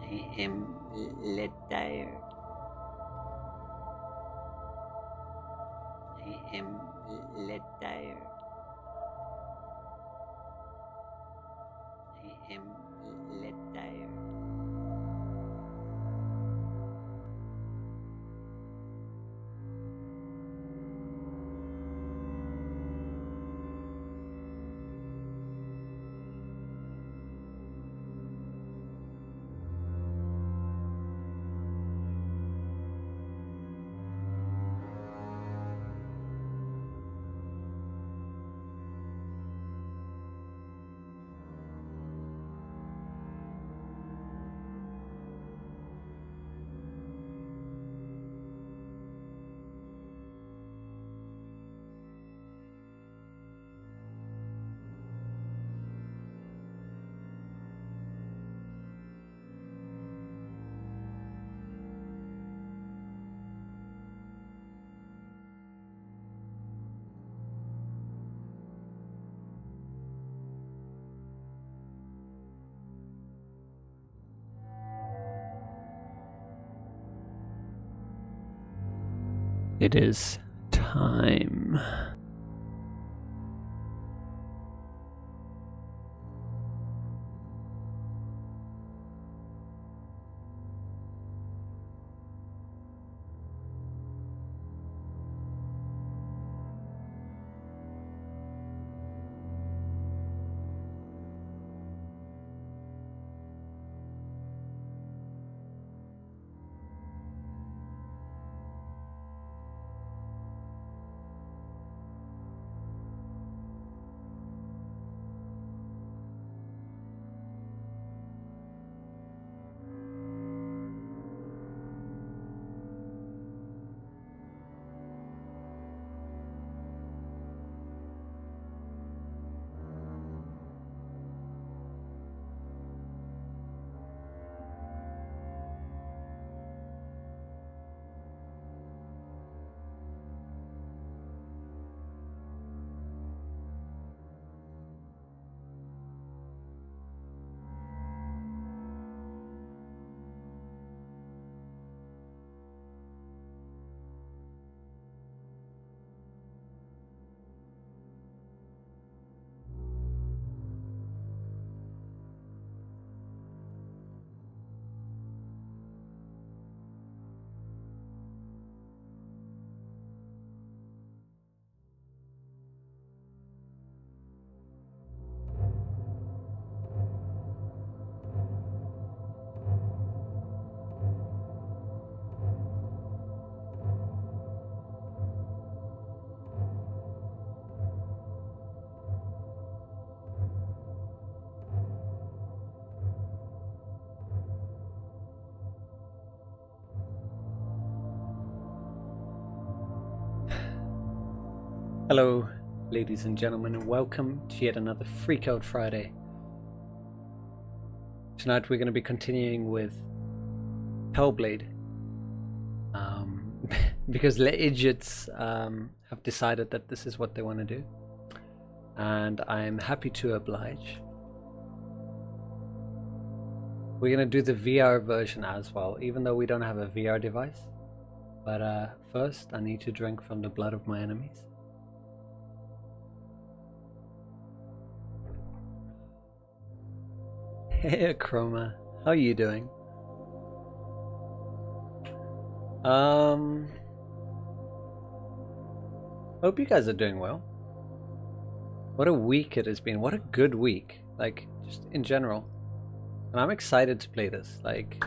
I am tired. I am tired. I am tired. It is time. Hello, ladies and gentlemen, and welcome to yet another Freak Out Friday. Tonight we're going to be continuing with Hellblade, because the idiots have decided that this is what they want to do, and I'm happy to oblige. We're going to do the VR version as well, even though we don't have a VR device. But first I need to drink from the blood of my enemies. Hey Chroma, how are you doing? Hope you guys are doing well. What a week it has been. What a good week, like just in general. And I'm excited to play this, like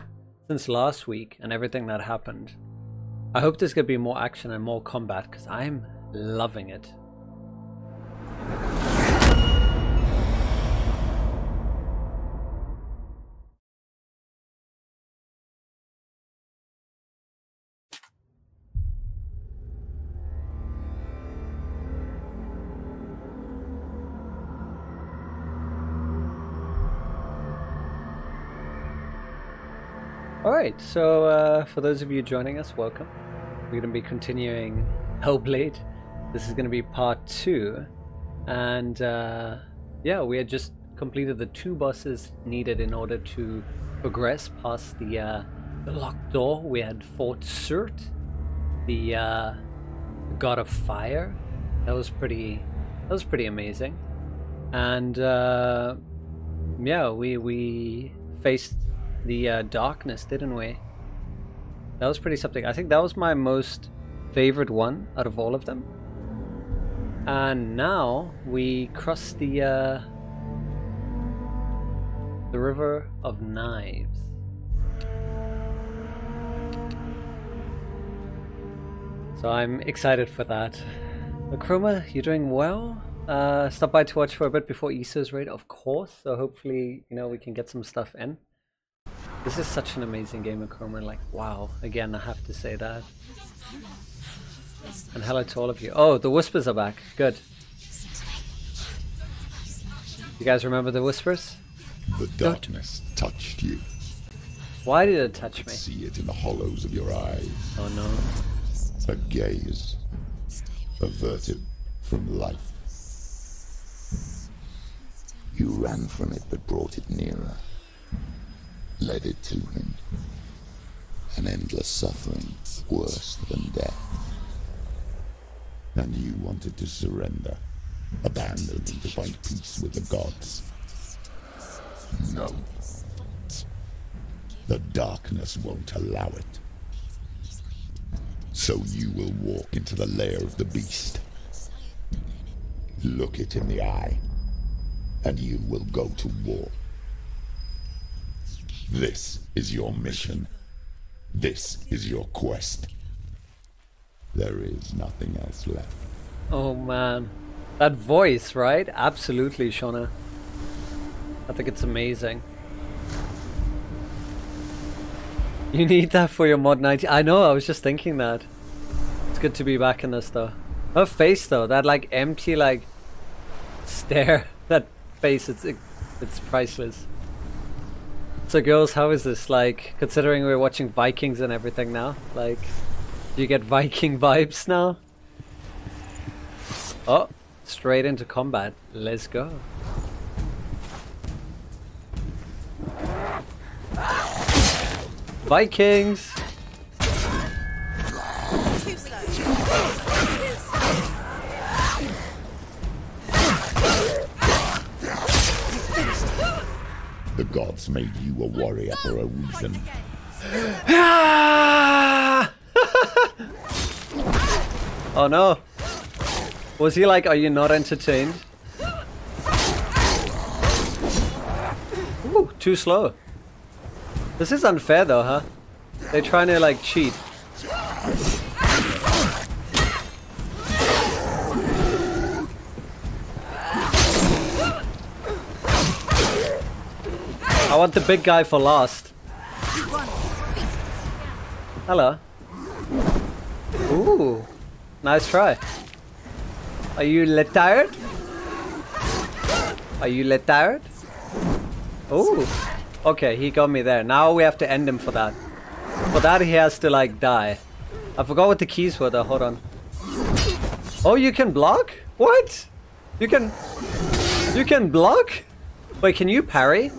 since last week and everything that happened. I hope there's gonna be more action and more combat because I'm loving it. Alright, so for those of you joining us, welcome. We're going to be continuing Hellblade. This is going to be part 2. And yeah, we had just completed the 2 bosses needed in order to progress past the locked door. We had fought Surt, the god of fire. That was pretty amazing. And yeah, we faced the darkness, didn't we? That was pretty something. I think that was my most favorite one out of all of them. And now we cross the River of Knives. So I'm excited for that. Chroma, you're doing well. Stop by to watch for a bit before Easter's raid, of course. So hopefully, you know, we can get some stuff in. This is such an amazing game of Chroma. Like, wow. Again, I have to say that. And hello to all of you. Oh, the Whispers are back. Good. You guys remember the Whispers? The darkness touched you. Why did it touch me? See it in the hollows of your eyes. Oh no. A gaze averted from life. You ran from it but brought it nearer. Led it to him. An endless suffering worse than death. And you wanted to surrender, abandon and to find peace with the gods. No. The darkness won't allow it. So you will walk into the lair of the beast. Look it in the eye, and you will go to war. This is your mission. This is your quest. There is nothing else left. Oh man. That voice, right? Absolutely, Shona. I think it's amazing. You need that for your mod 90. I know, I was just thinking that. It's good to be back in this though. Her face though, that like empty like stare. That face, it's priceless. So girls, how is this? Like, considering we're watching Vikings and everything now, like, do you get Viking vibes now? Oh, straight into combat. Let's go. Vikings! The gods made you a warrior for a reason. Oh no. Was he like, are you not entertained? Ooh, too slow. This is unfair though, huh? They're trying to like cheat. I want the big guy for last. Hello. Ooh, nice try. Are you tired? Are you tired? Ooh. Okay, he got me there. Now we have to end him for that. For that he has to like die. I forgot what the keys were though, hold on. Oh, you can block? What? You can block? Wait, can you parry?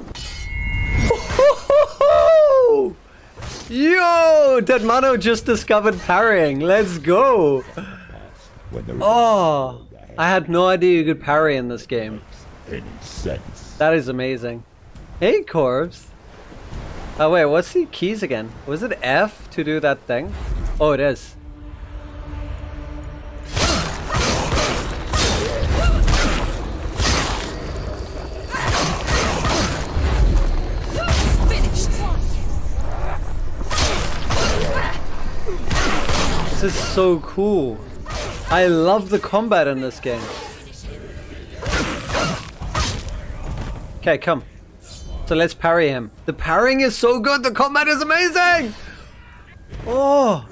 Yo, Deadmano just discovered parrying. Let's go. Oh, I had no idea you could parry in this game. Any sense? That is amazing. Hey, Corvs. Oh wait, what's the keys again? Was it F to do that thing? Oh, it is. This is so cool. I love the combat in this game. Okay, come. So let's parry him. The parrying is so good. The combat is amazing. Oh.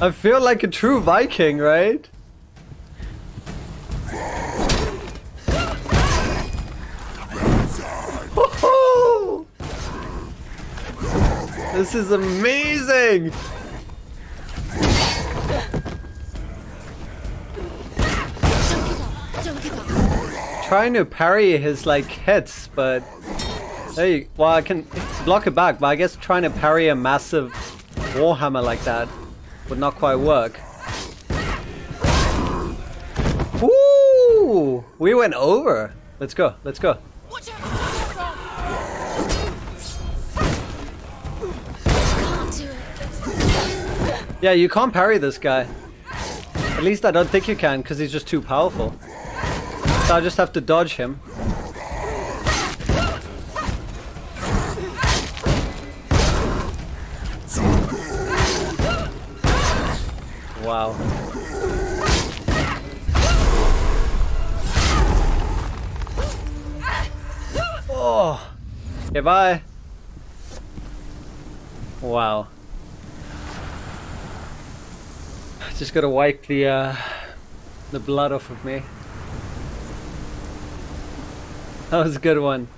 I feel like a true Viking, right? This is amazing! trying to parry his like hits, but hey, well I can block it back, but I guess trying to parry a massive warhammer like that would not quite work. Ooh, we went over. Let's go, let's go. Yeah, you can't parry this guy. At least I don't think you can, because he's just too powerful. So I just have to dodge him. Wow. Oh. Okay, bye. Wow. Just gotta wipe the blood off of me. That was a good one.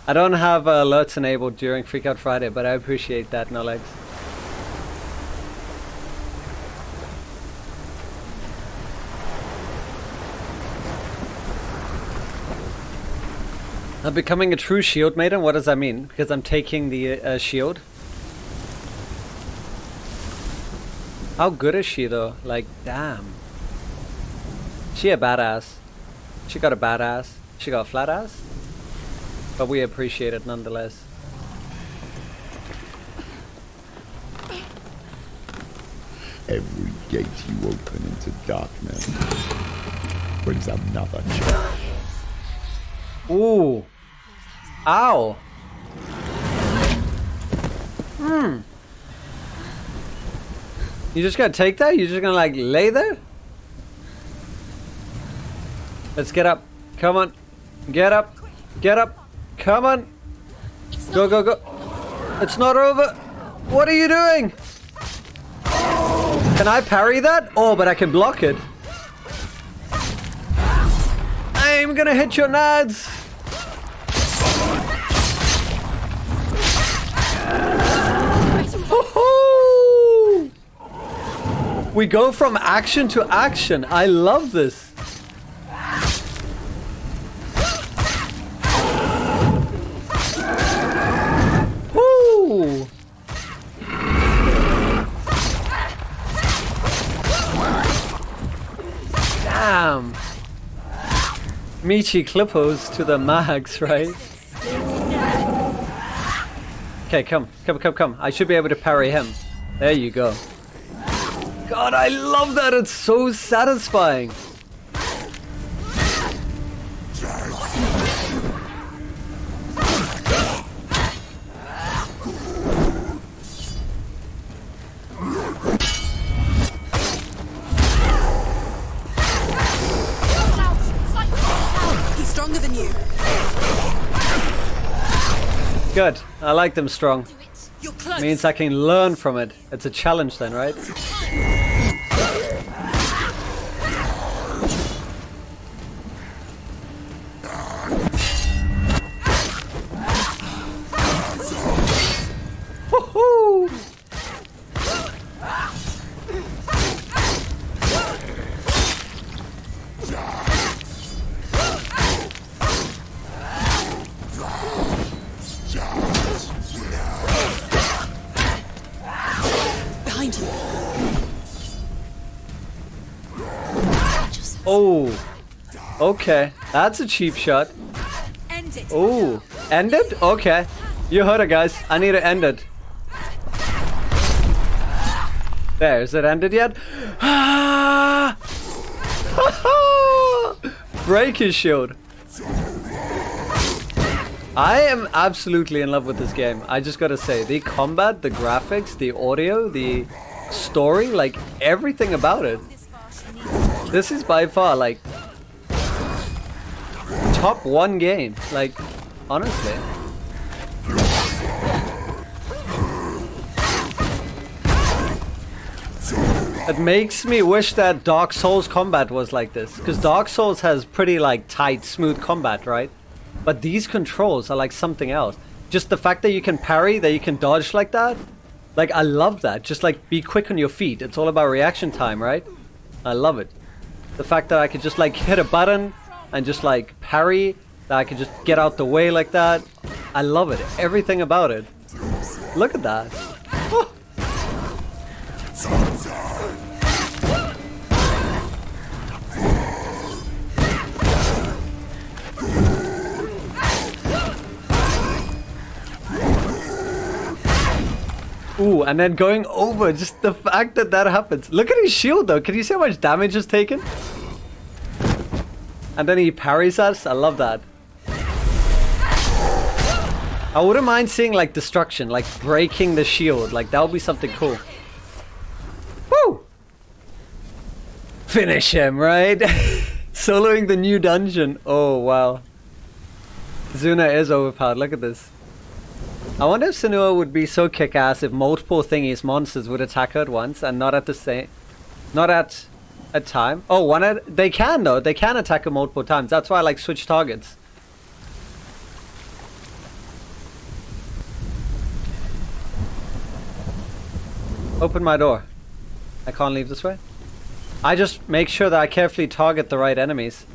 I don't have alerts enabled during Freakout Friday, but I appreciate that, Nolex. I'm becoming a true shield maiden? What does that mean? Because I'm taking the shield? How good is she though? Like, damn. She a badass. She got a badass. She got a flat ass. But we appreciate it nonetheless. Every gate you open into darkness brings another challenge. Ooh. Ow. Hmm. You just gonna take that? You're just gonna like lay there? Let's get up. Come on. Get up. Get up. Come on. Go, go, go. It's not over. What are you doing? Can I parry that? Oh, but I can block it. I'm gonna hit your nads. We go from action to action. I love this. Woo! Damn. Michi Clippos to the max, right? Okay, come. I should be able to parry him. There you go. God, I love that. It's so satisfying. He's stronger than you. Good. I like them strong. You're close. Means I can learn from it. It's a challenge then, right? Woohoo! Behind you. Oh. Okay. That's a cheap shot. End it. Oh. End it? Okay. You heard it, guys. I need to end it. There. Is it ended yet? Break his shield. I am absolutely in love with this game. I just gotta say, the combat, the graphics, the audio, the story, like everything about it. This is by far like top one game. Like, honestly. It makes me wish that Dark Souls combat was like this, because Dark Souls has pretty like tight, smooth combat, right? But these controls are like something else. Just the fact that you can parry, that you can dodge like that, like I love that. Just like be quick on your feet. It's all about reaction time, right? I love it. The fact that I could just like hit a button, and just like parry, that I can just get out the way like that. I love it. Everything about it. Look at that. Oh. Ooh, and then going over, just the fact that that happens. Look at his shield though, can you see how much damage is taken? And then he parries us, I love that. I wouldn't mind seeing like destruction, like breaking the shield, like that would be something cool. Woo! Finish him, right? Soloing the new dungeon, oh wow. Zuna is overpowered, look at this. I wonder if Senua would be so kick-ass if multiple thingies, monsters, would attack her at once and not at the same... Not at a time. Oh, one at... They can though. They can attack her multiple times. That's why I like switch targets. Open my door. I can't leave this way. I just make sure that I carefully target the right enemies.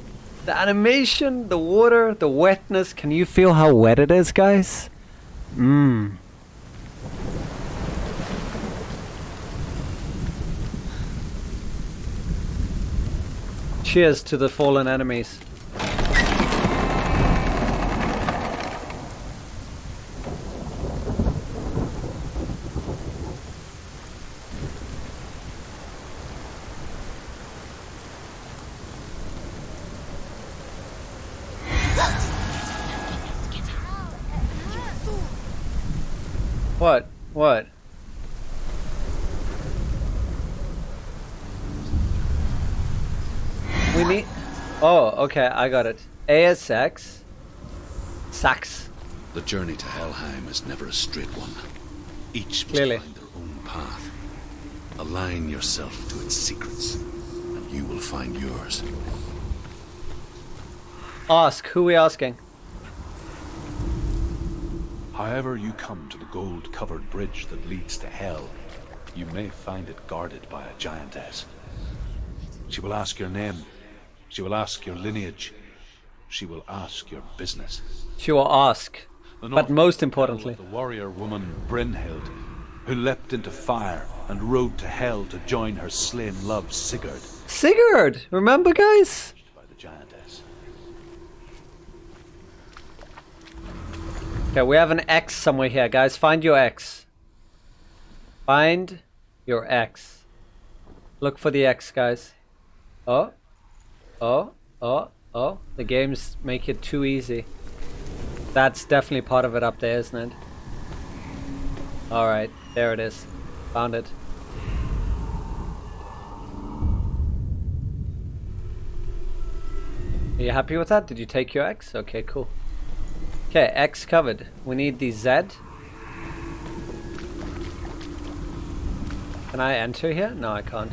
The animation, the water, the wetness. Can you feel how wet it is, guys? Mmm. Cheers to the fallen enemies. What? What? We need... Oh, okay, I got it. ASX. Sax. The journey to Helheim is never a straight one. Each must Clearly. find their own path. Align yourself to its secrets, and you will find yours. Ask. Who are we asking? However you come to the gold-covered bridge that leads to Hell, you may find it guarded by a giantess. She will ask your name. She will ask your lineage. She will ask your business. She will ask. The But most importantly... the warrior woman Brynhild, who leapt into fire and rode to Hell to join her slain love Sigurd. Sigurd! Remember, guys? By the giantess. Okay, we have an X somewhere here, guys. Find your X. Find your X. Look for the X, guys. Oh. Oh. Oh. Oh. The games make it too easy. That's definitely part of it up there, isn't it? Alright, there it is. Found it. Are you happy with that? Did you take your X? Okay, cool. Okay, X covered. We need the Z. Can I enter here? No, I can't.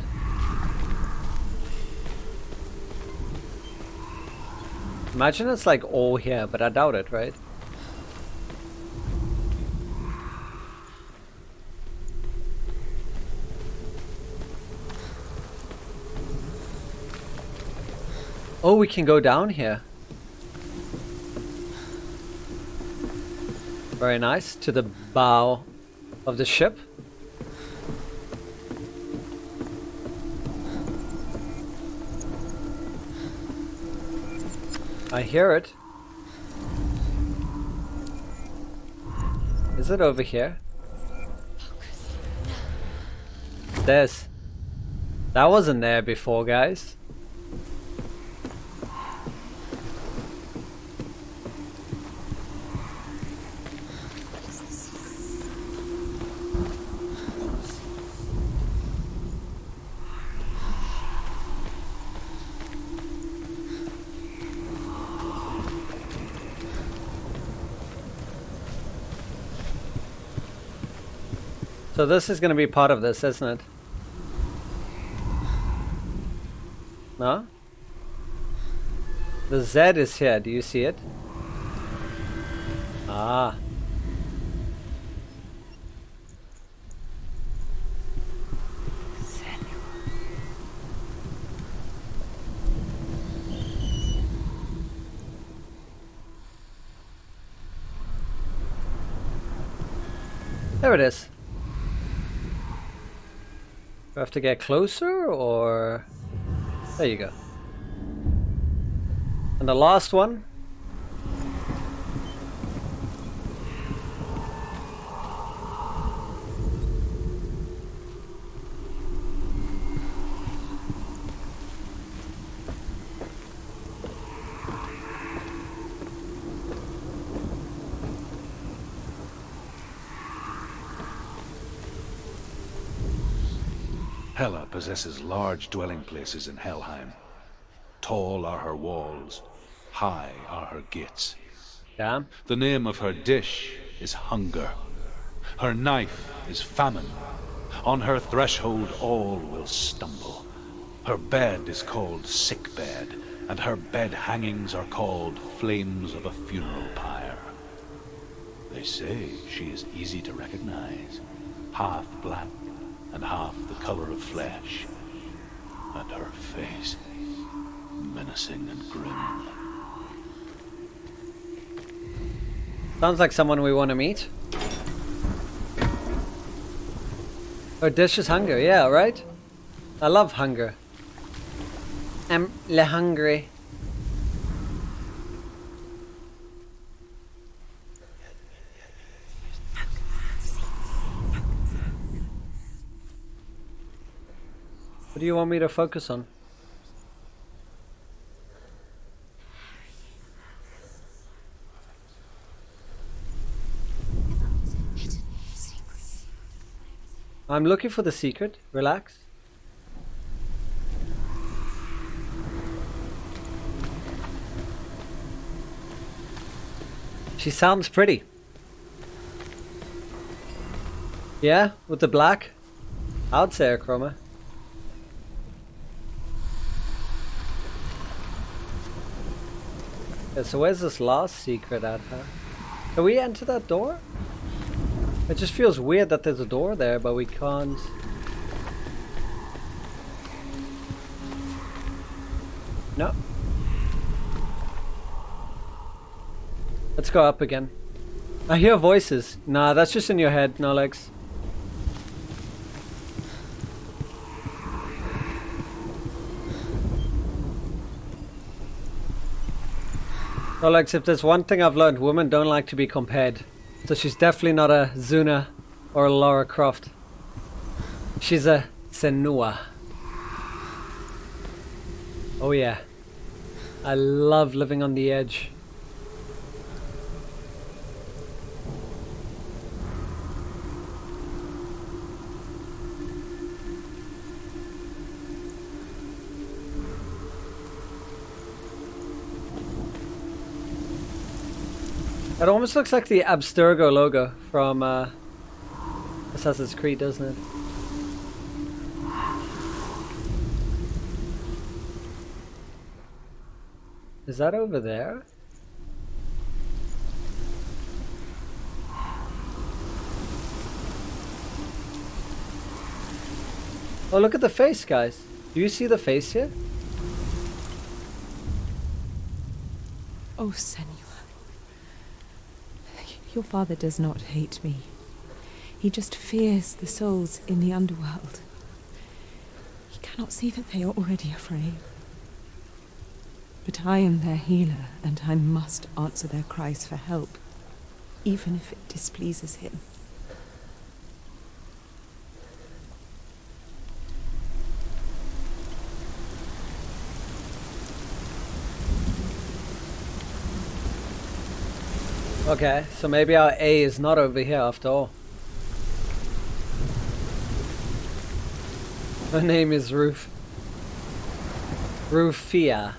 Imagine it's like all here, but I doubt it, right? Oh, we can go down here. Very nice. To the bow of the ship. I hear it. Is it over here? There's... That wasn't there before, guys. So this is going to be part of this, isn't it? No? The Z is here. Do you see it? Ah. There it is. Do I have to get closer, or... There you go. And the last one. Hela possesses large dwelling places in Helheim. Tall are her walls, high are her gates. Yeah. The name of her dish is hunger. Her knife is famine. On her threshold all will stumble. Her bed is called sick bed, and her bed hangings are called flames of a funeral pyre. They say she is easy to recognize, half black and half the color of flesh, and her face menacing and grim. Sounds like someone we want to meet. Her dish is hunger, yeah, right? I love hunger. I'm hungry. What do you want me to focus on? I'm looking for the secret. Relax. She sounds pretty. Yeah, with the black. I'd say a chroma. Yeah, so where's this last secret at, huh? Can we enter that door? It just feels weird that there's a door there, but we can't. No. Let's go up again. I hear voices. Nah, that's just in your head, Nolex. Nolex, if there's one thing I've learned, women don't like to be compared. So she's definitely not a Zuna or a Lara Croft. She's a Senua. Oh yeah. I love living on the edge. It almost looks like the Abstergo logo from Assassin's Creed, doesn't it? Is that over there? Oh, look at the face, guys. Do you see the face here? Oh, Senua. Your father does not hate me. He just fears the souls in the underworld. He cannot see that they are already afraid. But I am their healer, and I must answer their cries for help, even if it displeases him. Okay, so maybe our A is not over here after all. Her name is Rufia.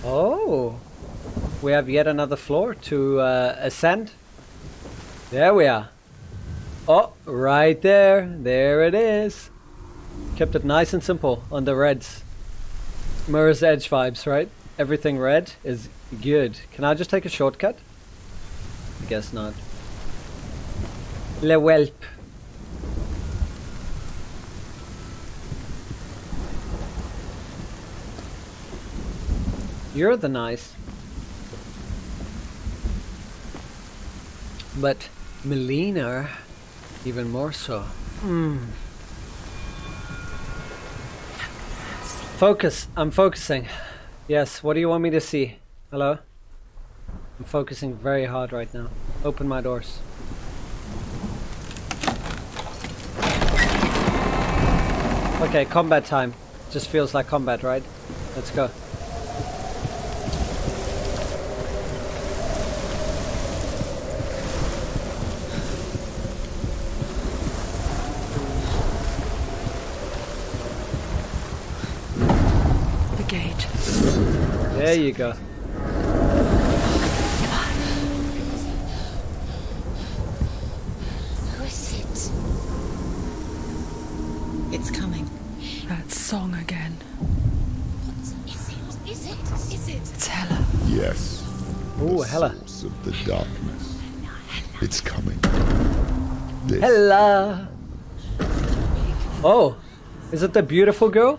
Oh, we have yet another floor to ascend. There we are. Oh, right there. There it is. Kept it nice and simple on the reds. Mirror's Edge vibes, right? everything red is good. Can I just take a shortcut? I guess not. Le whelp. You're the nice. But Melina, even more so. Focus. I'm focusing. Yes, what do you want me to see? Hello? I'm focusing very hard right now. Open my doors. Okay, combat time. Just feels like combat, right? Let's go. The gate. There you go. It's coming. That song again. Is it? It's Hela. Yes. Ooh, the Hela. source of the darkness. It's coming. This Hela. Oh, is it the beautiful girl?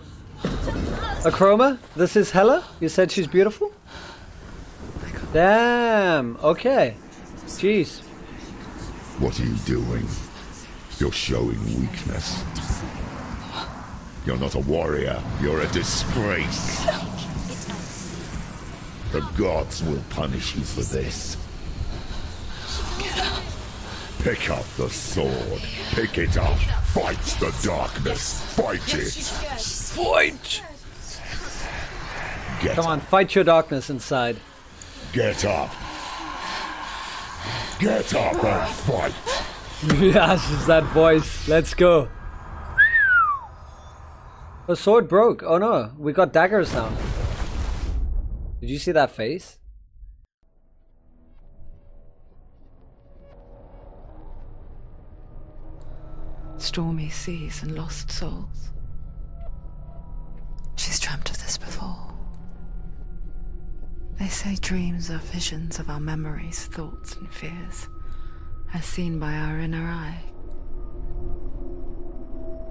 Achroma? This is Hela? You said she's beautiful? Damn, okay. Jeez. What are you doing? You're showing weakness. You're not a warrior. You're a disgrace. The gods will punish you for this. Pick up the sword. Pick it up. Fight the darkness. Fight it. Fight! Get Come on, up. fight your darkness inside. Get up. Get up and fight. Yes, it's that voice. Let's go. The sword broke. Oh no, we got daggers now. Did you see that face? Stormy seas and lost souls. She's dreamt of this before. They say dreams are visions of our memories, thoughts and fears, as seen by our inner eye.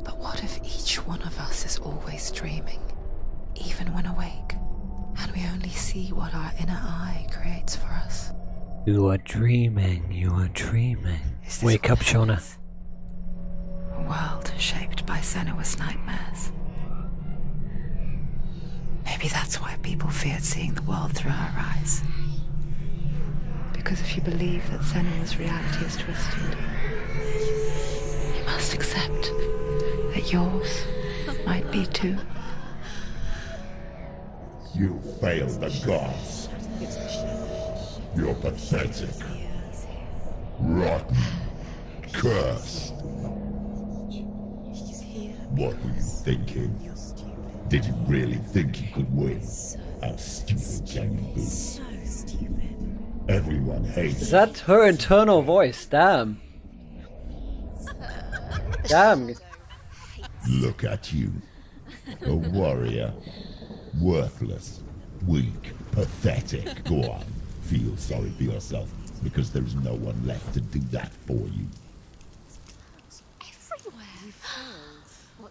But what if each one of us is always dreaming, even when awake, and we only see what our inner eye creates for us? You are dreaming, you are dreaming. Is this Wake up, what it Shona. is? A world shaped by Senua's nightmares. Maybe that's why people feared seeing the world through her eyes. Because if you believe that Senua's reality is twisted, you must accept that yours might be too. You failed the gods. You're pathetic. Rotten. Cursed. What were you thinking? Did you really think you could win? How stupid can you be? So stupid. Everyone hates Is that her internal voice? Damn. Damn. Look at you. A warrior. Worthless. Weak. Pathetic. Go on. Feel sorry for yourself, because there is no one left to do that for you.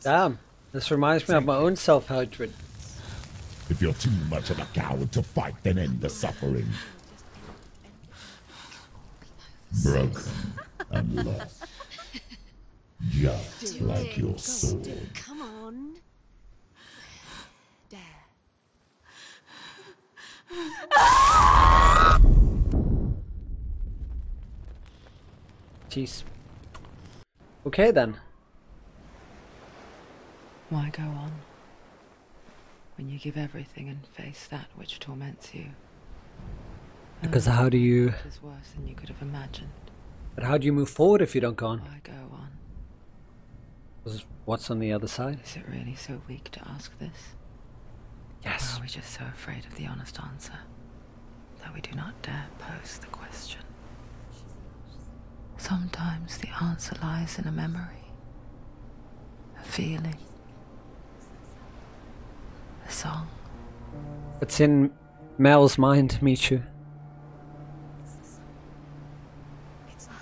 Damn. This reminds me of my own self-hatred. If you're too much of a coward to fight, then end the suffering. Broken and lost. Just like your sword. Come on. Dare. Jeez. Okay then. Why go on when you give everything and face that which torments you? Because how do you... It is worse than you could have imagined. But how do you move forward if you don't go on? Why go on? 'Cause what's on the other side? Is it really so weak to ask this? Or Yes. are we just so afraid of the honest answer that we do not dare pose the question? Sometimes the answer lies in a memory, a feeling, a song. It's in Mel's mind, Michu.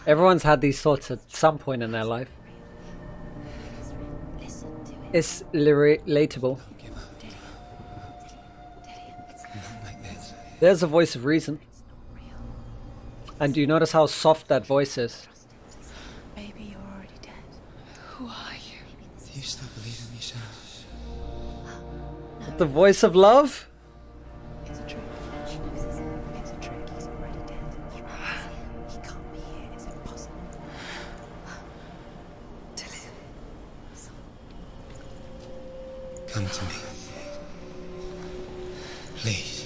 Everyone's had these thoughts at some point in their life. It's relatable. There's a voice of reason. And do you notice how soft that voice is? Baby, you're already dead. Who are you? Do you still believe in me, Shadows? The voice of love? It's a trick. It's a trick. He's already dead. He can't be here. It's impossible. Come to me. Please.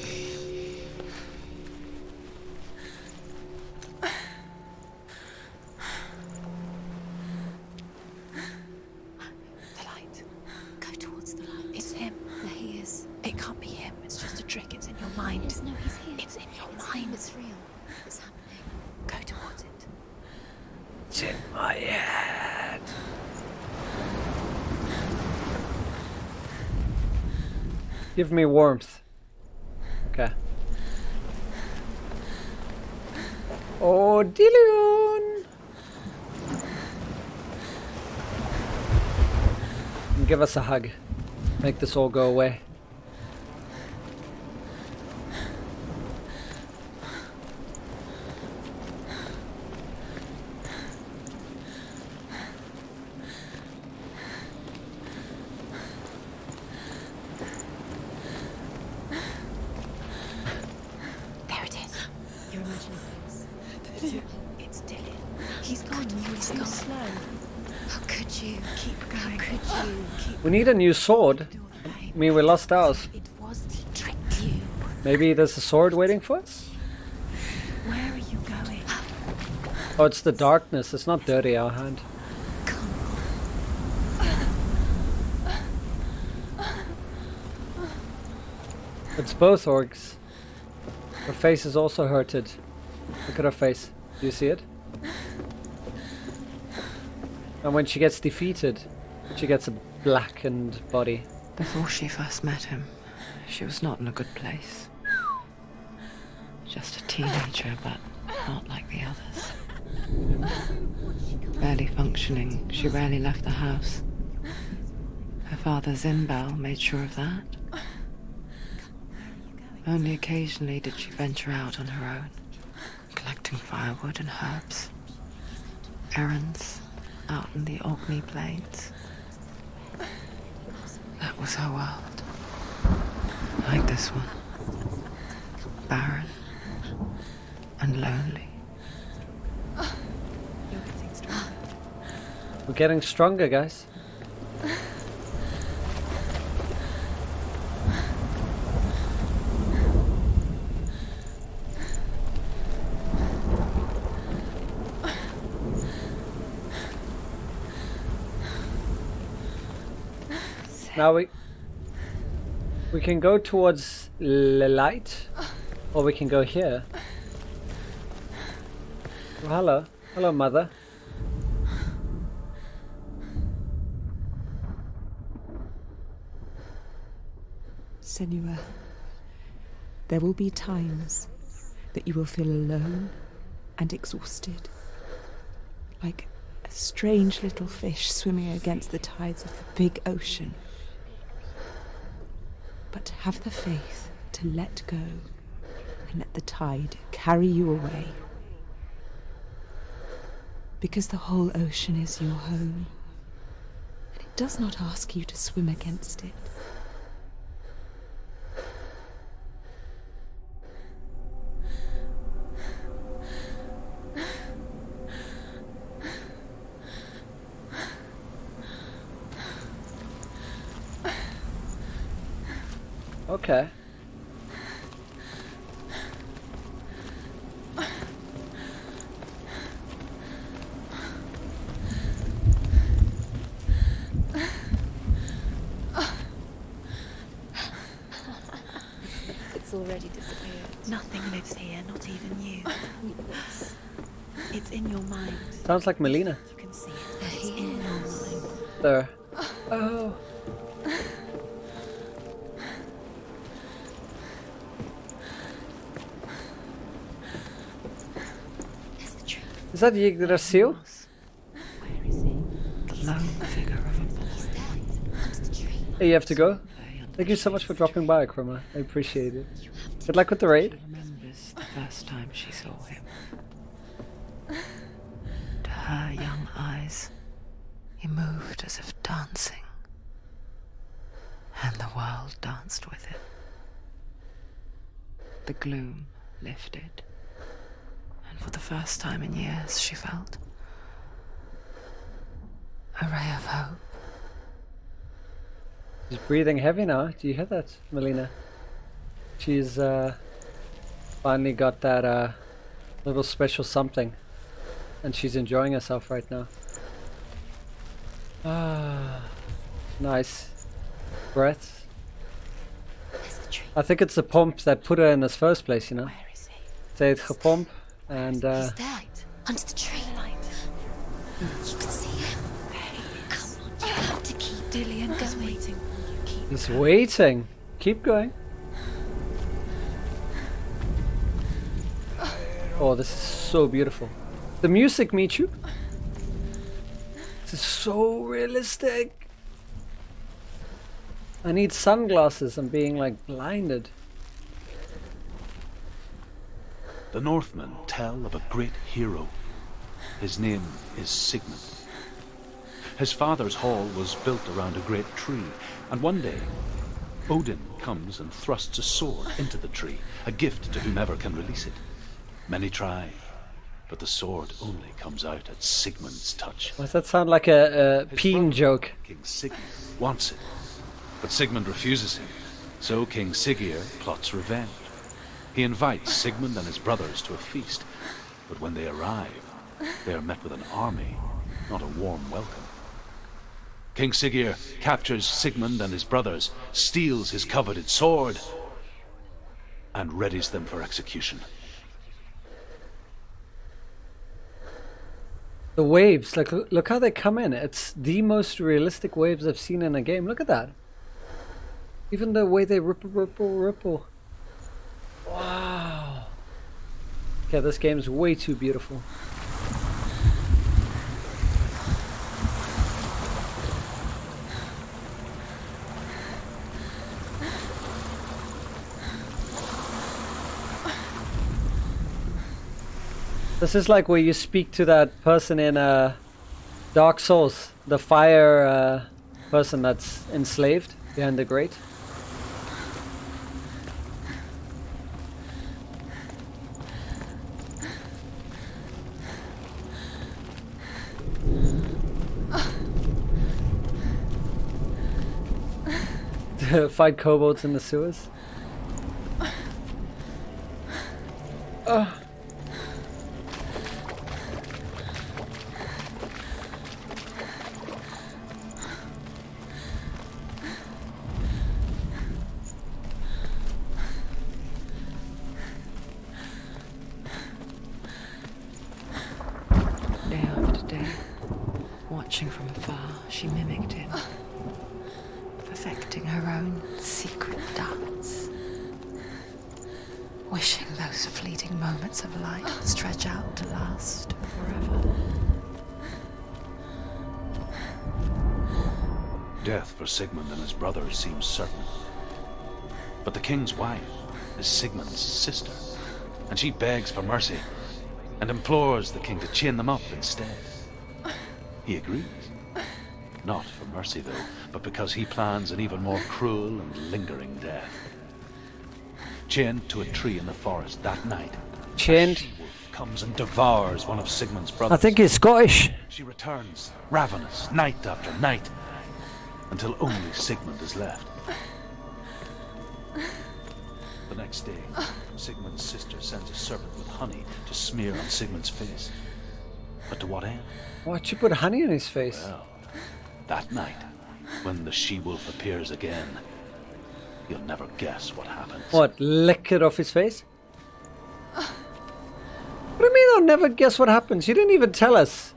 The light. Go towards the light. It's him. There he is. It can't be him. It's just a trick. It's in your mind. No, he's here. It's in your mind. It's real. It's happening. Go towards it. It's in my head. Give me warmth. Okay. Oh, Dillion! Give us a hug. Make this all go away. There it is. You're imagining things. It's Dylan. He's gone. He's gone. Slow. How could you? Keep going. How could you? Keep We need a new sword. do all the pain. I mean, we lost ours. It was to trick you. Maybe there's a sword waiting for us? Where are you going? Oh, it's the darkness. It's not dirty, our hand. Come It's both orgs. Her face is also hurted. Look at her face. Do you see it? And when she gets defeated, she gets a blackened body. Before she first met him, she was not in a good place. Just a teenager, but not like the others. Barely functioning, she rarely left the house. Her father, Zinbal, made sure of that. Only occasionally did she venture out on her own, collecting firewood and herbs. Errands out in the Orkney Plains. That was her world. Like this one. Barren and lonely. You're getting stronger. We're getting stronger, guys. Now we can go towards the light, or we can go here. Oh, hello. Hello, mother. Senua, there will be times that you will feel alone and exhausted, like a strange little fish swimming against the tides of the big ocean. But have the faith to let go and let the tide carry you away. Because the whole ocean is your home, and it does not ask you to swim against it. Okay. It's already disappeared. Nothing lives here, not even you. It's in your mind. Sounds like Melina. You can see it. It's in your mind. There. Oh. Is that Yggdrasil? Where is he? The lone figure of a boy. He's there, under the tree. Hey, you have to go? Lay under Thank you the so much for trees. dropping by, Chroma. I appreciate it. Good luck with the raid. Remembers the first time she saw him. To her young eyes, he moved as if dancing, and the world danced with him. The gloom lifted, and for the first time in years she felt a ray of hope. She's breathing heavy now. Do you hear that, Melina? She's finally got that little special something, and she's enjoying herself right now. Ah, nice breath. There's the tree. I think it's the pump that put her in this first place, you know. Where is he? Say it's gepomp, and He's there, under the tree. You can see him. Come on, you have to keep Dillian going. Waiting for you. Keep he's waiting. Keep going. Oh, this is so beautiful. The music, Michu. This is so realistic. I need sunglasses. I'm being like blinded. The Northmen tell of a great hero. His name is Sigmund. His father's hall was built around a great tree, and one day Odin comes and thrusts a sword into the tree, a gift to whomever can release it. Many try, but the sword only comes out at Sigmund's touch. Does that sound like a His peen brother, joke? King Sigmund wants it, but Sigmund refuses him. So King Siggeir plots revenge. He invites Sigmund and his brothers to a feast, but when they arrive, they are met with an army, not a warm welcome. King Siggeir captures Sigmund and his brothers, steals his coveted sword, and readies them for execution. The waves, like look how they come in. It's the most realistic waves I've seen in a game. Look at that. Even the way they ripple. Wow. Okay, this game's way too beautiful. This is like where you speak to that person in Dark Souls, the fire person that's enslaved behind the grate. Fight kobolds in the sewers. Day after day, watching from afar, she mimicked him, perfecting her own secret dance, wishing those fleeting moments of light would stretch out to last forever. Death for Sigmund and his brothers seems certain. But the king's wife is Sigmund's sister, and she begs for mercy and implores the king to chain them up instead. He agrees. Not for mercy, though, but because he plans an even more cruel and lingering death. Chained to a tree in the forest that night, Chained. a she-wolf comes and devours one of Sigmund's brothers. I think he's Scottish. She returns, ravenous, night after night, until only Sigmund is left. The next day, Sigmund's sister sends a serpent with honey to smear on Sigmund's face. But to what end? Why'd you put honey in his face? Well, that night, when the she-wolf appears again, you'll never guess what happens. What, lick it off his face? What do you mean I'll never guess what happens? You didn't even tell us.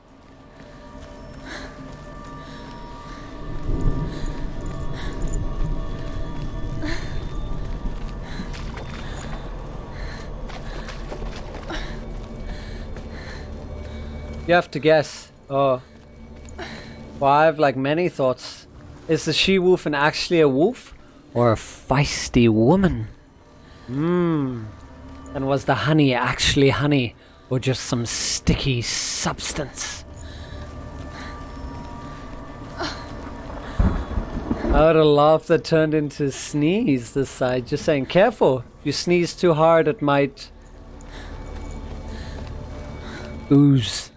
You have to guess. Oh. Well, I have like many thoughts. Is the she-wolf actually a wolf? Or a feisty woman? And was the honey actually honey? Or just some sticky substance? I would have laughed that turned into sneeze this side. Just saying, careful. If you sneeze too hard, it might ooze.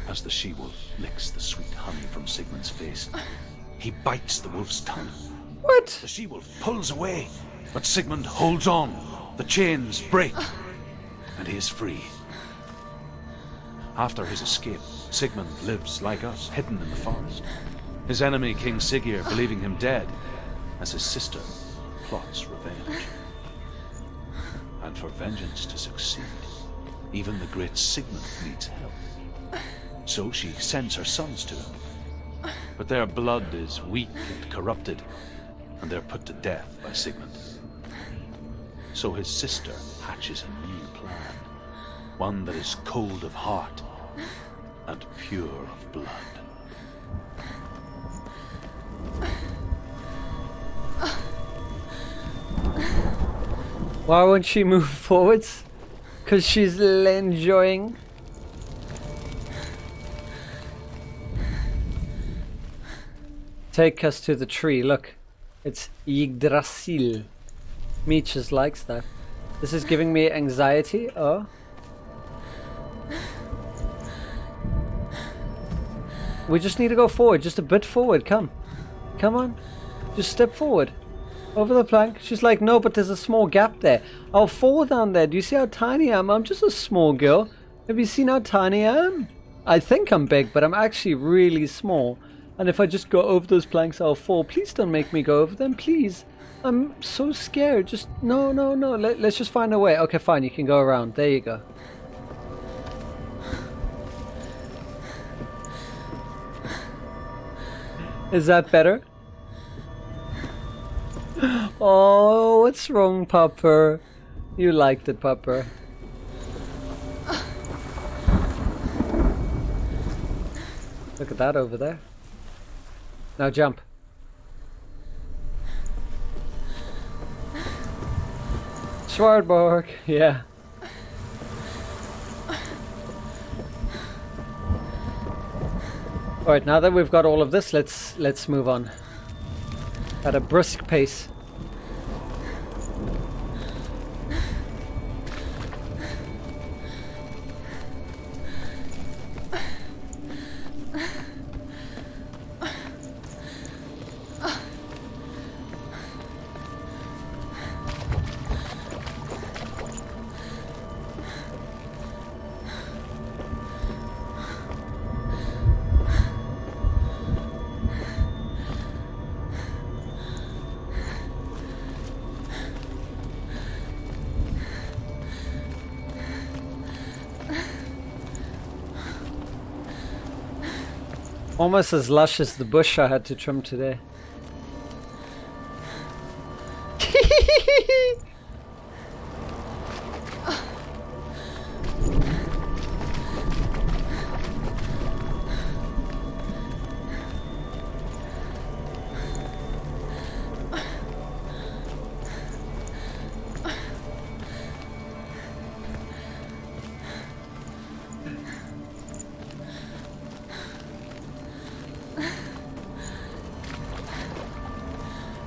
As the she-wolf licks the sweet honey from Sigmund's face, he bites the wolf's tongue. What? The she-wolf pulls away, but Sigmund holds on. The chains break, and he is free. After his escape, Sigmund lives like us, hidden in the forest. His enemy, King Siggeir, believing him dead, as his sister plots revenge. And for vengeance to succeed, even the great Sigmund needs help. So she sends her sons to him. But their blood is weak and corrupted, and they're put to death by Sigmund. So his sister hatches a new plan, one that is cold of heart and pure of blood. Why won't she move forwards? Because she's enjoying. Take us to the tree. Look, it's Yggdrasil. Meeches likes that. This is giving me anxiety. Oh. We just need to go forward, just a bit forward. Come. Come on. Just step forward. Over the plank. She's like, no, but there's a small gap there. I'll fall down there. Do you see how tiny I am? I'm just a small girl. Have you seen how tiny I am? I think I'm big, but I'm actually really small. And if I just go over those planks, I'll fall. Please don't make me go over them, please. I'm so scared. Just, no. Let's just find a way. Okay, fine. You can go around. There you go. Is that better? Oh, what's wrong, Pupper? You liked it, Pupper. Look at that over there. Now jump. Swartborg, yeah. Alright, now that we've got all of this, let's move on. At a brisk pace. Almost as lush as the bush I had to trim today.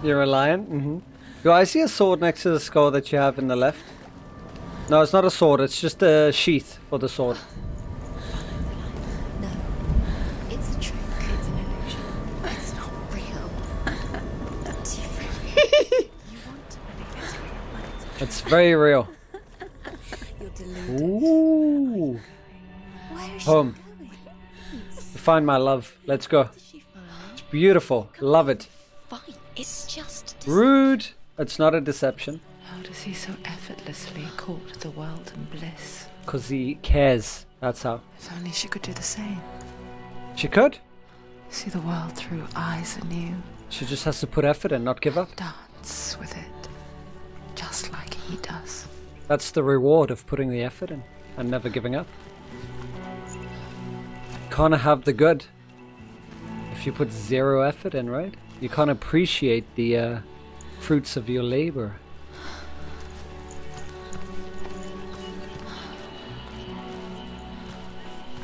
You're a lion? Mm-hmm. Do I see a sword next to the skull that you have in the left? No, it's not a sword. It's just a sheath for the sword. No, it's a trick. It's an illusion. It's not real. Do you really? You want to believe it's real, but it's a trick. It's very real. You're deluded. Ooh. Where is Home. she going? To find my love. Let's go. What did she find? beautiful. Love it. Fine. It's just Rude. It's not a deception. How does he so effortlessly court the world and bliss? Because he cares. That's how. If only she could do the same. She could. See the world through eyes anew. She just has to put effort and not give up. Dance with it. Just like he does. That's the reward of putting the effort in and never giving up. Can't have the good if you put zero effort in, right? You can't appreciate the fruits of your labor.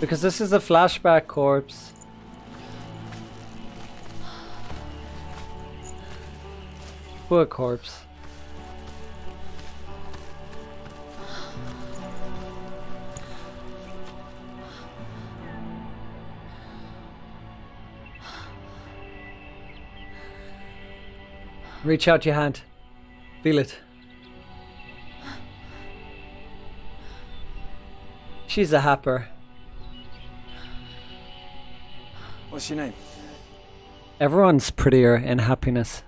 Because this is a flashback corpse. Poor corpse. Reach out your hand. Feel it. She's a happer. What's your name? Everyone's prettier in happiness.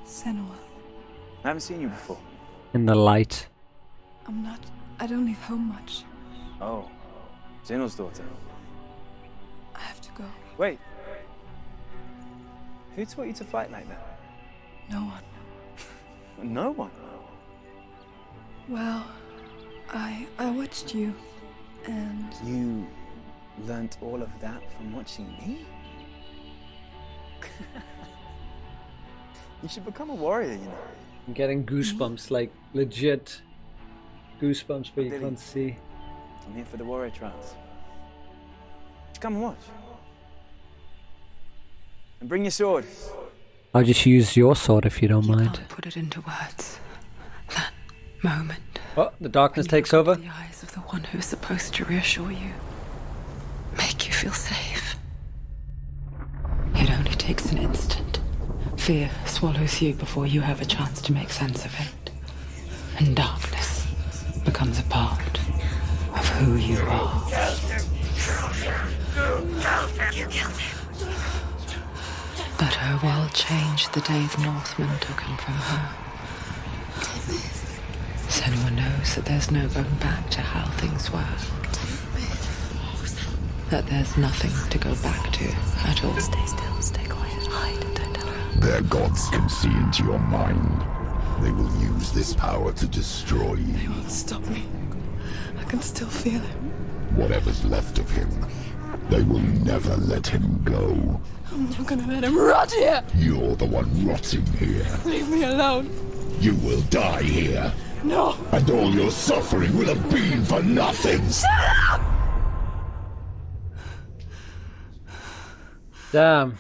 Senua. I haven't seen you before. In the light. I don't leave home much. Oh, Zeno's daughter. I have to go. Wait. Who taught you to fight like that? No one. No one. Well, I watched you, and You learnt all of that from watching me? You should become a warrior, you know. I'm getting goosebumps, like legit goosebumps, but you Billy. can't see. I'm here for the warrior trials. Just come and watch. And bring your sword. I'll just use your sword if you don't You mind. can't put it into words. That moment. Oh, the darkness When you takes look over. into the eyes of the one who's supposed to reassure you. Make you feel safe. It only takes an instant. Fear swallows you before you have a chance to make sense of it. And darkness becomes a part of who you are. You killed him. But her world changed the day the Northmen took him from her. Senua knows that there's no going back to how things were. That there's nothing to go back to at all. Stay still, stay quiet, hide, don't tell her. Their gods can see into your mind. They will use this power to destroy you. they won't stop me. I can still feel him. Whatever's left of him, they will never let him go. I'm not gonna let him rot here. You're the one rotting here. Leave me alone. You will die here. No. And all your suffering will have been for nothing. Damn.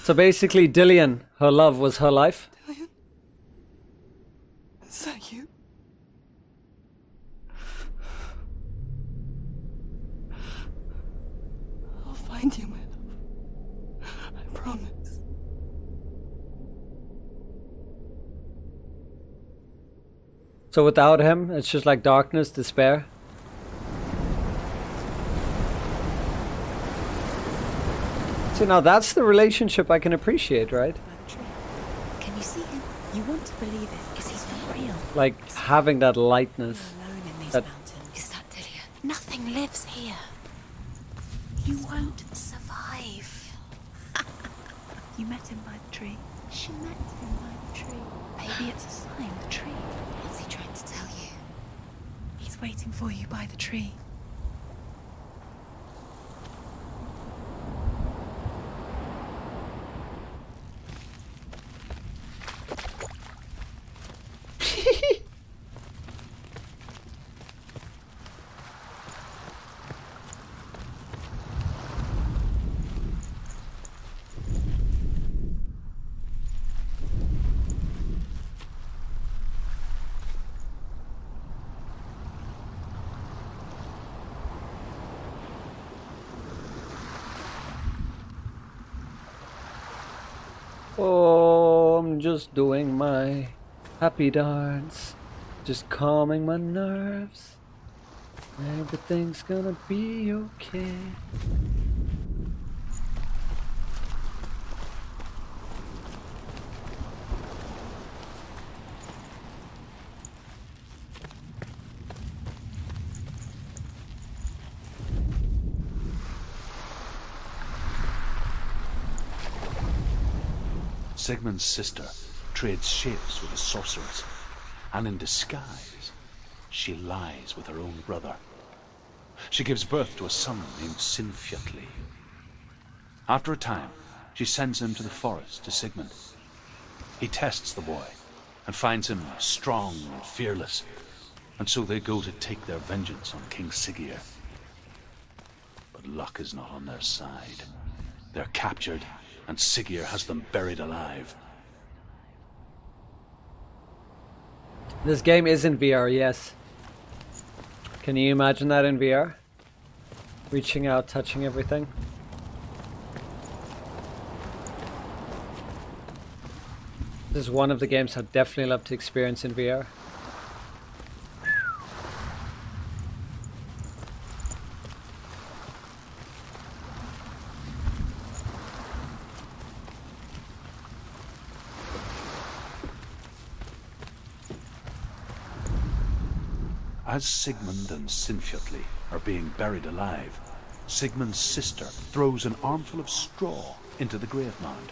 So basically, Dillian, her love was her life. Is that you? I'll find you, my love. I promise. So without him, it's just like darkness, despair. So now that's the relationship I can appreciate, right? Can you see him? You want to believe it. Is he not real? Like having that lightness. Alone in these That- mountains. Is that Dillian? Nothing lives here. You won't survive. You met him by the tree. She met him by the tree. Maybe it's a sign. The tree. What's he trying to tell you? He's waiting for you by the tree. Oh, I'm just doing my happy dance. Just calming my nerves. Everything's gonna be okay. Sigmund's sister trades shapes with a sorceress, and in disguise, she lies with her own brother. She gives birth to a son named Sinfjotli. After a time, she sends him to the forest to Sigmund. He tests the boy and finds him strong and fearless, and so they go to take their vengeance on King Siggeir. But luck is not on their side. They're captured, and Siggeir has them buried alive. This game is in VR, yes. Can you imagine that in VR? Reaching out, touching everything. This is one of the games I'd definitely love to experience in VR. As Sigmund and Sinfjotli are being buried alive, Sigmund's sister throws an armful of straw into the grave mound.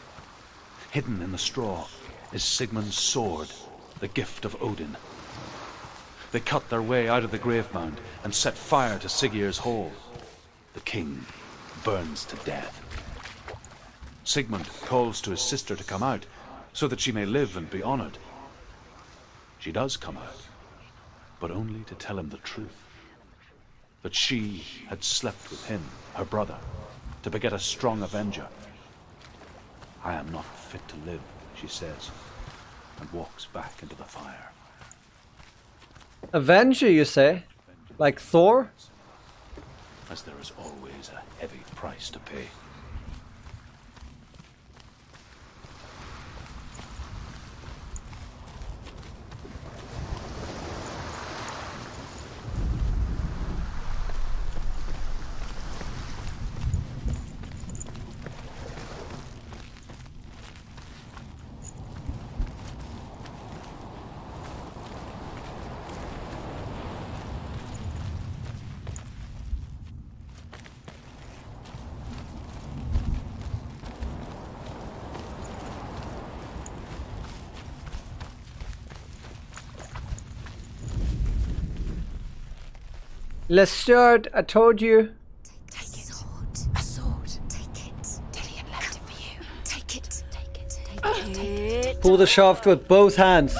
Hidden in the straw is Sigmund's sword, the gift of Odin. They cut their way out of the grave mound and set fire to Siggeir's hall. The king burns to death. Sigmund calls to his sister to come out so that she may live and be honored. She does come out, but only to tell him the truth. That she had slept with him, her brother, to beget a strong avenger. I am not fit to live, she says, and walks back into the fire. Avenger, you say? Like Thor? As there is always a heavy price to pay. Lestrade, I told you. Take it. A sword. Take it. Dillian left it for you. Take it. Take it. Take it. Pull the shaft with both hands.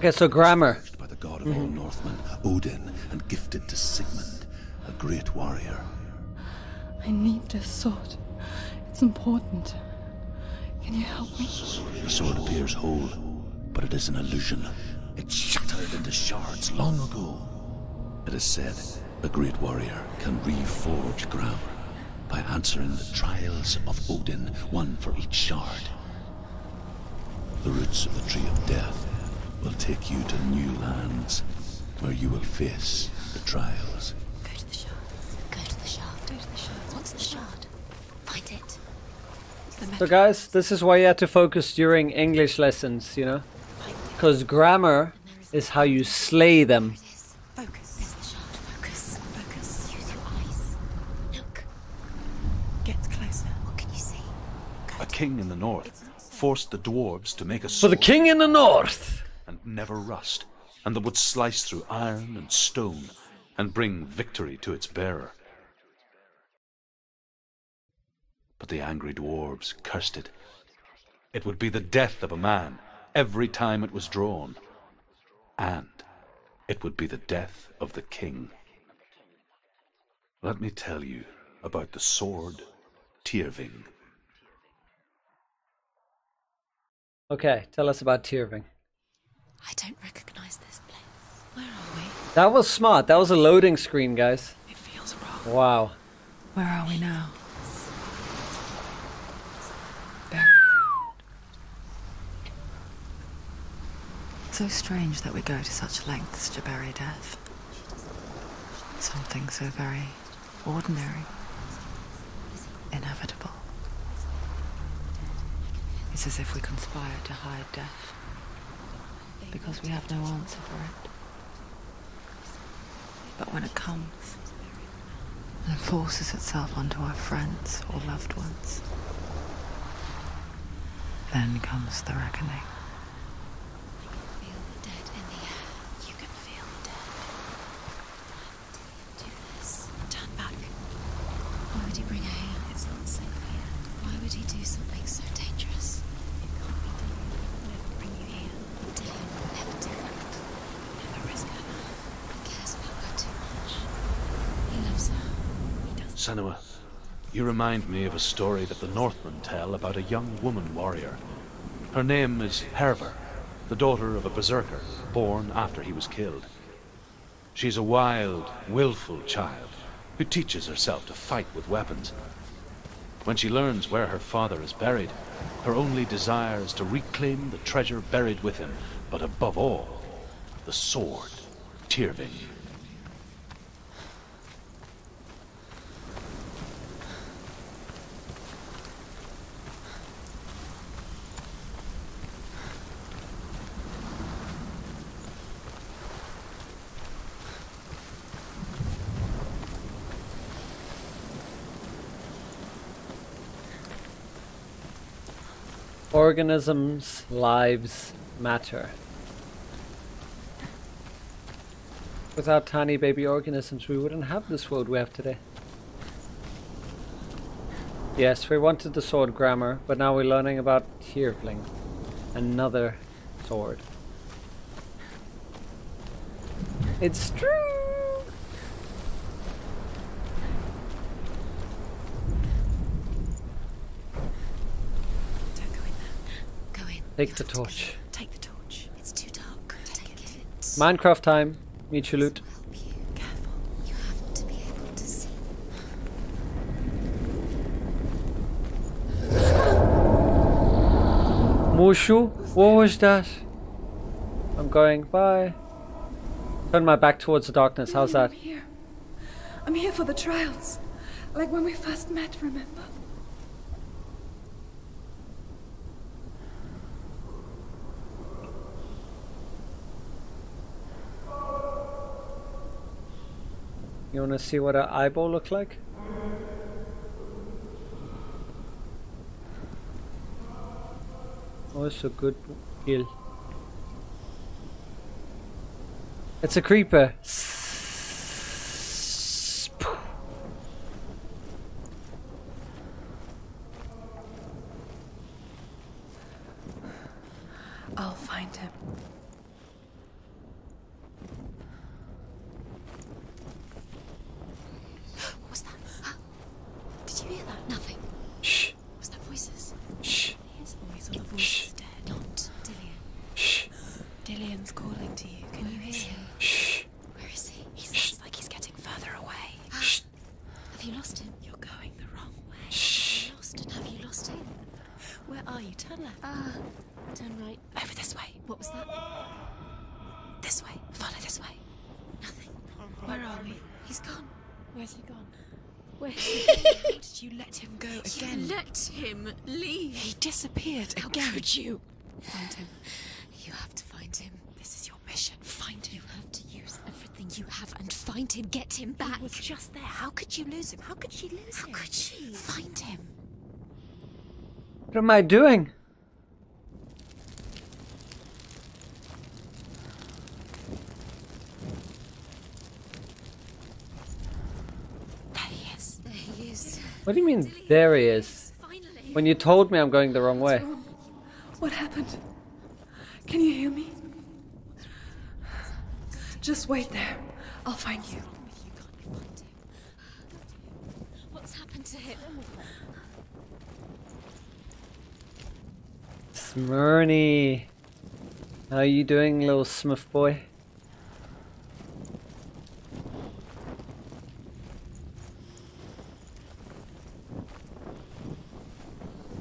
Okay, so grammar. By the god of all Northmen, Odin, and gifted to Sigmund, a great warrior. I need this sword. It's important. Can you help me? The sword appears whole, but it is an illusion. It shattered into shards long ago. It is said a great warrior can reforge grammar by answering the trials of Odin, one for each shard. The roots of the Tree of Death will take you to new lands, where you will face the trials. Go to the shard. Go to the shard. Go to the shard. What's the shard? Find it. So guys, this is why you have to focus during English lessons, you know? Because grammar is how you slay them. Focus. There's the shard. Focus. Focus. Use your eyes. Look. Get closer. What can you see? A king in the north forced the dwarves to make a For sword the king in the north! and never rust, and that would slice through iron and stone and bring victory to its bearer. But the angry dwarves cursed it. It would be the death of a man every time it was drawn, and it would be the death of the king. Let me tell you about the sword Tyrving. Okay, tell us about Tyrving. I don't recognize this place. Where are we? That was smart. That was a loading screen, guys. It feels wrong. Wow. Where are we now? Buried. So strange that we go to such lengths to bury death. Something so very ordinary, inevitable. It's as if we conspire to hide death, because we have no answer for it. But when it comes, and forces itself onto our friends or loved ones, then comes the reckoning. Feel the dead in the air. You can feel the dead. Do this. Turn back. Why would he bring her here? It's not safe here. Why would he do something so dangerous? It can't be done. He'll never bring you here. Dylan would never do that. Never risk her life. He cares about her too much. He loves her. He doesn't. Senua, you remind me of a story that the Northmen tell about a young woman warrior. Her name is Hervor, the daughter of a berserker, born after he was killed. She's a wild, willful child who teaches herself to fight with weapons. When she learns where her father is buried, her only desire is to reclaim the treasure buried with him, but above all, the sword, Tyrving. Organisms' lives matter. Without tiny baby organisms, we wouldn't have this world we have today. Yes, we wanted the sword grammar, but now we're learning about Tyrving, another sword. It's true! Take the torch. Take the torch. It's too dark. Take it. Minecraft time. Meet your loot. Help you. Careful. You have to be able to see. Mushu, what was that? I'm going. Bye. Turn my back towards the darkness. How's that? I'm here. I'm here for the trials. Like when we first met, remember? You wanna see what an eyeball looks like? Oh, it's a good kill. It's a creeper. I'll find him. What was that? Did you hear that? Nothing. Shh. Was that voices? Shh. His voice or the voice is dead? Not Dillian. Shh. Dillian's calling to you. Can you hear him? Shh. Where is he? He sounds like he's getting further away. Shh. Have you lost him? You're going the wrong way. Shh. Have you lost and have you lost him? Where are you? Turn left. Turn right. Over this way. What was that? This way. Follow this way. Nothing. Where are we? He's gone. Where's he gone? Where's he gone? How did you let him go again? You let him leave. He disappeared again. How could you? Find him. You have to find him. This is your mission. Find him. You have to use everything you have and find him. Get him back. He was just there. How could you lose him? How could she lose him? How could she? Find him. What am I doing? There he is. There he is. What do you mean, there he is? Finally. When you told me I'm going the wrong way. What happened? Can you hear me? Just wait there. I'll find you. What's happened to him? Smyrny. How are you doing, little Smith boy?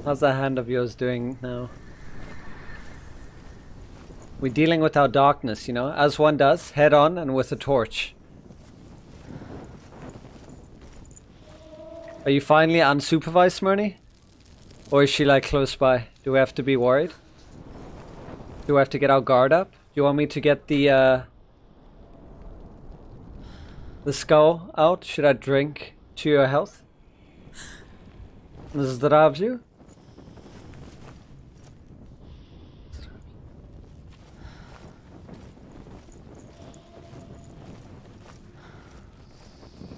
How's that hand of yours doing now? We're dealing with our darkness, you know, as one does, head on and with a torch. Are you finally unsupervised, Smyrny? Or is she like close by? Do we have to be worried? Do we have to get our guard up? Do you want me to get the skull out? Should I drink to your health? Zdravju?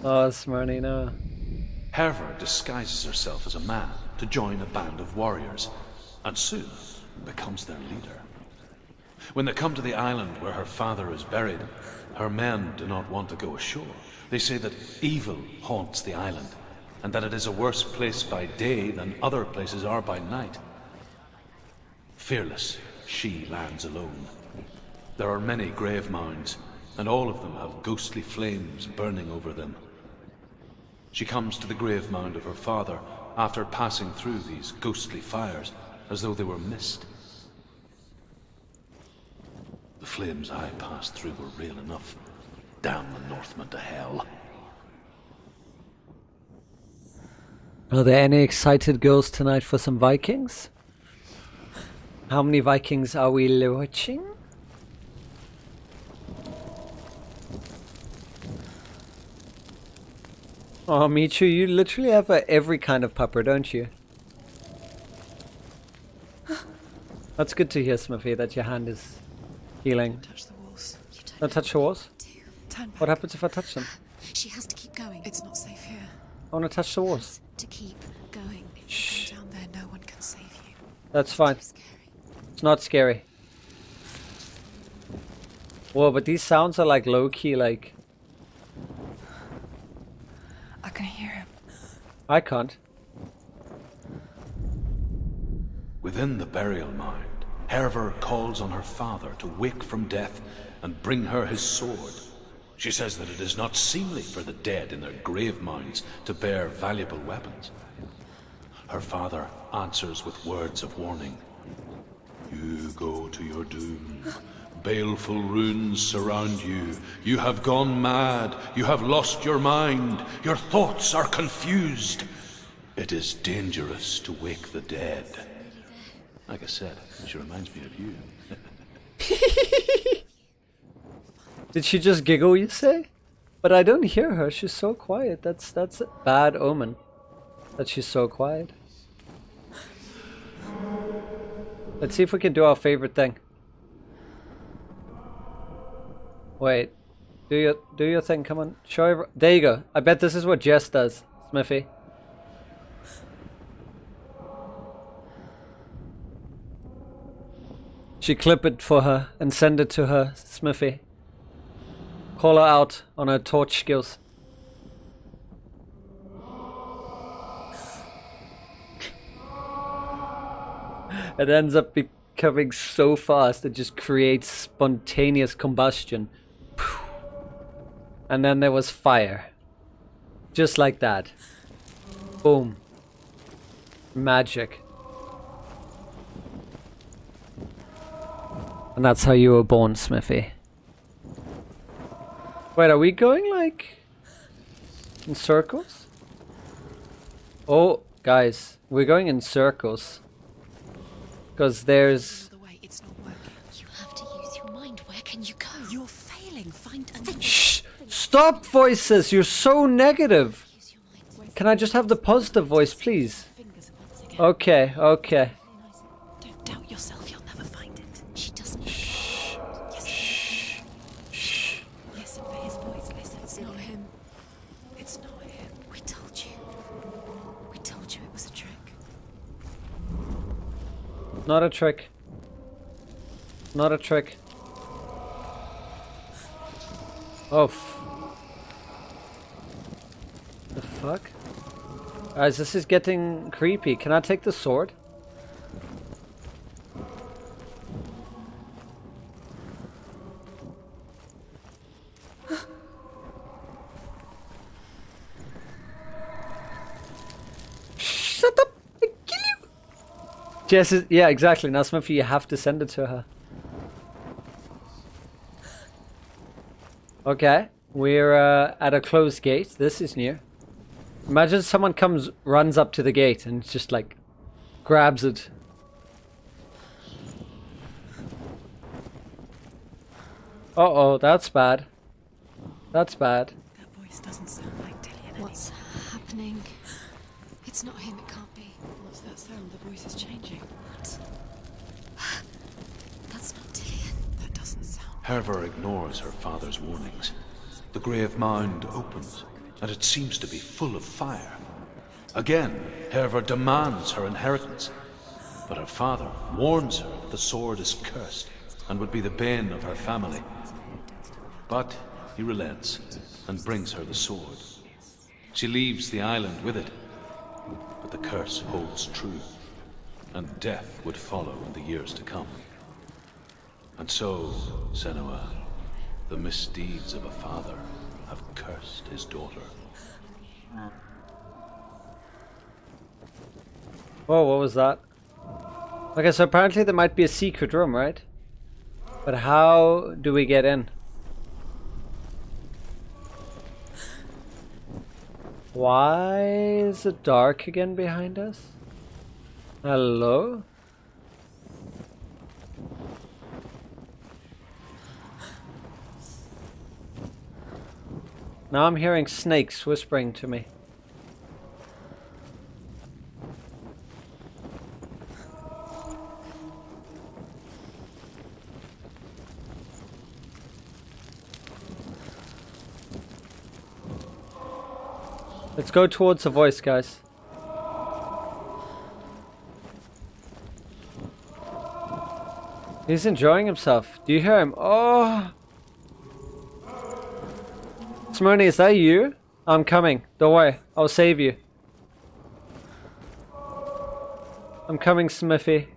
Oh, Smyrny, no. Hervor disguises herself as a man to join a band of warriors, and soon becomes their leader. When they come to the island where her father is buried, her men do not want to go ashore. They say that evil haunts the island, and that it is a worse place by day than other places are by night. Fearless, she lands alone. There are many grave mounds, and all of them have ghostly flames burning over them. She comes to the grave mound of her father after passing through these ghostly fires, as though they were mist. The flames I passed through were real enough. Damn the Northmen to hell. Are there any excited girls tonight for some Vikings? How many Vikings are we watching? Oh, Michu, you literally have every kind of pupper, don't you? That's good to hear, Smithy, that your hand is healing. Touch the walls. You don't Don't touch the walls? turn back. What happens if I touch them? She has to keep going. It's not safe here. I want to touch the walls. To keep going. If Shh. you go down there, no one can save you. That's fine. Too scary. It's not scary. Whoa, but these sounds are like low-key, like... I can hear him. I can't. Within the burial mound, Hervor calls on her father to wake from death and bring her his sword. She says that it is not seemly for the dead in their grave mounds to bear valuable weapons. Her father answers with words of warning. You go to your doom. Baleful runes surround you. You have gone mad. You have lost your mind. Your thoughts are confused. It is dangerous to wake the dead. Like I said, she reminds me of you. Did she just giggle, you say? But I don't hear her. She's so quiet. That's a bad omen. That she's so quiet. Let's see if we can do our favorite thing. Wait. Do your thing. Come on. Show every there you go. I bet this is what Jess does, Smithy. She clip it for her and send it to her, Smithy. Call her out on her torch skills. It ends up becoming so fast it just creates spontaneous combustion. And then there was fire. Just like that. Boom. Magic. And that's how you were born, Smithy. Wait, are we going like in circles? Oh, guys, we're going in circles. Because there's... The way it's not working. You have to use your mind. Where can you go? You're failing. Find a... Shh! Stop, voices! You're so negative! Use your mind. Can I just have the positive voice, please? Fingers once again. Okay, okay. Don't doubt yourself. You'll never find it. She doesn't. Shh. Yes. Shh. Shh. Listen for his voice. Listen. It's not him. It's not him. We told you. We told you it was a trick. Not a trick. Not a trick. Oh, the fuck? Guys, this is getting creepy. Can I take the sword? Shut up! I kill you! Jess is, yeah, exactly. Now, Smithy, you have to send it to her. Okay, we're at a closed gate. This is new. Imagine someone runs up to the gate and just like grabs it. Uh-oh, that's bad. That's bad. That voice doesn't sound like Dillian. What's happening? It's not him, it can't be. What's that sound? The voice is changing. What? That's not Dillian. That doesn't sound... Hervor ignores her father's warnings. The grave mound opens, and it seems to be full of fire. Again, Hervor demands her inheritance, but her father warns her that the sword is cursed and would be the bane of her family. But he relents and brings her the sword. She leaves the island with it, but the curse holds true, and death would follow in the years to come. And so, Senua, the misdeeds of a father have cursed his daughter. Oh, what was that? Okay, so apparently there might be a secret room, right? But how do we get in? Why is it dark again behind us? Hello? Now I'm hearing snakes whispering to me. Let's go towards the voice, guys. He's enjoying himself. Do you hear him? Oh! Smyrny, is that you? I'm coming. Don't worry. I'll save you. I'm coming, Smithy.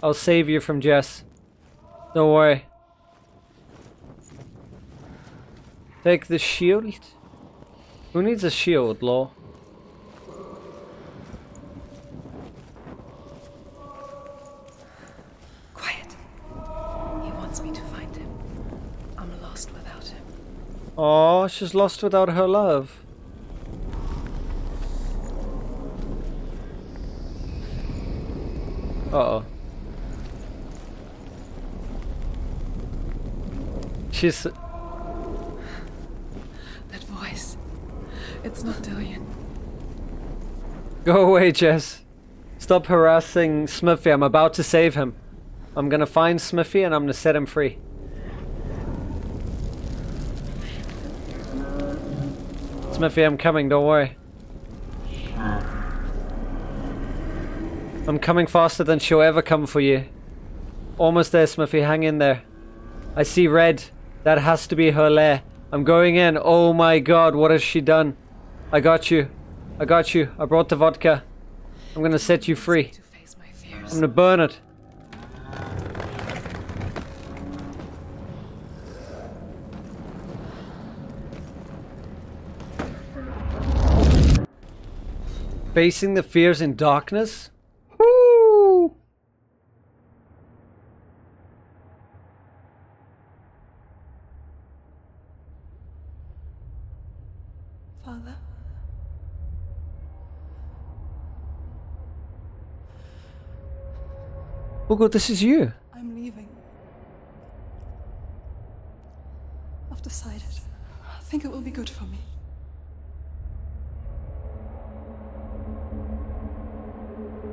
I'll save you from Jess. Don't worry. Take the shield. Who needs a shield, lol? Quiet. He wants me to find him. I'm lost without him. Oh, she's lost without her love. Uh-oh. She's... That voice. It's not Dillian. Go away, Jess. Stop harassing Smithy. I'm about to save him. I'm gonna find Smithy and I'm gonna set him free. Smithy, I'm coming, don't worry. I'm coming faster than she'll ever come for you. Almost there, Smithy, hang in there. I see red. That has to be her lair. I'm going in. Oh my god, what has she done? I got you. I got you. I brought the vodka. I'm gonna set you free. I'm gonna burn it. Facing the fears in darkness? Woo! Father? Hugo, this is you. I'm leaving. I've decided. I think it will be good for me.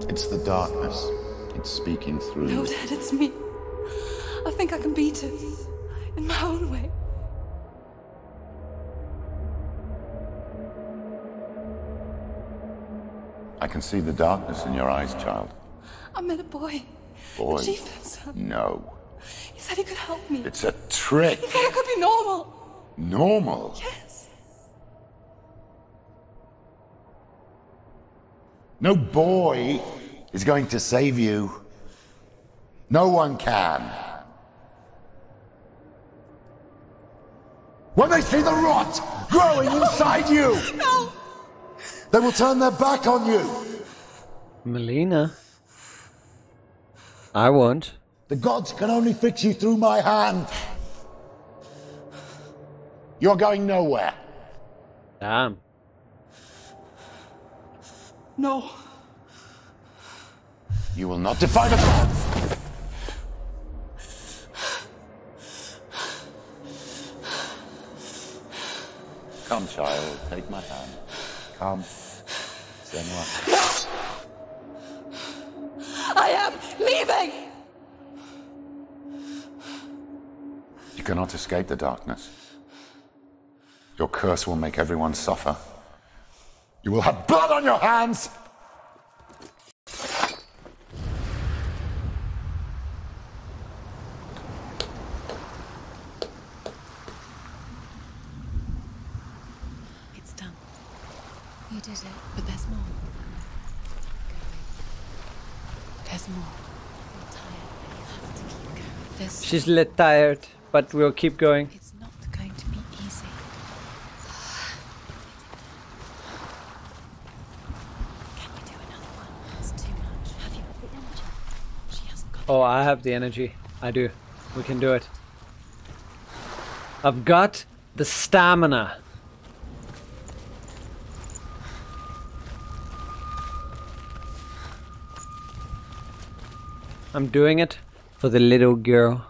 It's the darkness. It's speaking through No, you. Dad, it's me. I think I can beat it. In my own way. I can see the darkness in your eyes, child. I met a boy. Boy. The chieftain's son. No. He said he could help me. It's a trick. He said I could be normal. Normal. Yes. No boy is going to save you. No one can. When they see the rot growing inside you, No! they will turn their back on you. Melina. I won't. The gods can only fix you through my hand. You're going nowhere. Damn. No. You will not defy the gods. Come, child, take my hand. Come, Senua. I am leaving! You cannot escape the darkness. Your curse will make everyone suffer. You will have blood on your hands. It's done. You did it. But there's more. There's more. I'm tired. You have to keep going. There's... She's lit tired, but we'll keep going. It's not going to be easy. Can you do another one? It's too much. Have you got the energy? She hasn't got Oh, I have the energy. I do. We can do it. I've got the stamina. I'm doing it for the little girl.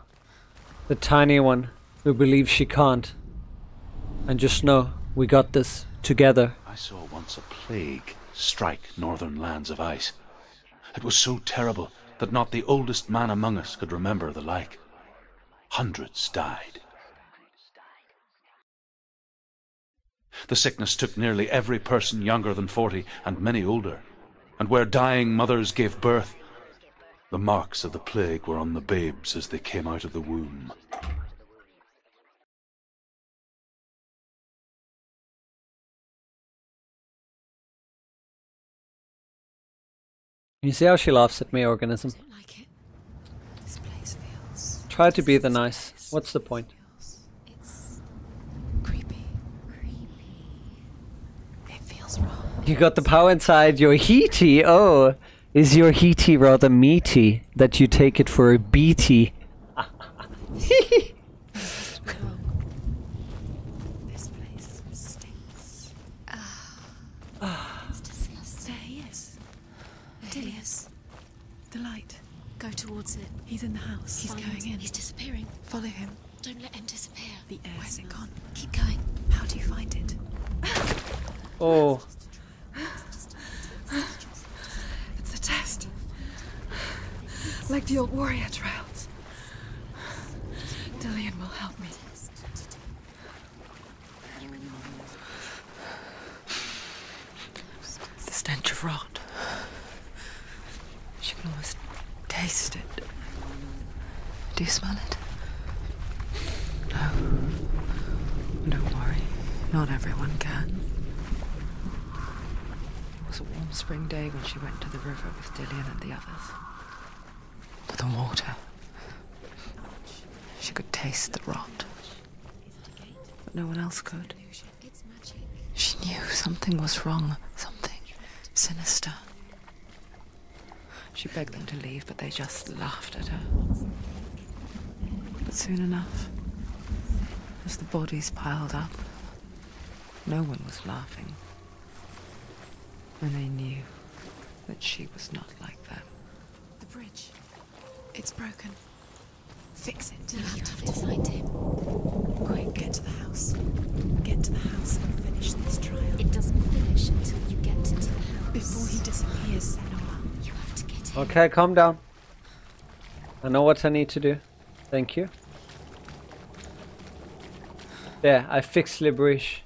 The tiny one who believes she can't. And just know, we got this together. I saw once a plague strike northern lands of ice. It was so terrible that not the oldest man among us could remember the like. Hundreds died. The sickness took nearly every person younger than 40 and many older. And where dying mothers gave birth, the marks of the plague were on the babes as they came out of the womb. You see how she laughs at me, organism? I don't like it. This place feels... Try to be the nice. What's the point? It's creepy. It feels wrong. You got the power inside your heaty. Oh, is your heaty rather meaty that you take it for a beaty? This place stinks. It's disgusting. There he is. There he is. The light. Go towards it. He's in the house. He's going in. He's disappearing. Follow him. Don't let him disappear. The air. Where's it gone? Keep going. How do you find it? Oh, It's a test. Like the old warrior trials. Dillian will help me. The stench of rot. She can almost taste it. Do you smell it? No. Don't worry. Not everyone can. It was a warm spring day when she went to the river with Dillian and the others. But the water. She could taste the rot. But no one else could. She knew something was wrong. Something sinister. She begged them to leave, but they just laughed at her. But soon enough, as the bodies piled up, no one was laughing. And they knew that she was not like them. The bridge. It's broken. Fix it. You have to find him. Quick, get to the house. Get to the house and finish this trial. It doesn't finish until you get into the house. Before he disappears, Senua. You have to get him. okay, calm down. I know what I need to do. Thank you. There, I fixed Le Bridge.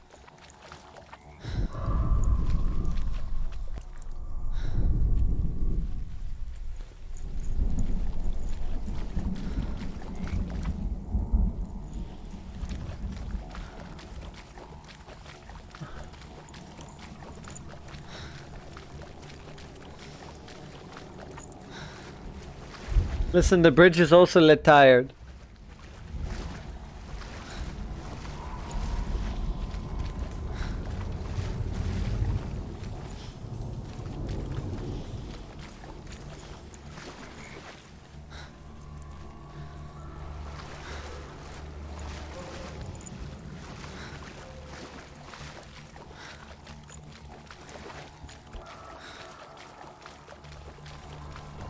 Listen, the bridge is also lit tired.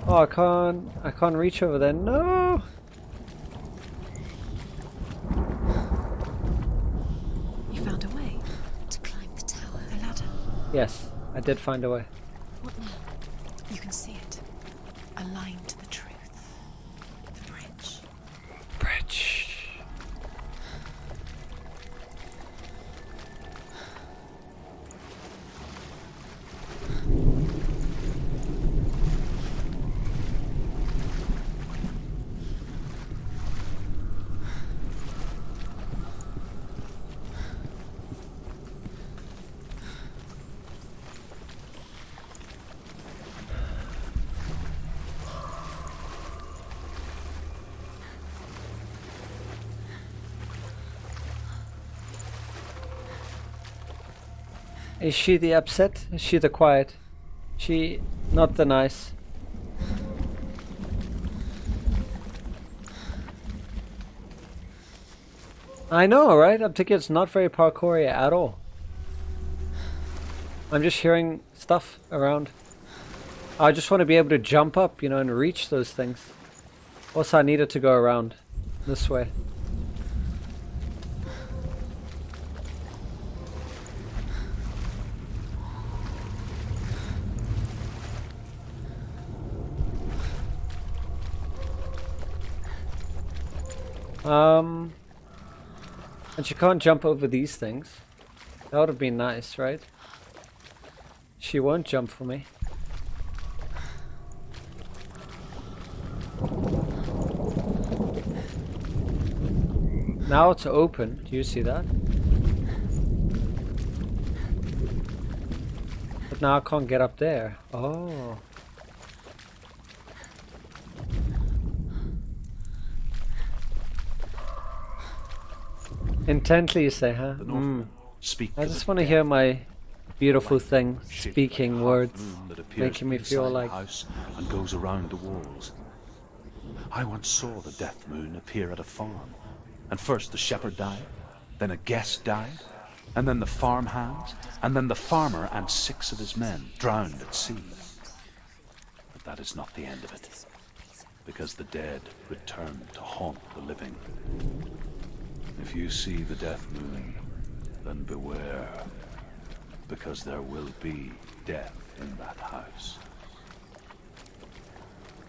Oh, I can't reach over there. No. You found a way to climb the tower, the ladder. Yes, I did find a way. What now? You can see it. A line to the truth. The bridge. Bridge. Is she the upset? Is she the quiet? She not the nice? I know, right? I'm thinking it's not very parkoury at all. I'm just hearing stuff around. I just want to be able to jump up, you know, and reach those things. Also, I needed to go around this way. And you can't jump over these things. That would have been nice, right? She won't jump for me. Now it's open. Do you see that? But now I can't get up there. Oh. Intently, you say, huh? Speak I just want to hear my beautiful thing speaking words, making me feel like house and goes around the walls. I once saw the death moon appear at a farm, and first the shepherd died, then a guest died, and then the farmhands, and then the farmer and 6 of his men drowned at sea. But that is not the end of it, because the dead return to haunt the living. If you see the death moon, then beware, because there will be death in that house.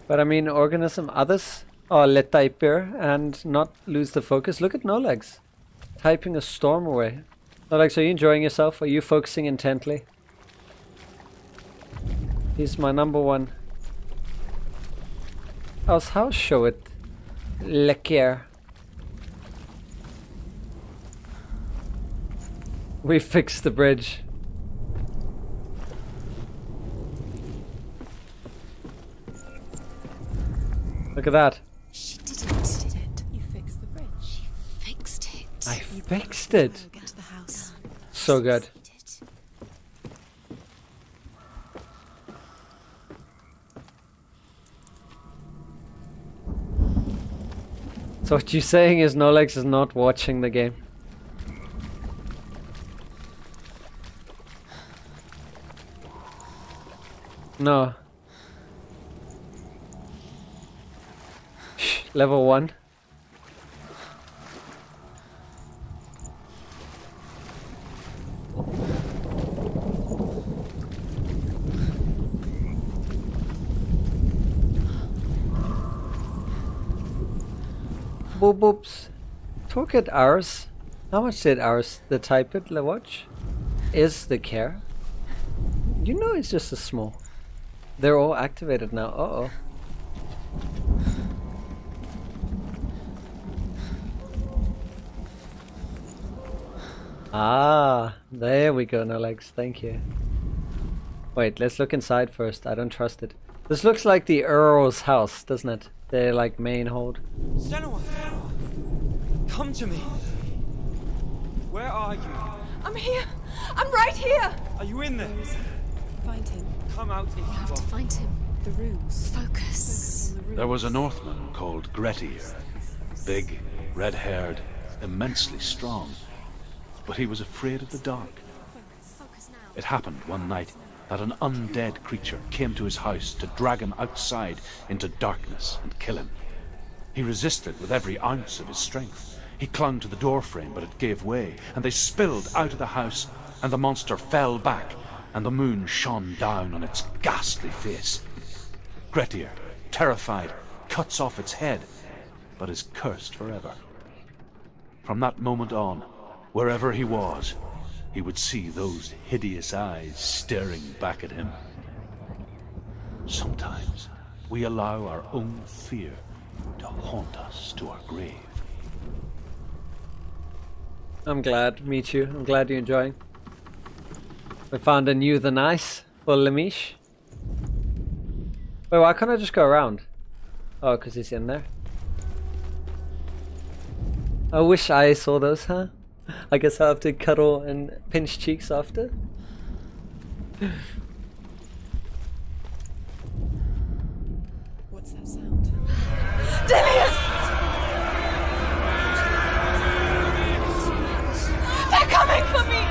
But I mean, organism others are let type here and not lose the focus. Look at No Legs, typing a storm away. No Legs, are you enjoying yourself? Are you focusing intently? He's my number one. How's house show it? Lecker. We fixed the bridge. Look at that. She did it. You fixed the bridge. She fixed it. I fixed it. Get to the house. So good. So what you're saying is No Legs is not watching the game. No. Shh, level 1. Boop boops. Talk at ours. How much did ours the type it the watch? Is the care? You know it's just a small. They're all activated now. Uh-oh. Ah, there we go, No Legs. Thank you. Wait, let's look inside first. I don't trust it. This looks like the Earl's house, doesn't it? Their like main hold. Senua! Come to me. Where are you? I'm here. I'm right here. Are you in there? Find him. Come out if you You have to find him. The runes. Focus. On the runes. There was a Northman called Grettir, big, red-haired, immensely strong, but he was afraid of the dark. Focus now. It happened one night. that an undead creature came to his house to drag him outside into darkness and kill him. He resisted with every ounce of his strength. He clung to the doorframe, but it gave way, and they spilled out of the house, and the monster fell back, and the moon shone down on its ghastly face. Grettir, terrified, cuts off its head, but is cursed forever. From that moment on, wherever he was, he would see those hideous eyes staring back at him. Sometimes we allow our own fear to haunt us to our grave. I'm glad to meet you. I'm glad you're enjoying. We found a new the nice for Lemish. Wait, why can't I just go around? Oh, because he's in there. I wish I saw those, huh? I guess I'll have to cuddle and pinch cheeks after. What's that sound? Dillion! They're coming for me!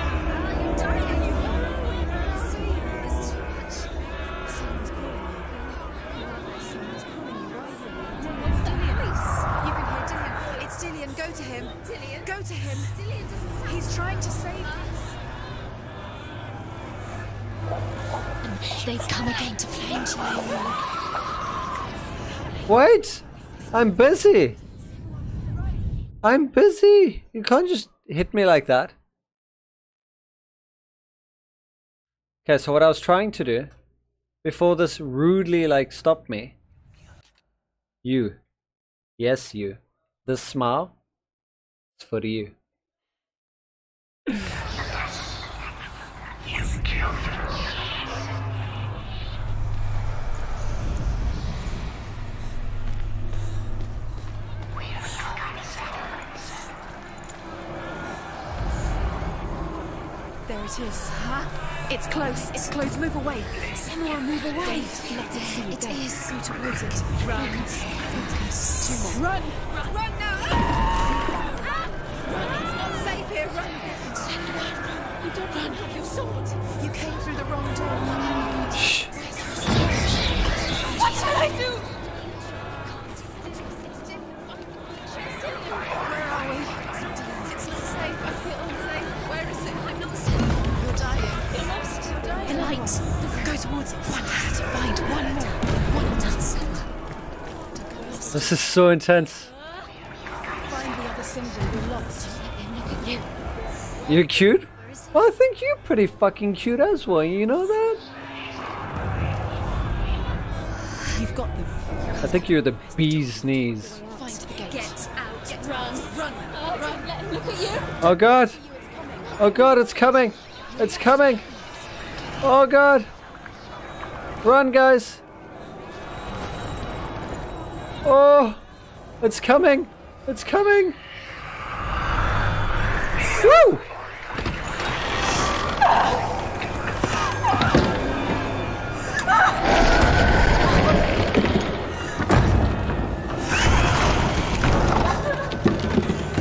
Go to him. Dillion. Go to him. Dillion doesn't sound. He's trying to save you. They've come again to find you. Wait! I'm busy! I'm busy! You can't just hit me like that. Okay, so what I was trying to do, before this rudely stopped me. You. Yes, you. This smile. It's for you. There it is. Huh? It's close. It's close. Move away. Senua, move away. Let it see. It is. Go towards it. Run. Focus. Run. Run now. Run. It's not safe here. Run. Senua. You don't have your sword. You came through the wrong door. Shh. What shall I do? Where are we? It's not safe. I feel unsafe. Where is it? I'm not safe. You're dying. You're lost. You're dying. The light. Go towards it. One has to find one more. One dozen. This is so intense. Find the other symbol. You're lost. Look at you. You're cute? Well, I think you're pretty fucking cute as well, you know that? You've got them. I think you're the bee's knees. Find the gate. Get out. Run. Run. Run. Let him look at you. Oh god! Oh god, it's coming! It's coming! Oh god! Run, guys! Oh! It's coming! It's coming! Woo!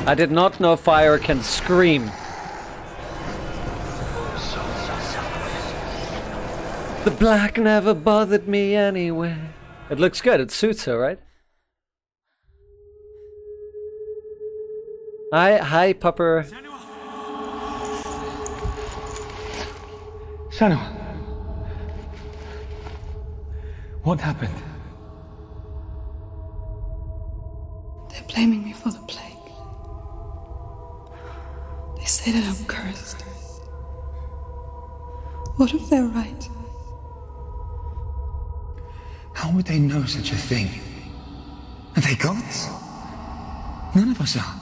I did not know fire can scream. The black never bothered me anyway. It looks good, it suits her, right? Hi, Pupper. Senua. What happened? They're blaming me for the plague. They say that I'm cursed. What if they're right? How would they know such a thing? Are they gods? None of us are.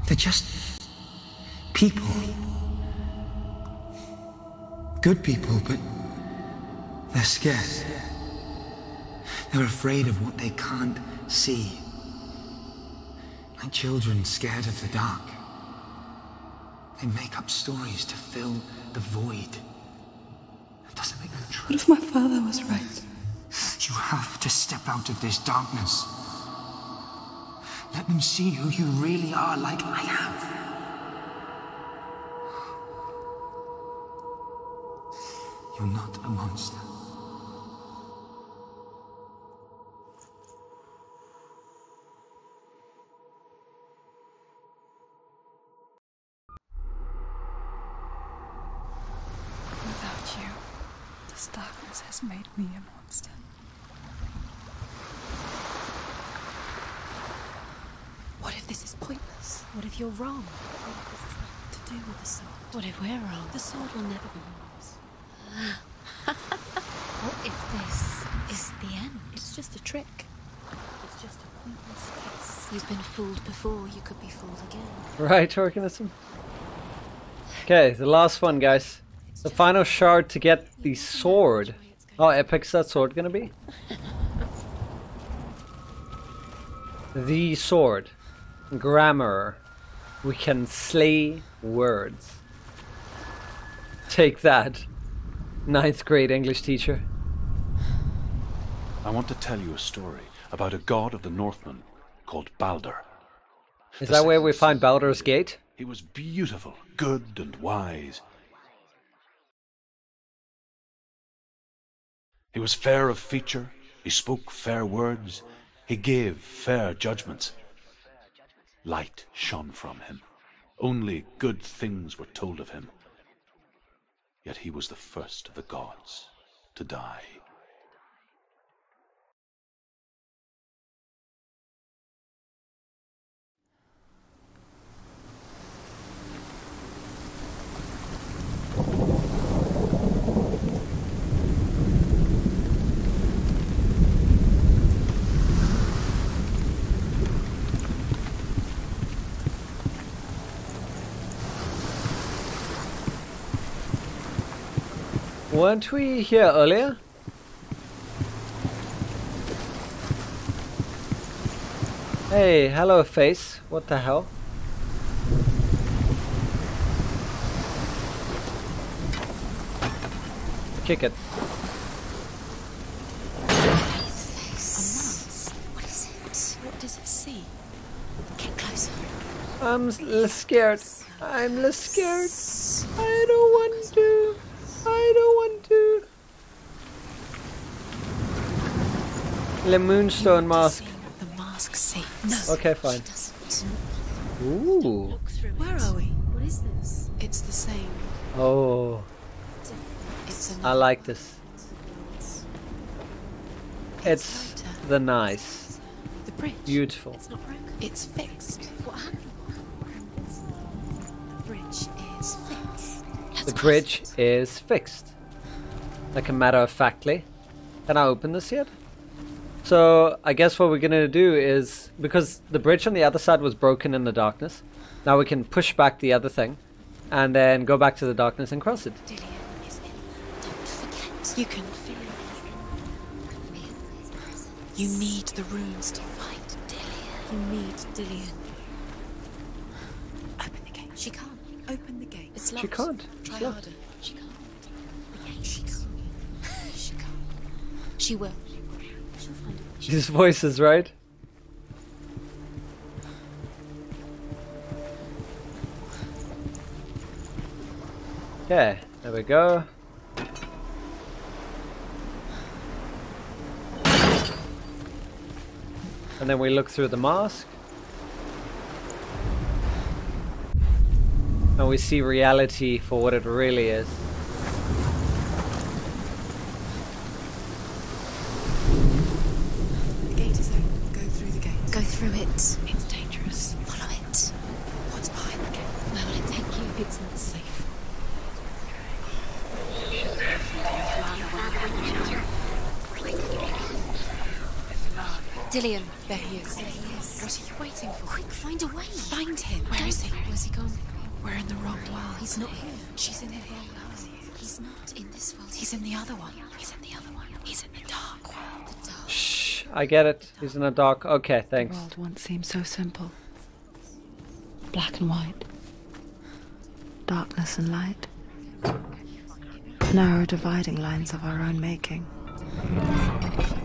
They're just people. Good people, but they're scared. They're afraid of what they can't see. Like children scared of the dark. They make up stories to fill the void. That doesn't make them true. What if my father was right? You have to step out of this darkness. Let them see who you really are, like I have. You're not a monster. Without you, this darkness has made me a monster. What if this is pointless? What if you're wrong? What if this is nothing to do with the sword? What if we're wrong? The sword will never be yours. What if this is the end? It's just a trick. It's just a pointless test. You've been fooled before, you could be fooled again. Right, organism. Okay, the last one, guys. The final shard to get the sword. How epic's that sword gonna be? The sword. Grammar. We can slay words. Take that, 9th grade English teacher. I want to tell you a story about a god of the Northmen called Baldur. Is that where we find Baldur's Gate? He was beautiful, good and wise. He was fair of feature, he spoke fair words, he gave fair judgments. Light shone from him. Only good things were told of him. Yet he was the first of the gods to die. Weren't we here earlier? Hey, hello face. What the hell? Kick it. What is it? What does it see? Get closer. I'm scared. I'm less scared. I don't want to. I don't want to. Le Moonstone mask. The mask see. No. Okay, fine. Ooh. Where are we? What is this? It's the same. Oh. It's I like this. It's the nice. The bridge. Beautiful. It's not broken. It's fixed. What happened? The bridge is fixed. The bridge is fixed. Like a matter of factly. Can I open this yet? So I guess what we're gonna do is, because the bridge on the other side was broken in the darkness, now we can push back the other thing and then go back to the darkness and cross it. Dillion is in. Don't forget. You can feel his presence. You need the runes to find Dillion. You need Dillion. Open the gate. She can't. Open the gate. It's locked. She can't. Try It's locked. harder. She can't. The gate. She can't. She can't. She will. She'll find it. These voices, right? Okay, there we go. And then we look through the mask. And we see reality for what it really is. The gate is open. Go through the gate. Go through it. It's dangerous. Follow it. What's behind the gate? Where will it take you? It's not safe. Dillion. There he is. There he is. What are you waiting for? Quick, find a way. Find him. Where is he? Where's he gone? We're in the wrong world. He's not here. She's in here. He's not in this world. He's in the other one. He's in the other one. He's in the dark world. The dark. Shh, I get it. He's in a dark. Okay, thanks. The world once seemed so simple. Black and white. Darkness and light. Narrow dividing lines of our own making.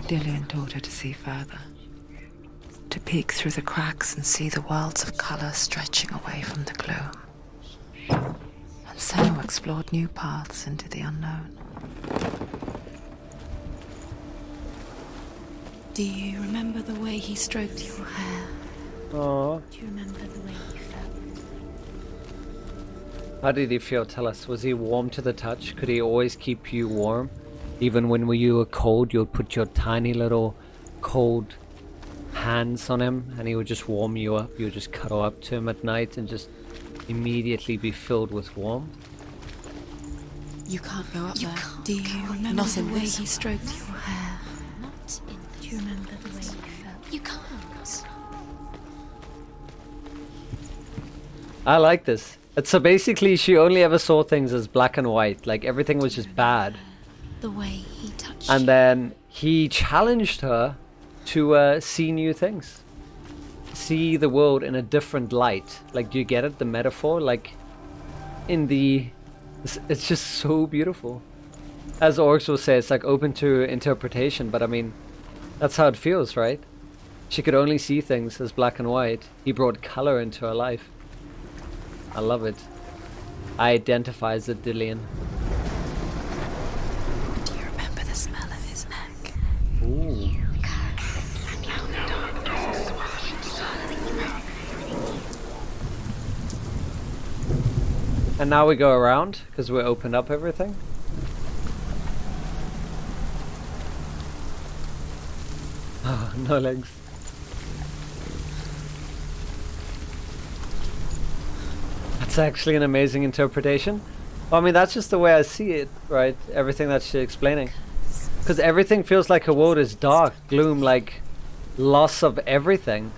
Dillion taught her to see further. To peek through the cracks and see the worlds of colour stretching away from the gloom. And Senua explored new paths into the unknown. Do you remember the way he stroked your hair? Oh. Do you remember the way he felt? How did he feel? Tell us. Was he warm to the touch? Could he always keep you warm? Even when you were cold, you'd put your tiny little cold hands on him and he would just warm you up. You would just cuddle up to him at night and just immediately be filled with warmth. You can't go up there. Do you remember not the way he stroked your hair? Not in. Do you remember the way he felt? You can't. I like this. So basically she only ever saw things as black and white. Like everything was just bad. The way he touched and then he challenged her to see new things. See the world in a different light. Like, do you get it? The metaphor? Like, it's just so beautiful. As orcs will say, it's like open to interpretation, but I mean, that's how it feels, right? She could only see things as black and white. He brought color into her life. I love it. I identify as a Dillion. Do you remember the smell of his neck? Ooh. And now we go around, because we opened up everything. Oh, no legs. That's actually an amazing interpretation. Well, I mean, that's just the way I see it, right? Everything that she's explaining. Because everything feels like her world is dark, gloom, like loss of everything.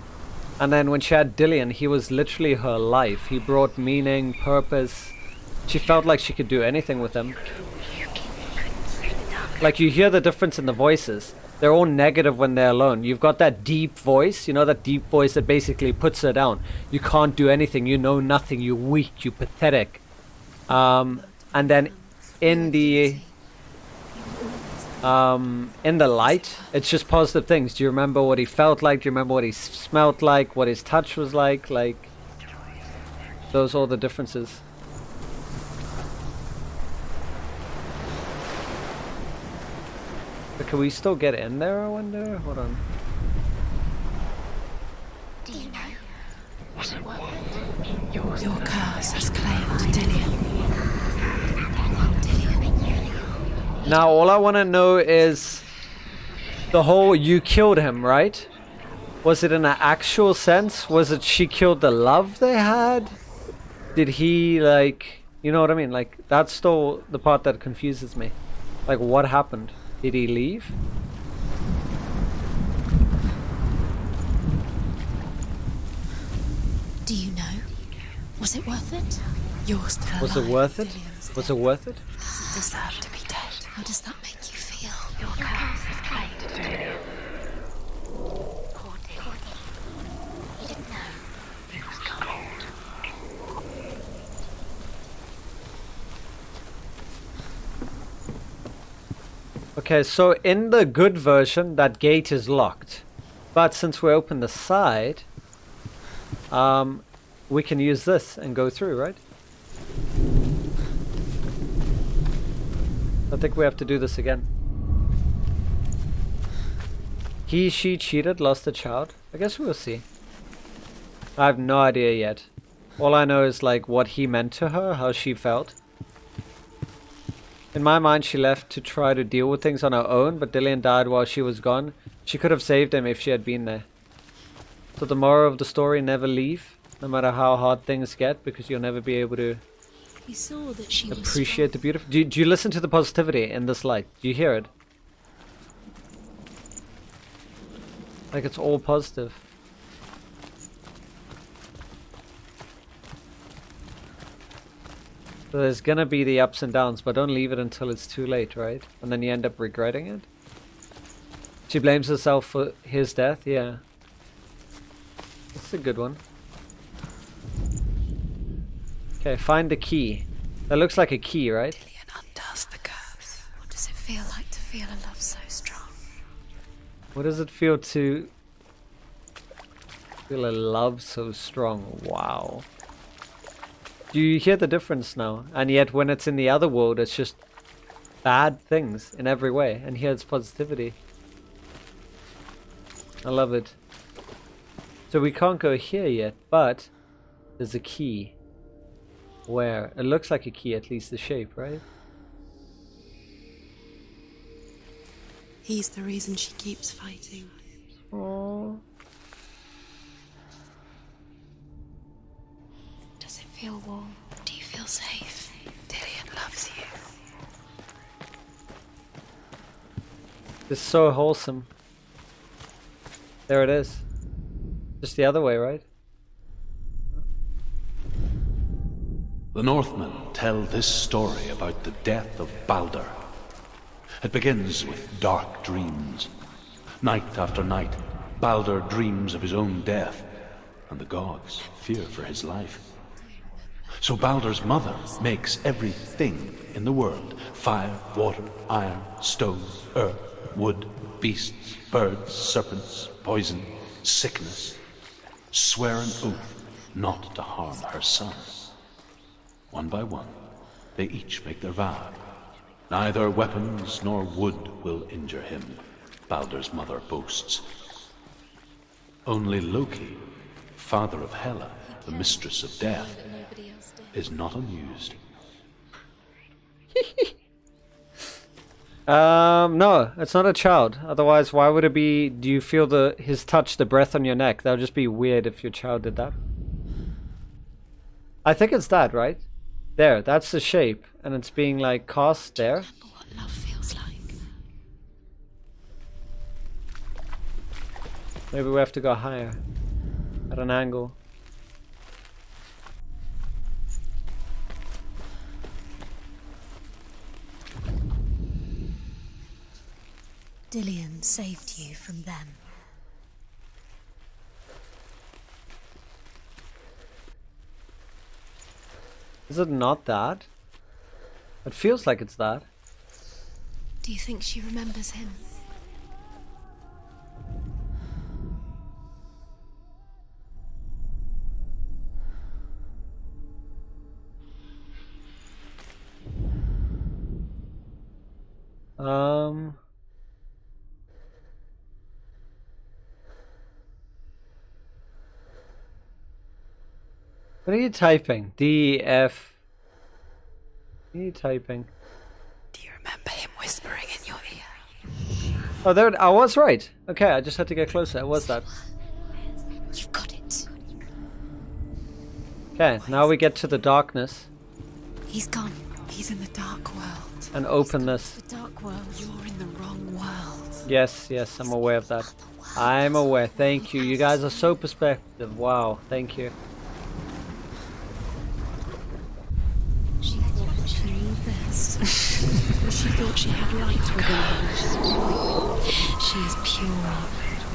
And then when she had Dillion, he was literally her life. He brought meaning, purpose. She felt like she could do anything with him. Like, you hear the difference in the voices. They're all negative when they're alone. You've got that deep voice, you know, that deep voice that basically puts her down. You can't do anything, you know nothing, you're weak, you're pathetic. And then in the light, it's just positive things. Do you remember what he felt like? Do you remember what he smelled like? What his touch was like? Like, those are all the differences. But can we still get in there, I wonder? Hold on. Do you know what it was? Your curse has claimed Dillion. Now all I want to know is the whole you killed him, right? Was it in an actual sense? Was it she killed the love they had? Did he, like, you know what I mean? Like, that's still the part that confuses me. Like, what happened? Did he leave? Do you know? Was it worth it? You're still alive. Was it worth it? Was it worth it? Doesn't deserve to be dead. How does that make you feel? Your curse is claimed Dillion. Poor Dillion. He didn't know. He was cold. Okay, so in the good version, that gate is locked. But since we open the side, we can use this and go through, right? I think we have to do this again. She cheated, lost a child. I guess we'll see. I have no idea yet. All I know is like what he meant to her, how she felt. In my mind, she left to try to deal with things on her own, but Dillion died while she was gone. She could have saved him if she had been there. So the moral of the story, never leave, no matter how hard things get, because you'll never be able to He saw that she appreciate the beautiful. Do you listen to the positivity in this light? Do you hear it? Like, it's all positive. So there's gonna be the ups and downs, but don't leave it until it's too late, right? And then you end up regretting it. She blames herself for his death, yeah. That's a good one. Okay, find the key. That looks like a key, right? Dillion undoes the curse. What does it feel like to feel a love so strong? What does it feel to feel a love so strong? Wow. Do you hear the difference now? And yet when it's in the other world, it's just bad things in every way, and here it's positivity. I love it. So we can't go here yet, but there's a key. Where? It looks like a key, at least the shape, right? He's the reason she keeps fighting. Aww. Does it feel warm? Do you feel safe? Dillion loves you. It's so wholesome. There it is. Just the other way, right? The Northmen tell this story about the death of Baldur. It begins with dark dreams. Night after night, Baldur dreams of his own death, and the gods fear for his life. So Baldur's mother makes everything in the world: fire, water, iron, stone, earth, wood, beasts, birds, serpents, poison, sickness, swear an oath not to harm her son. One by one, they each make their vow. Neither weapons nor wood will injure him, Baldur's mother boasts. Only Loki, father of Hela, the mistress of death, is not amused. No, it's not a child. Otherwise, why would it be? Do you feel his touch, the breath on your neck? That would just be weird if your child did that. I think it's that, right? There, that's the shape, and it's being like cast there. Remember what love feels like. Maybe we have to go higher, at an angle. Dillion saved you from them. Is it not that? It feels like it's that. Do you think she remembers him? What are you typing? D-F. What are you typing? Do you remember him whispering in your ear? Oh, there. I was right. Okay, I just had to get closer. It was that. You've got it. Okay, now we get to the darkness. He's gone. He's in the dark world. And openness. The dark world. You're in the wrong world. Yes, yes, I'm aware of that. I'm aware. Thank you. You guys are so perspective. Wow, thank you. She thought she knew best. She thought she had light within her. She is pure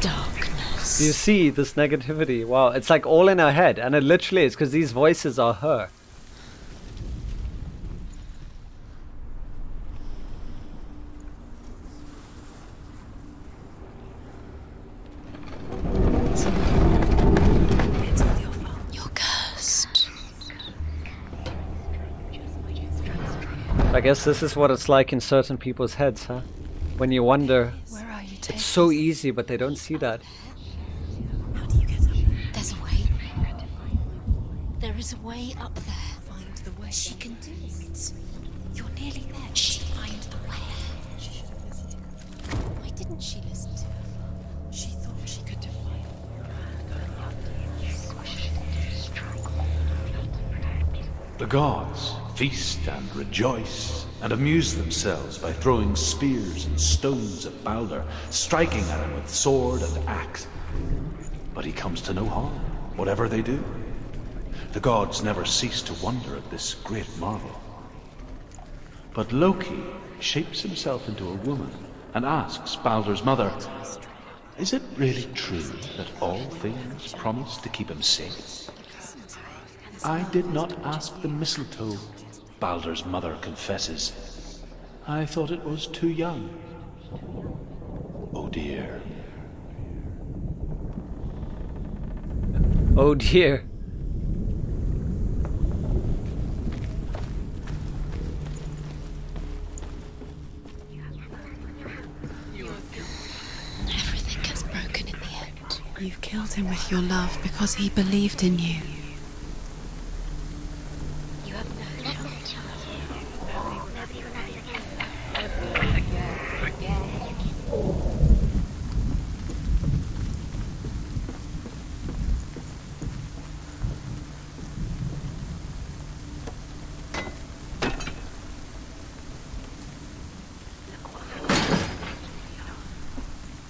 darkness. Do you see this negativity? Wow, it's like all in her head, and it literally is because these voices are her. It's all your fault. You're cursed. I guess this is what it's like in certain people's heads, huh? When you wonder, Where are you taking? it's so easy, but they don't see that. How do you get up there? There's a way. There is a way up there. Find the way. She can do it. You're nearly there. Just find the way. Why didn't she listen to her father? She thought she could define The gods feast and rejoice and amuse themselves by throwing spears and stones at Baldur, striking at him with sword and axe. But he comes to no harm, whatever they do. The gods never cease to wonder at this great marvel. But Loki shapes himself into a woman and asks Baldur's mother, "Is it really true that all things promise to keep him safe?" "I did not ask the mistletoe," Baldur's mother confesses. "I thought it was too young." Oh dear. Oh dear. You've killed him with your love because he believed in you.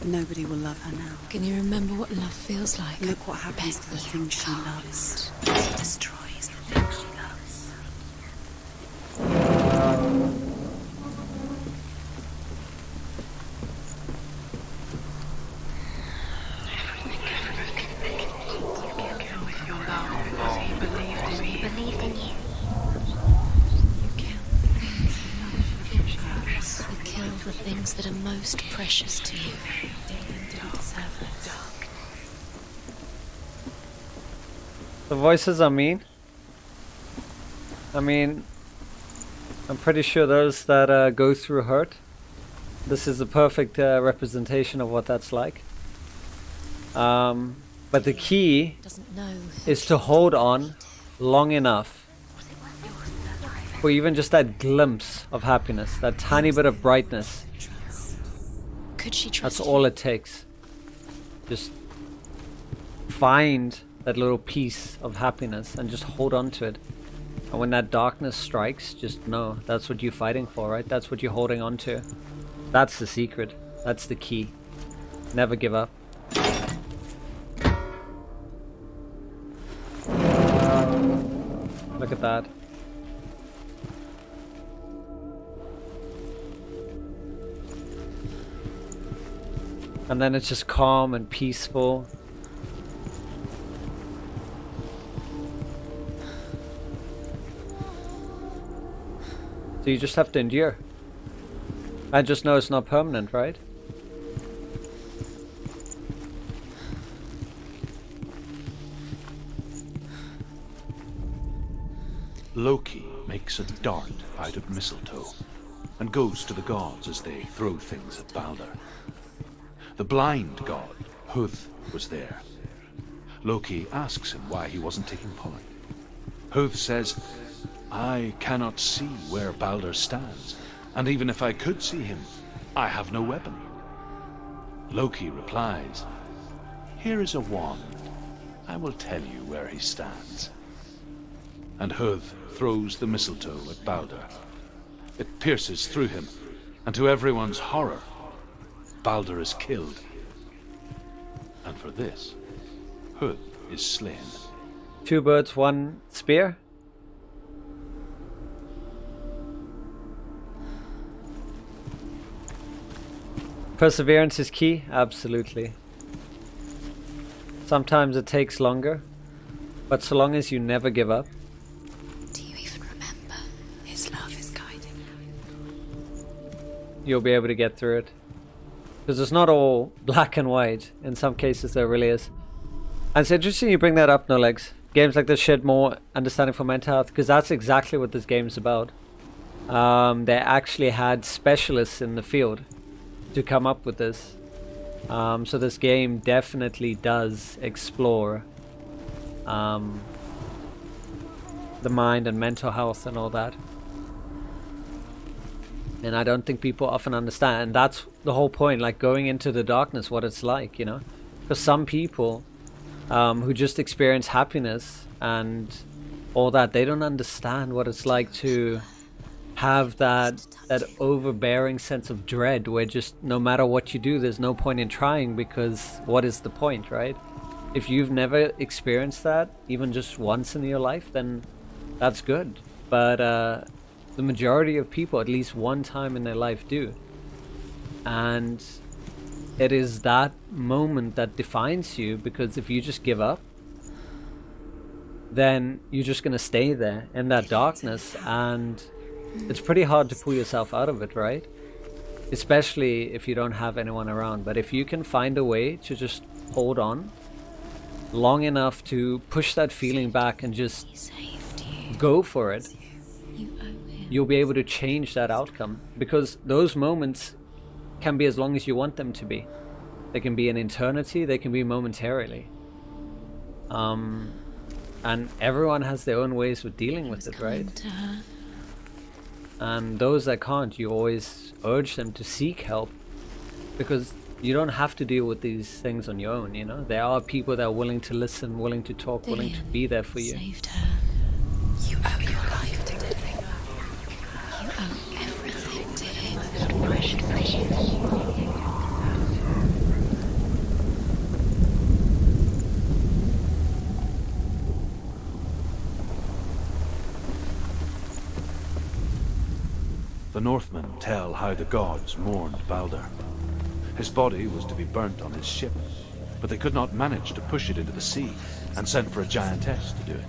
Nobody will love her now. Can you remember what love feels like? Look what happens to the things she loves. She destroys the things she loves. The things that are most precious to you. The voices are mean. I mean, I'm pretty sure those that go through hurt, this is the perfect representation of what that's like. But the key is to hold on long enough for even just that glimpse of happiness, that tiny bit of brightness. Could she trust That's all it takes. Just find that little piece of happiness and just hold on to it. And when that darkness strikes, just know that's what you're fighting for, right? That's what you're holding on to. That's the secret. That's the key. Never give up. Look at that. And then it's just calm and peaceful. So you just have to endure. I just know it's not permanent, right? Loki makes a dart out of mistletoe and goes to the gods as they throw things at Balder. The blind god, Huth, was there. Loki asks him why he wasn't taking part. Huth says, "I cannot see where Balder stands, and even if I could see him, I have no weapon." Loki replies, "Here is a wand. I will tell you where he stands." And Huth throws the mistletoe at Balder. It pierces through him, and to everyone's horror, Balder is killed. And for this, Huth is slain. 2 birds, 1 spear. Perseverance is key, absolutely. Sometimes it takes longer, but so long as you never give up. Do you even remember? His love is guiding You'll be able to get through it. Because it's not all black and white. In some cases there really is. And it's interesting you bring that up, No Legs. Games like this shed more understanding for mental health, because that's exactly what this game's about. They actually had specialists in the field to come up with this. So this game definitely does explore the mind and mental health and all that. And I don't think people often understand, and that's the whole point, like going into the darkness, what it's like, you know? Because some people who just experience happiness and all that, they don't understand what it's like to have that overbearing sense of dread where just no matter what you do, there's no point in trying, because what is the point, right? If you've never experienced that, even just once in your life, then that's good. But the majority of people, at least one time in their life, do. And it is that moment that defines you, because if you just give up, then you're just going to stay there in that darkness, and it's pretty hard to pull yourself out of it, right? Especially if you don't have anyone around. But if you can find a way to just hold on long enough to push that feeling back and just go for it, you'll be able to change that outcome, because those moments can be as long as you want them to be. They can be an eternity, they can be momentarily. And everyone has their own ways of dealing with it, right? And those that can't, you always urge them to seek help, because you don't have to deal with these things on your own, you know? There are people that are willing to listen, willing to talk, willing to be there for you. Saved her. You owe your life to him. You owe everything to him. The Northmen tell how the gods mourned Balder. His body was to be burnt on his ship, but they could not manage to push it into the sea, and sent for a giantess to do it.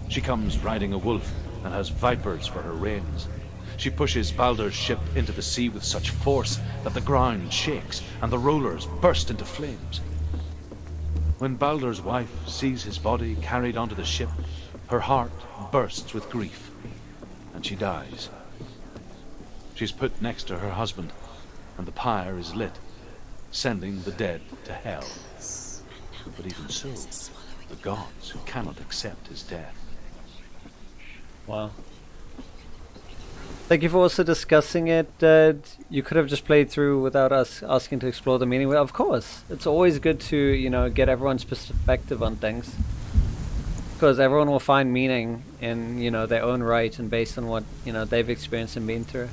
She comes riding a wolf and has vipers for her reins. She pushes Balder's ship into the sea with such force that the ground shakes and the rollers burst into flames. When Balder's wife sees his body carried onto the ship, her heart bursts with grief, and she dies. She's put next to her husband, and the pyre is lit, sending the dead to hell. But even so, the gods cannot accept his death. Wow. Thank you for also discussing it. You could have just played through without us asking to explore the meaning. Well, of course, it's always good to, you know, get everyone's perspective on things, because everyone will find meaning in, you know, their own right and based on what, you know, they've experienced and been through.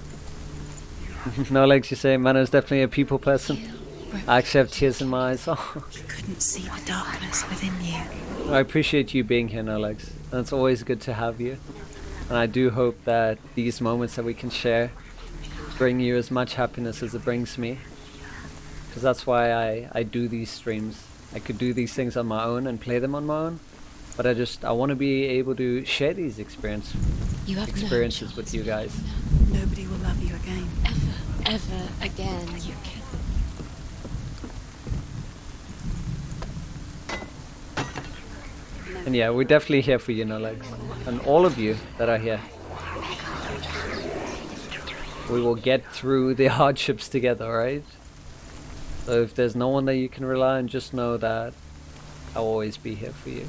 No legs, you say. Mano's definitely a people person. I actually have tears in my eyes. Oh. You couldn't see the darkness within you. I appreciate you being here, No Legs. And it's always good to have you. And I do hope that these moments that we can share bring you as much happiness as it brings me. Because that's why I do these streams. I could do these things on my own and play them on my own, but I want to be able to share these experiences with you guys. Nobody will love you again. Ever again. You can. And yeah, we're definitely here for you, No Legs. And all of you that are here. We will get through the hardships together, right? So if there's no one that you can rely on, just know that I'll always be here for you.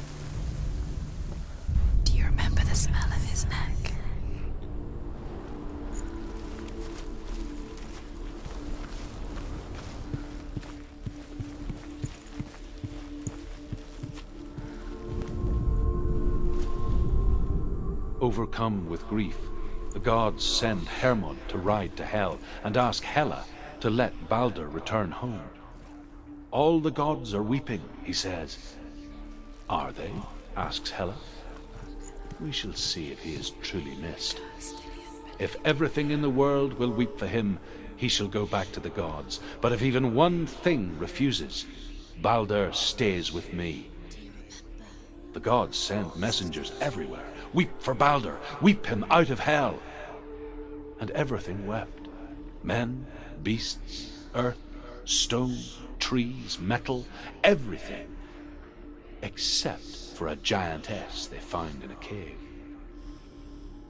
Do you remember the smell of his neck? Overcome with grief, the gods send Hermod to ride to Hel and ask Hela to let Balder return home. All the gods are weeping, he says. Are they? Asks Hela. We shall see if he is truly missed. If everything in the world will weep for him, he shall go back to the gods. But if even one thing refuses, Balder stays with me. The gods send messengers everywhere. Weep for Balder, weep him out of hell. And everything wept. Men, beasts, earth, stone, trees, metal, everything. Except for a giantess they found in a cave.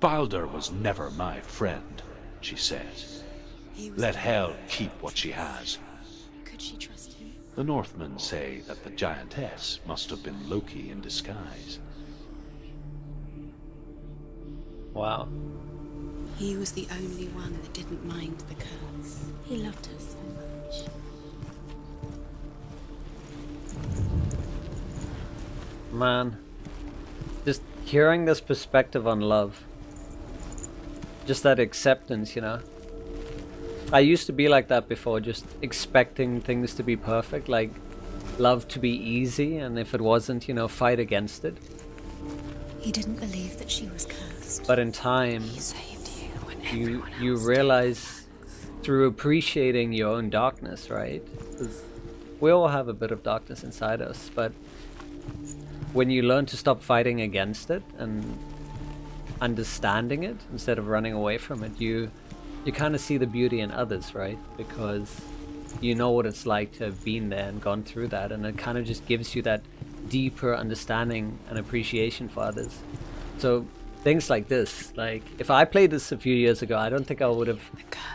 Balder was never my friend, she says. Let Hel keep what she has. Could she trust him? The Northmen say that the giantess must have been Loki in disguise. Wow. He was the only one that didn't mind the curse. He loved her so much. Man, just hearing this perspective on love, just that acceptance, you know. I used to be like that before, just expecting things to be perfect, like love to be easy, and if it wasn't, you know, fight against it. He didn't believe that she was cursed. But in time, He saved you when you realize through appreciating your own darkness, right? 'Cause we all have a bit of darkness inside us, but when you learn to stop fighting against it and understanding it instead of running away from it, you kind of see the beauty in others, right? Because you know what it's like to have been there and gone through that, and it kind of just gives you that deeper understanding and appreciation for others. So things like this, like if I played this a few years ago, I don't think I would have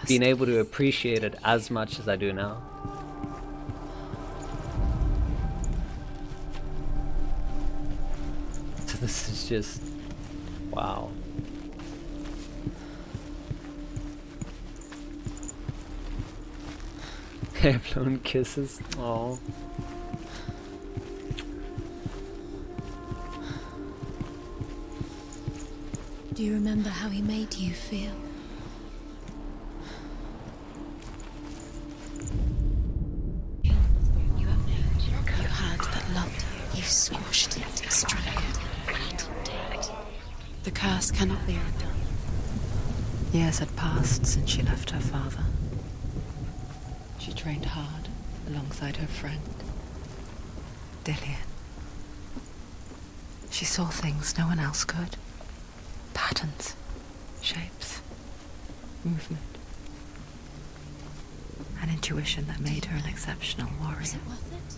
been able to appreciate it as much as I do now. This is just... wow. Hair-blown kisses. Oh. Do you remember how he made you feel? You had that loved you. You squashed it, strangled it. The curse cannot be undone. Years had passed since she left her father. She trained hard alongside her friend, Dillian. She saw things no one else could. Patterns, shapes, movement. An intuition that made her an exceptional warrior. Is it worth it?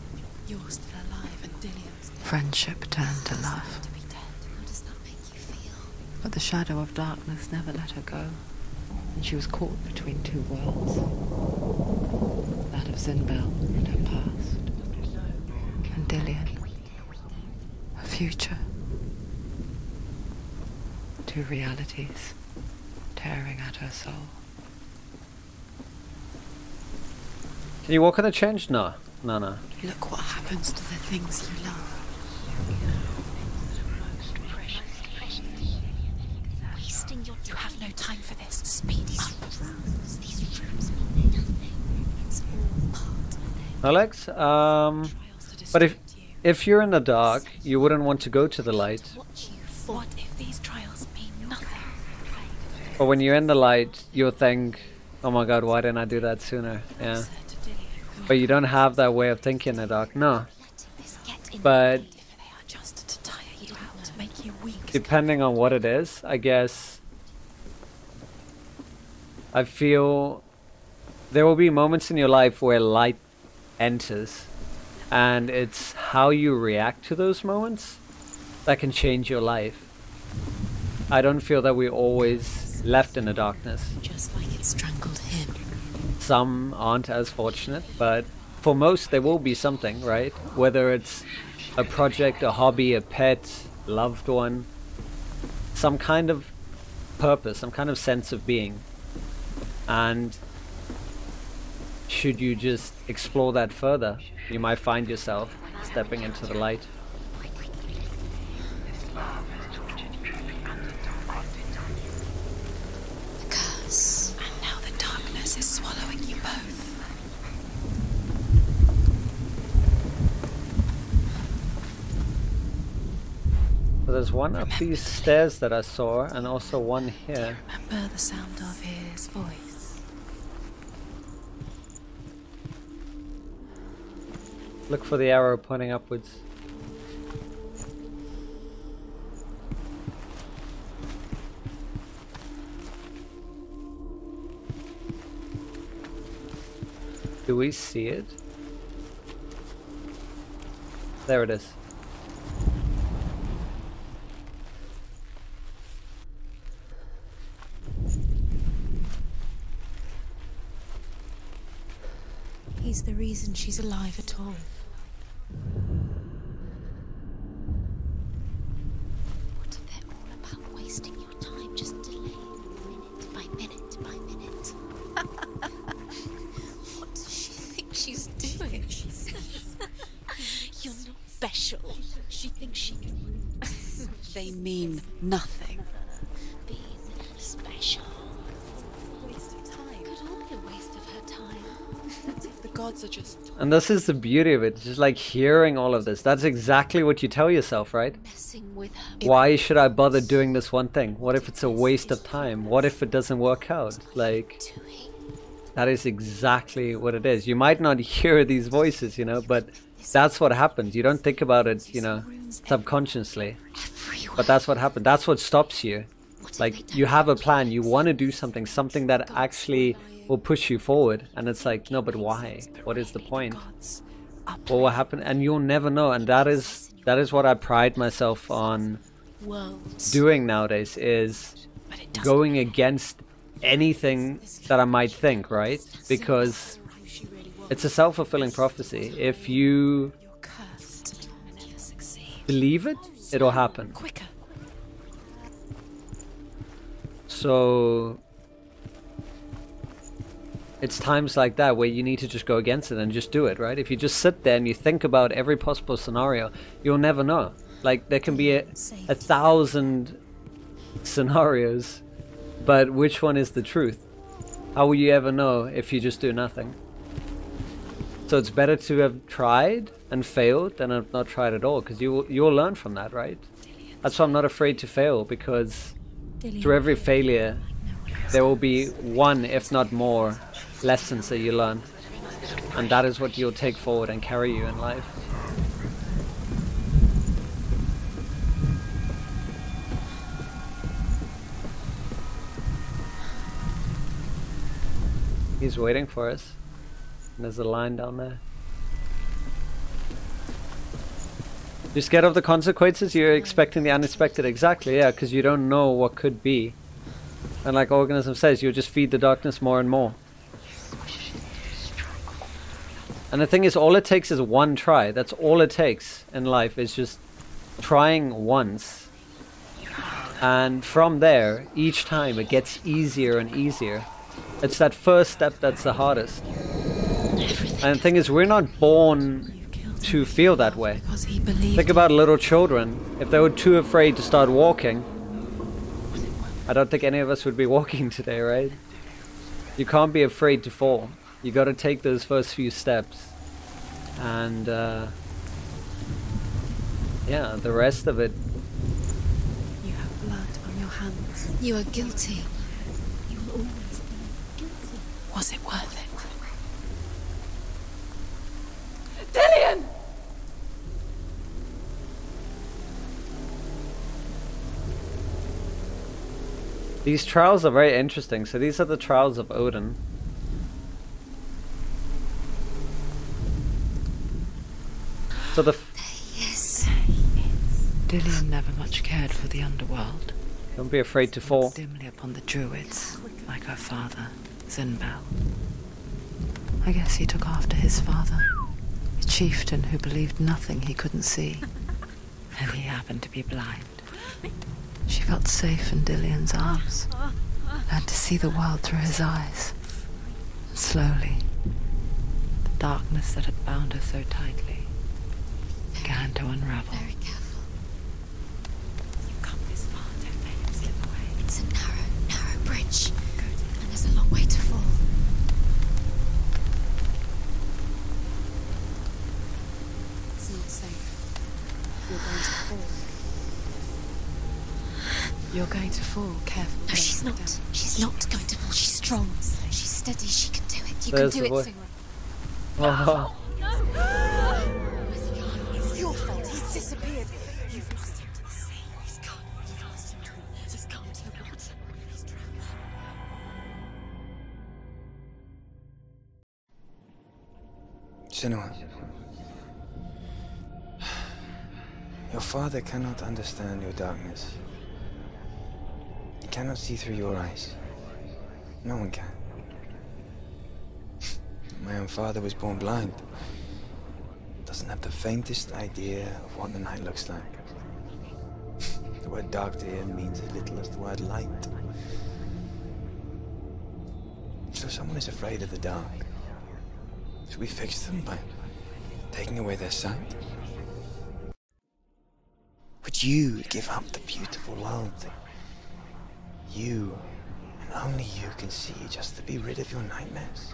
You're still alive and Dillian's dead. Friendship turned to love. To be dead. How does that make you feel? But the shadow of darkness never let her go, and she was caught between two worlds. That of Zinbel and her past, and Dillian, her future. Two realities tearing at her soul. Can you walk on the change? No. No, no. Look what happens to the things you love. Wasting your time. You have no time for this. Speed up. These rooms mean nothing. It's all part of it. Alex, but if you're in the dark, you wouldn't want to go to the light. What if these trials mean nothing? But when you're in the light, you'll think, oh my god, why didn't I do that sooner? Yeah. But you don't have that way of thinking in the dark. No. But depending on what it is, I guess, I feel there will be moments in your life where light enters, and it's how you react to those moments that can change your life. I don't feel that we're always left in the darkness. Just like it strangled him. Some aren't as fortunate, but for most there will be something, right? Whether it's a project, a hobby, a pet, loved one, some kind of purpose, some kind of sense of being. And should you just explore that further, you might find yourself stepping into the light. The curse. And now the darkness is swallowing you both. So there's one up these stairs that I saw, and also one here. Remember the sound of his voice. Look for the arrow pointing upwards. Do we see it? There it is. He's the reason she's alive at all. What if they're all about wasting your time, just delaying minute by minute by minute? What does she think she's doing? You're not special. She thinks she can. They mean nothing. Being special. Waste of time. Could all be a waste of her time. The gods are just. And this is the beauty of it, just like hearing all of this. That's exactly what you tell yourself, right? Messing with her. Why should I bother doing this one thing? What if it's a waste of time? What if it doesn't work out? Like, that is exactly what it is. You might not hear these voices, you know, but that's what happens. You don't think about it, you know, subconsciously. But that's what happens. That's what stops you. Like, you have a plan, you want to do something, something that actually will push you forward, and it's like, no, but why? What is the point? What will happen? And you'll never know. And that is what I pride myself on doing nowadays, is going against anything that I might think, right? Because it's a self-fulfilling prophecy. If you believe it, it'll happen. Quicker. So it's times like that where you need to just go against it and just do it, right? If you just sit there and you think about every possible scenario, you'll never know. Like, there can be 1,000 scenarios, but which one is the truth? How will you ever know if you just do nothing? So it's better to have tried and failed than have not tried at all, because you'll learn from that, right? That's why I'm not afraid to fail, because through every failure there will be one, if not more, lessons that you learn, and that is what you'll take forward and carry you in life. He's waiting for us. And there's a line down there. You're scared of the consequences? You're expecting the unexpected. Exactly, yeah, because you don't know what could be. And like Organism says, you'll just feed the darkness more and more. And the thing is, all it takes is one try. That's all it takes in life, is just trying once. And from there, each time it gets easier and easier. It's that first step that's the hardest. And the thing is, we're not born to feel that way. Think about little children. If they were too afraid to start walking, I don't think any of us would be walking today, right? You can't be afraid to fall. You got to take those first few steps. And yeah, the rest of it. You have blood on your hands. You are guilty. You will always be guilty. Was it worth it? Dillion! These trials are very interesting. So these are the trials of Odin. So the Yes. Dillion never much cared for the underworld. Don't be afraid to fall. Looked dimly upon the druids, like her father, Zinbel. I guess he took after his father, a chieftain who believed nothing he couldn't see. And he happened to be blind. She felt safe in Dillion's arms, learned to see the world through his eyes. And slowly, the darkness that had bound her so tightly began to unravel. Very careful. You've come this far, don't let it slip away. It's a narrow bridge. And there's a long way to fall. It's not safe. You're going to fall. You're going to fall, careful. No, she's not. She's not going to fall. She's strong. She's steady. She can do it. You There's can do the it, boy. Sigmund. Oh. It's your fault. He's disappeared. You've lost him to the sea. He's gone. You've lost him to him. He's gone to the water. He's drowned. Senua, your father cannot understand your darkness. He cannot see through your eyes. No one can. My own father was born blind. Doesn't have the faintest idea of what the night looks like. The word dark to him means as little as the word light. So someone is afraid of the dark. Should we fix them by taking away their sight? Would you give up the beautiful world that you, and only you, can see just to be rid of your nightmares?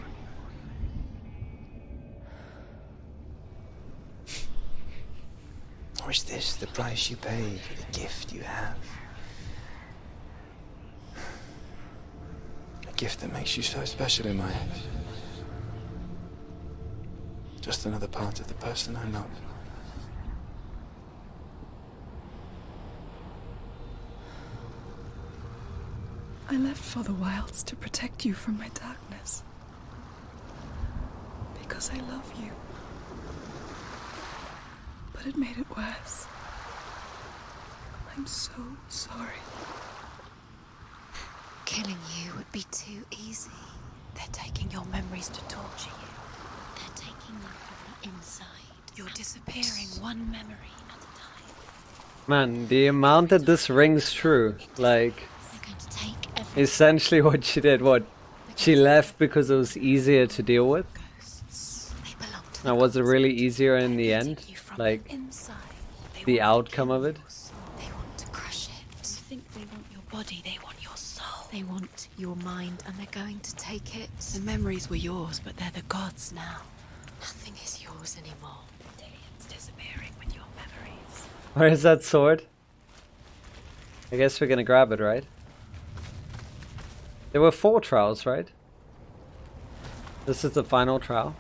Or is this the price you pay for the gift you have? A gift that makes you so special in my eyes. Just another part of the person I love. I left for the wilds to protect you from my darkness. Because I love you. But it made it worse. I'm so sorry. Killing you would be too easy. They're taking your memories to torture you. They're taking them from the inside. You're disappearing one memory at a time. Man, the amount that this rings true, like, essentially what she did, she left because it was easier to deal with. Now, was it really easier in the end? Like, the outcome of it? They want to crush it. I think they want your body, they want your soul. They want your mind, and they're going to take it. The memories were yours, but they're the gods now. Nothing is yours anymore. It's disappearing with your memories. Where is that sword? I guess we're gonna grab it, right? There were 4 trials, right? This is the final trial.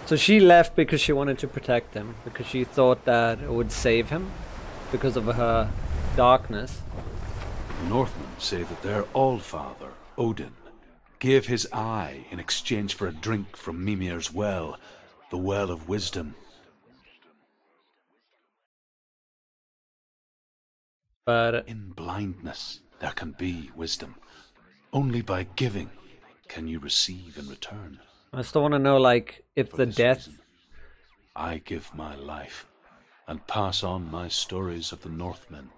So she left because she wanted to protect him, because she thought that it would save him because of her darkness. The Northmen say that their Allfather, Odin, gave his eye in exchange for a drink from Mimir's well, the Well of Wisdom. But in blindness there can be wisdom. Only by giving can you receive in return. I still want to know, like, if the death... I give my life and pass on my stories of the Northmen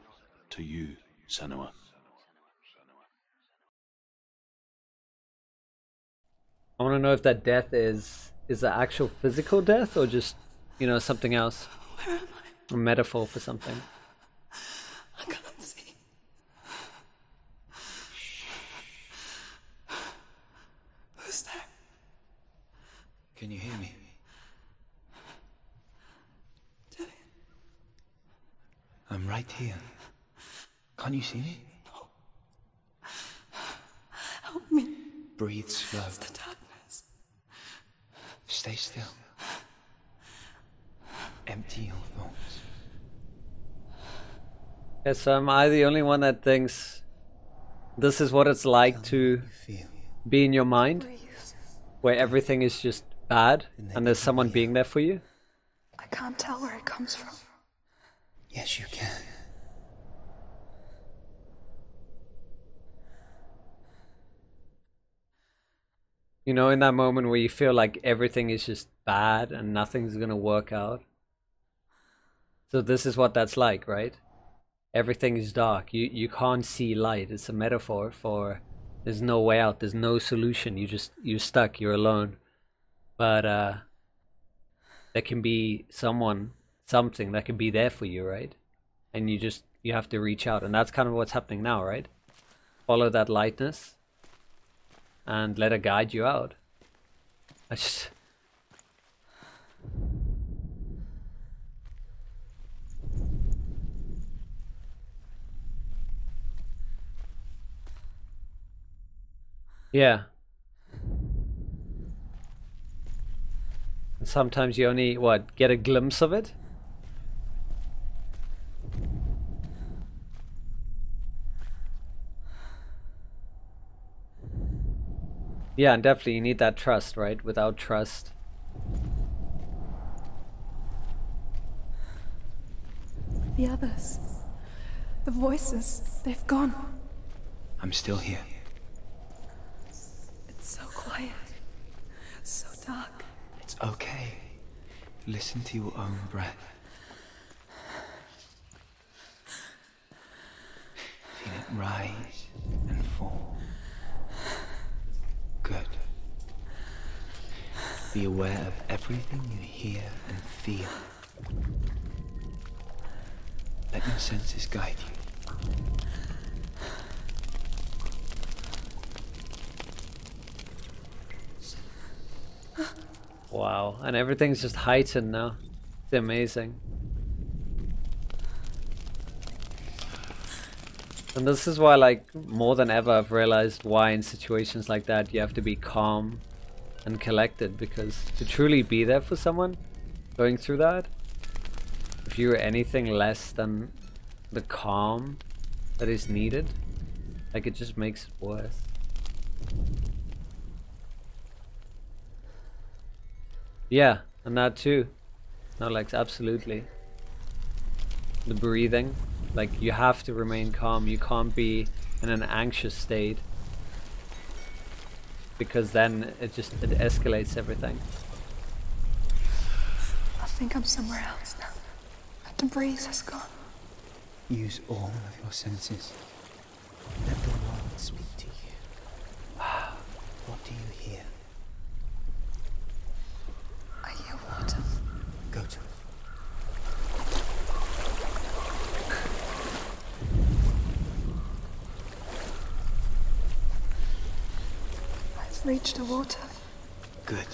to you, Senua. I want to know if that death is the actual physical death, or just, you know, something else. Where am I? A metaphor for something. I can't see. Who's there? Can you hear me? I'm right here. Can't you see me? No. Help me. Breathe slow. It's the darkness. Stay still. Empty your thoughts. Yeah, so am I the only one that thinks this is what it's like to be in your mind? Where everything is just bad and there's someone being there for you? I can't tell where it comes from. Yes, you can. You know, in that moment where you feel like everything is just bad and nothing's gonna work out. So this is what that's like, right? Everything is dark. You can't see light. It's a metaphor for there's no way out. There's no solution. You're stuck. You're alone. But there can be something that can be there for you, right? And you have to reach out, and that's kind of what's happening now, right? Follow that lightness and let it guide you out. Yeah. And sometimes you only, get a glimpse of it? Yeah, and definitely you need that trust, right? Without trust. The others. The voices. They've gone. I'm still here. It's so quiet. So dark. It's okay. Listen to your own breath. Feel it rise and fall. Good. Be aware of everything you hear and feel. Let your senses guide you. Wow, and everything's just heightened now. It's amazing. And this is why, like, more than ever I've realized why in situations like that you have to be calm and collected, because to truly be there for someone going through that, if you're anything less than the calm that is needed, like, it just makes it worse. Yeah, and that too. No, like, absolutely. The breathing, like, you have to remain calm. You can't be in an anxious state, because then it escalates everything. I think I'm somewhere else now. I The breeze has gone. Use all of your senses. Let the world speak to you. What do you hear? I hear water. Go to it. I've reached the water. Good.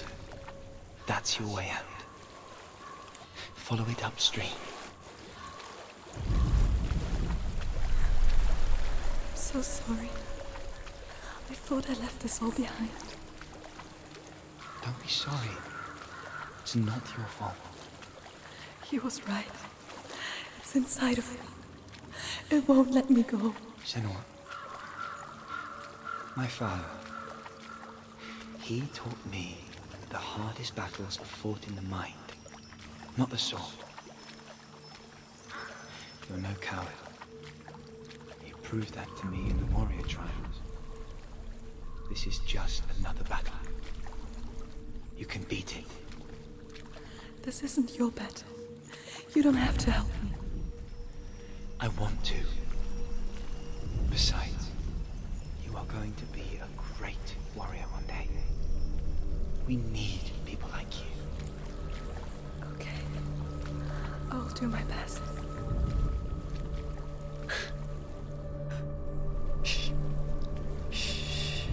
That's your way out. Follow it upstream. I'm so sorry. I thought I left this all behind. Don't be sorry. It's not your fault. He was right. It's inside of me. It won't let me go. Senua. My father. He taught me that the hardest battles are fought in the mind, not the sword. You're no coward. You proved that to me in the warrior trials. This is just another battle. You can beat it. This isn't your battle. You don't have to help me. I want to. Besides, you are going to be a great warrior one day. We need people like you. Okay. I'll do my best. Shh. Shh.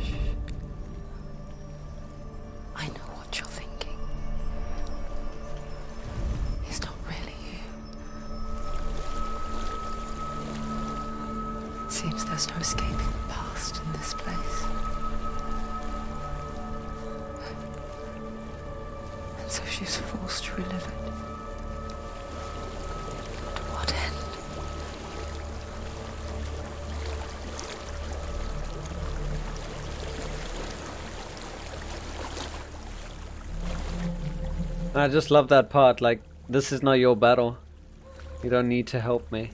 I know what you're thinking. He's not really here. It seems there's no escaping the past in this place. And so she's forced to relive it. To what end? I just love that part, like, this is not your battle. You don't need to help me.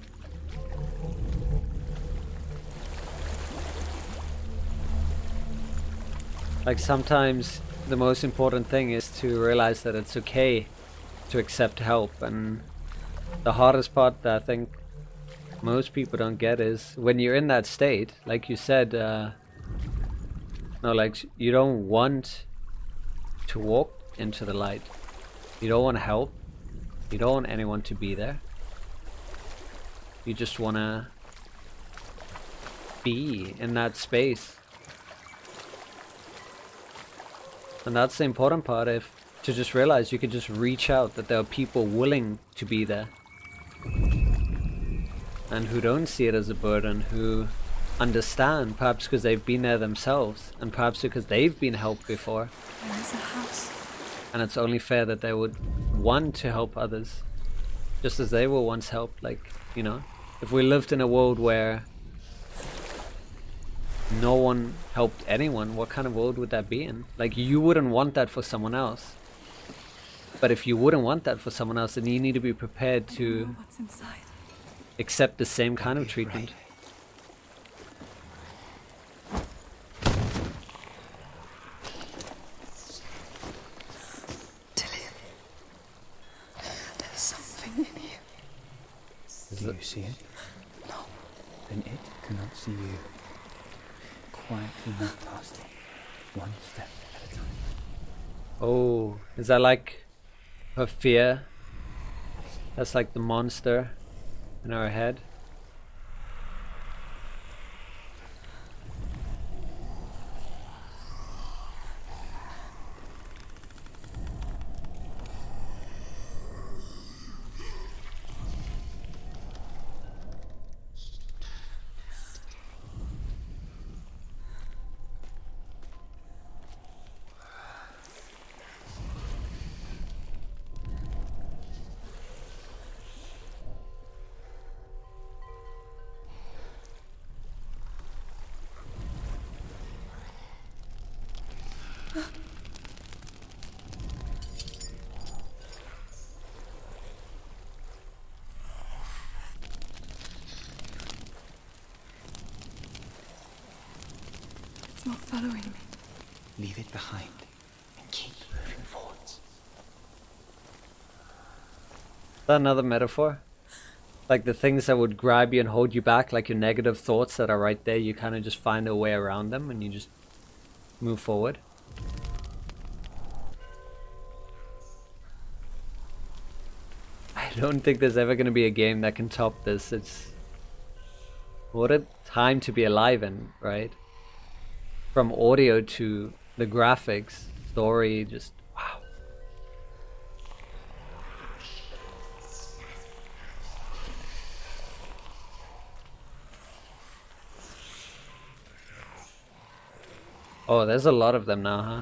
Like, sometimes the most important thing is to realize that it's okay to accept help, and the hardest part that I think most people don't get is when you're in that state, like you said, no, like, you don't want to walk into the light. You don't want help. You don't want anyone to be there. You just want to be in that space. And that's the important part, to just realize you can just reach out, that there are people willing to be there. And who don't see it as a burden, who understand, perhaps because they've been there themselves, and perhaps because they've been helped before. There is a house. And it's only fair that they would want to help others, just as they were once helped. Like, you know, if we lived in a world where no one helped anyone, what kind of world would that be in? Like, you wouldn't want that for someone else. But if you wouldn't want that for someone else, then you need to be prepared to What's inside? accept the same kind of treatment. There's something in here. Do you see it? No. Then it cannot see you. Quietly move past it, one step at a time. Oh, is that like her fear? That's like the monster in our head. It's not following me. Leave it behind and keep moving forwards. Is that another metaphor? Like the things that would grab you and hold you back, like your negative thoughts that are right there, you kind of just find a way around them and you just move forward. I don't think there's ever going to be a game that can top this. It's... what a time to be alive in, right? From audio to the graphics, story, just wow. Oh, there's a lot of them now, huh?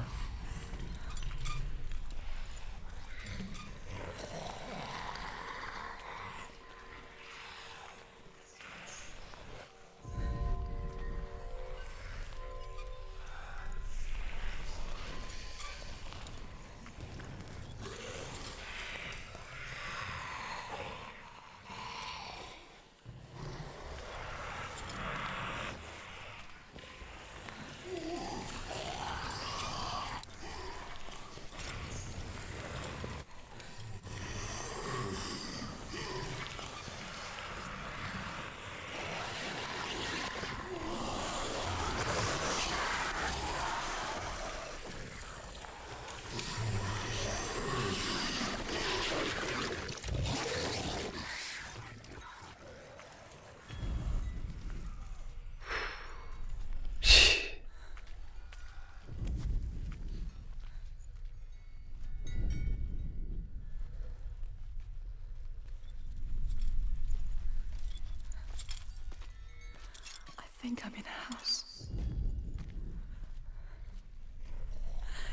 I think I'm in a house.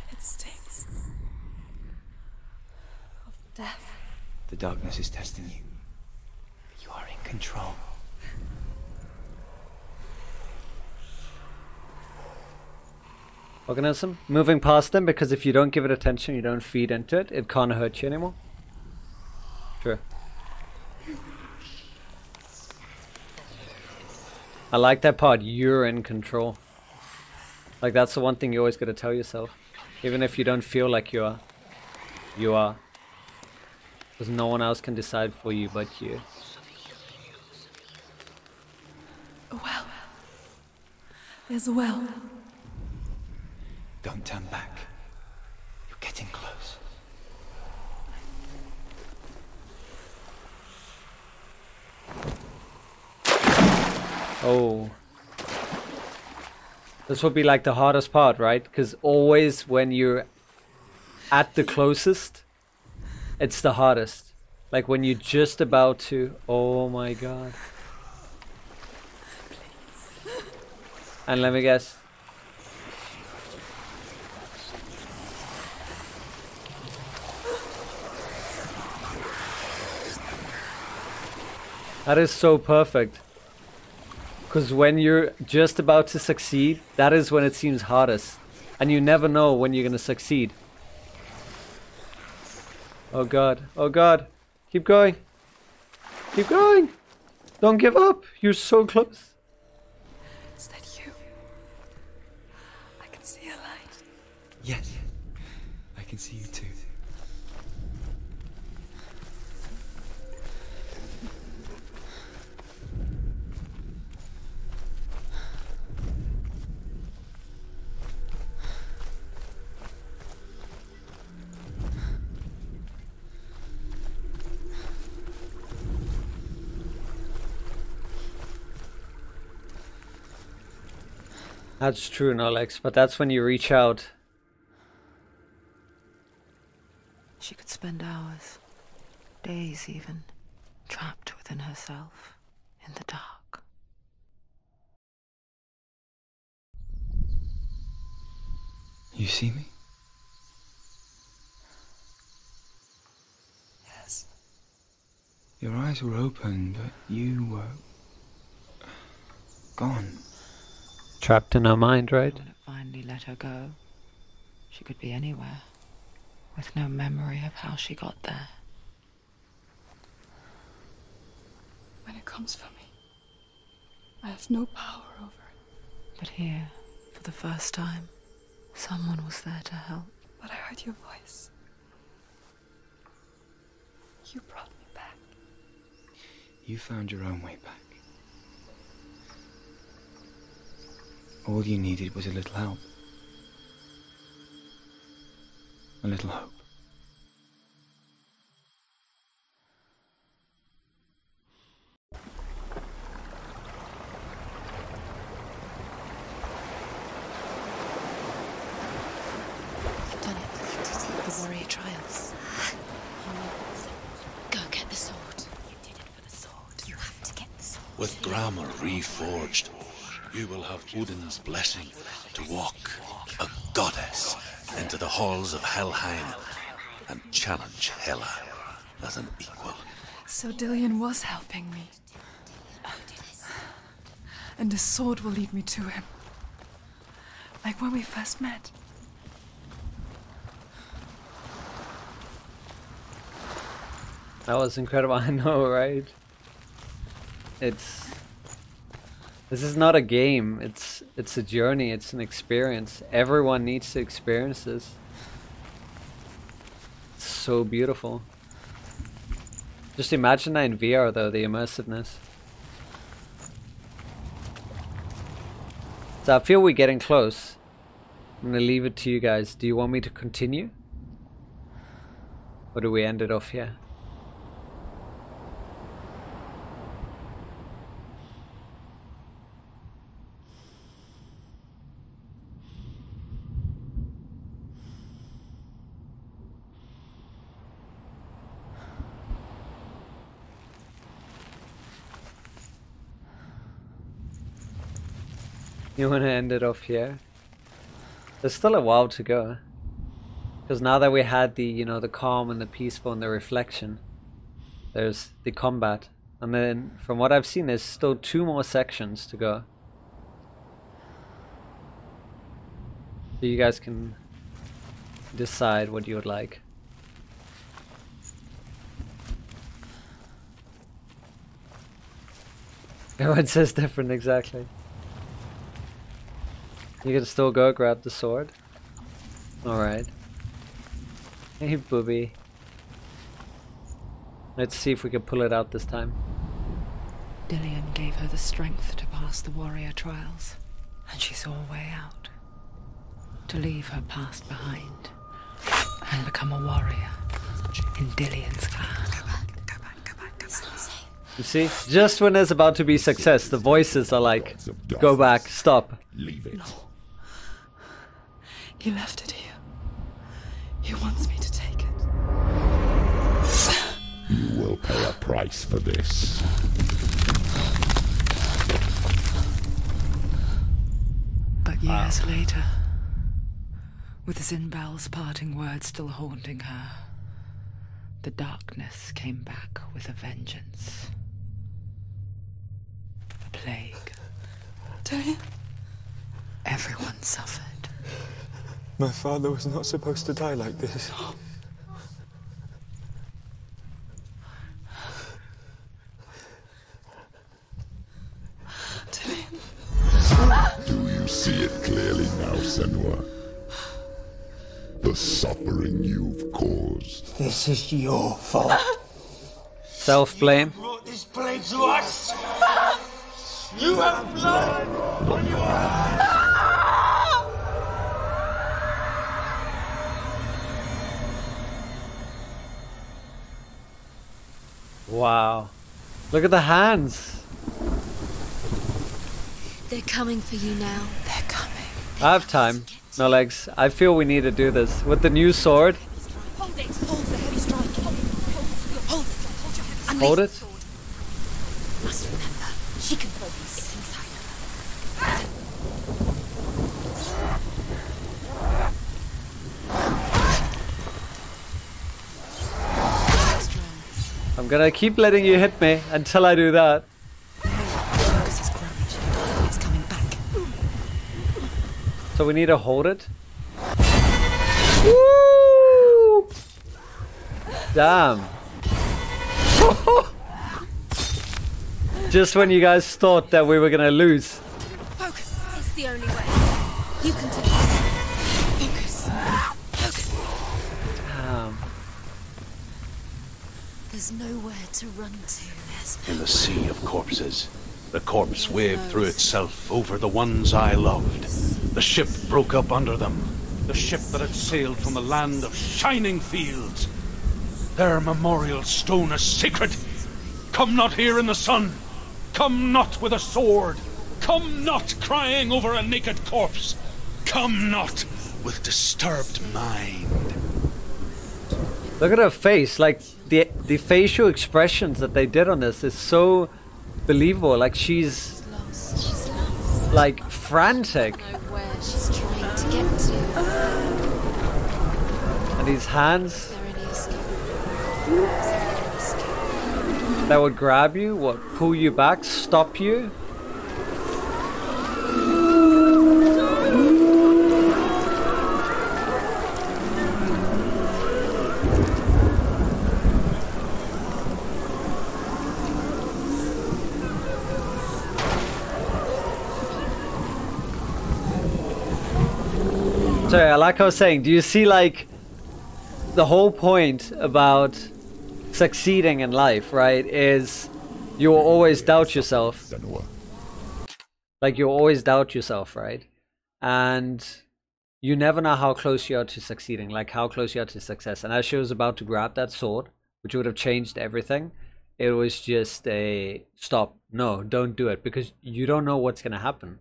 It stinks of death. The darkness is testing you. You are in control. Organism, moving past them, because if you don't give it attention, you don't feed into it, it can't hurt you anymore. True. I like that part, you're in control. Like that's the one thing you always gotta tell yourself. Even if you don't feel like you are. You are. Because no one else can decide for you but you. A well. There's a well. Don't turn back. You're getting close. Oh. This will be like the hardest part, right? Because always when you're at the closest, it's the hardest. Like when you're just about to... oh my god. And let me guess. That is so perfect. Because when you're just about to succeed, that is when it seems hardest. And you never know when you're going to succeed. Oh god, oh god. Keep going. Keep going. Don't give up. You're so close. Is that you? I can see a light. Yes, I can see you too. That's true, Nolex, but that's when you reach out. She could spend hours, days even, trapped within herself, in the dark. You see me? Yes. Your eyes were open, but you were... gone. Trapped in her mind, right? When it finally let her go, she could be anywhere, with no memory of how she got there. When it comes for me, I have no power over it. But here, for the first time, someone was there to help. But I heard your voice. You brought me back. You found your own way back. All you needed was a little help. A little hope. You've done it. The warrior trials. Go get the sword. You did it for the sword. You have to get the sword. With Grammar reforged, you will have Odin's blessing to walk, a goddess, into the halls of Helheim and challenge Hela as an equal. So Dillion was helping me. And the sword will lead me to him. Like when we first met. That was incredible. I know, right? This is not a game. It's a journey. It's an experience. Everyone needs to experience this. It's so beautiful. Just imagine that in VR though, the immersiveness. So I feel we're getting close. I'm gonna leave it to you guys. Do you want me to continue? Or do we end it off here? You want to end it off here? There's still a while to go. Because now that we had the, you know, the calm and the peaceful and the reflection, there's the combat. And then from what I've seen, there's still 2 more sections to go. So you guys can decide what you would like. Everyone says different, exactly. You can still go grab the sword. Alright. Hey, booby. Let's see if we can pull it out this time. Dillion gave her the strength to pass the warrior trials, and she saw a way out. To leave her past behind and become a warrior in Dillion's clan. Go back. It's not safe. You see? Just when there's about to be success, the voices are like, go back, stop. Leave it. No. He left it here. He wants me to take it. You will pay a price for this. But years later, with Zynbel's parting words still haunting her, the darkness came back with a vengeance. A plague. Dillion? Everyone suffered. My father was not supposed to die like this. Do you see it clearly now, Senua? The suffering you've caused. This is your fault. Self-blame. You brought this plague to us. You have blood on your hands. Wow. Look at the hands. They're coming for you now. They're coming. I have time. No legs. I feel we need to do this. With the new sword. Hold it. Hold the heavy strike. Hold it. Hold your heavy. Hold it. Must remember, she can throw these. It's inside her. I'm gonna keep letting you hit me until I do that. It's coming back. So we need to hold it. Woo! Damn. Just when you guys thought that we were gonna lose. Focus. It's the only way. You can do this. Focus. Damn. There's nowhere to run to. In the sea of corpses, the corpse waved through itself over the ones I loved. The ship broke up under them. The ship that had sailed from the land of shining fields. Their memorial stone is sacred. Come not here in the sun. Come not with a sword. Come not crying over a naked corpse. Come not with disturbed mind. Look at her face, like the facial expressions that they did on this is so believable. Like she's like frantic. I don't know where she's trying to get to. And these hands Is there any escape? Is there any escape? that would grab you, what, pull you back, stop you. Sorry, like I was saying, do you see, like, the whole point about succeeding in life, right, is you will always doubt yourself. Like, you'll always doubt yourself, right? And you never know how close you are to succeeding, like how close you are to success. And as she was about to grab that sword, which would have changed everything, it was just a stop. No, don't do it, because you don't know what's going to happen.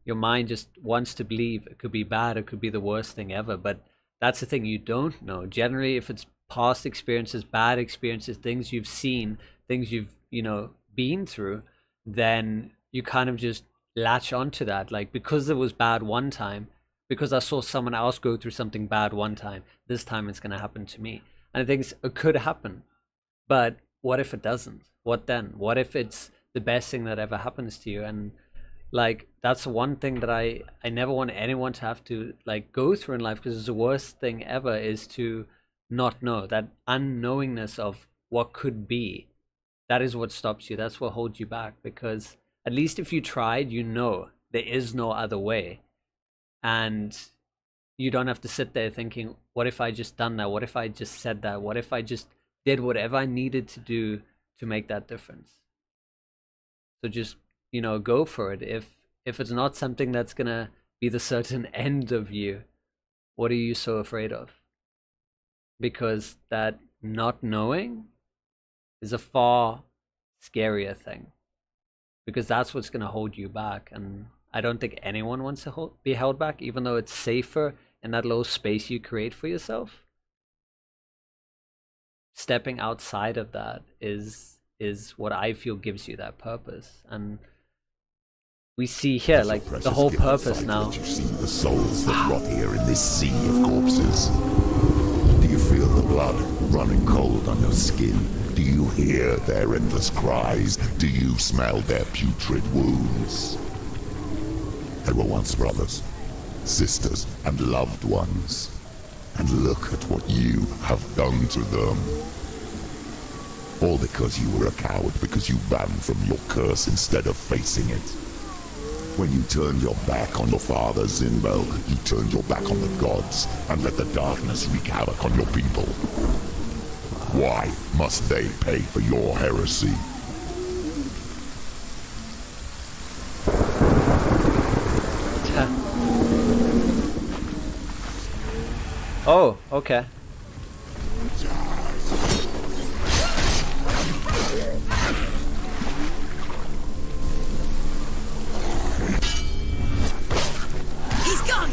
Your mind just wants to believe it could be bad, it could be the worst thing ever, but that's the thing, you don't know. Generally, if it's past experiences, bad experiences, things you've seen, things you've, you know, been through, then you kind of just latch onto that. Like, because it was bad one time, because I saw someone else go through something bad one time, this time it's going to happen to me. And I think it could happen, but what if it doesn't? What then? What if it's the best thing that ever happens to you? And like, that's one thing that I never want anyone to have to, like, go through in life, because it's the worst thing ever is to not know. That unknowingness of what could be, that is what stops you. That's what holds you back, because at least if you tried, you know there is no other way. And you don't have to sit there thinking, what if I just done that? What if I just said that? What if I just did whatever I needed to do to make that difference? So just, you know, go for it. If it's not something that's gonna be the certain end of you, what are you so afraid of? Because that not knowing is a far scarier thing, because that's what's gonna hold you back. And I don't think anyone wants to be held back, even though it's safer in that little space you create for yourself. Stepping outside of that is what I feel gives you that purpose. And we see here, like, the whole purpose now. You see the souls that rot here in this sea of corpses. Do you feel the blood running cold on your skin? Do you hear their endless cries? Do you smell their putrid wounds? They were once brothers, sisters, and loved ones. And look at what you have done to them. All because you were a coward, because you ran from your curse instead of facing it. When you turned your back on your father, Zynbel, you turned your back on the gods and let the darkness wreak havoc on your people. Why must they pay for your heresy? Oh, okay. He's gone!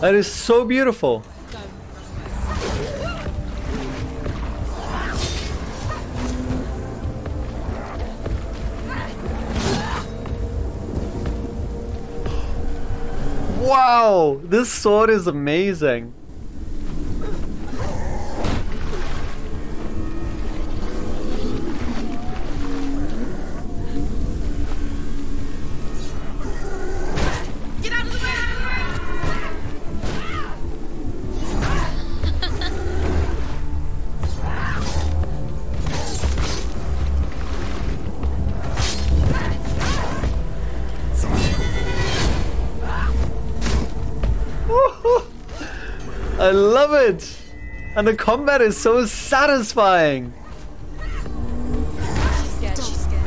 That is so beautiful. Wow, this sword is amazing. I love it! And the combat is so satisfying! She's scared, she's scared.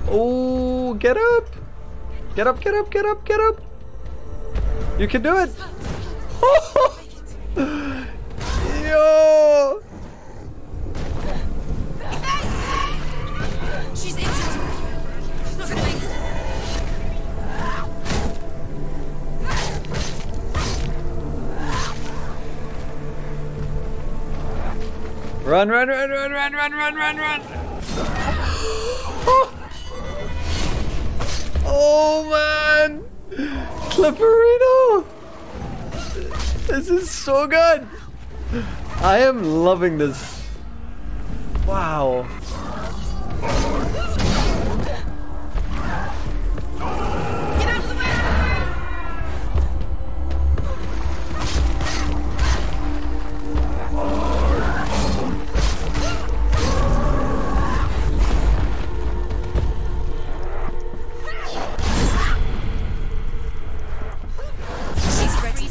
Oh, get up! Get up, get up, get up, get up! You can do it! Yo! She's injured. She's not gonna make it. Run, run, run, run, run, run, run, run, run! Oh man! Clipperino! This is so good! I am loving this. Wow. Get out of the way! She's ready.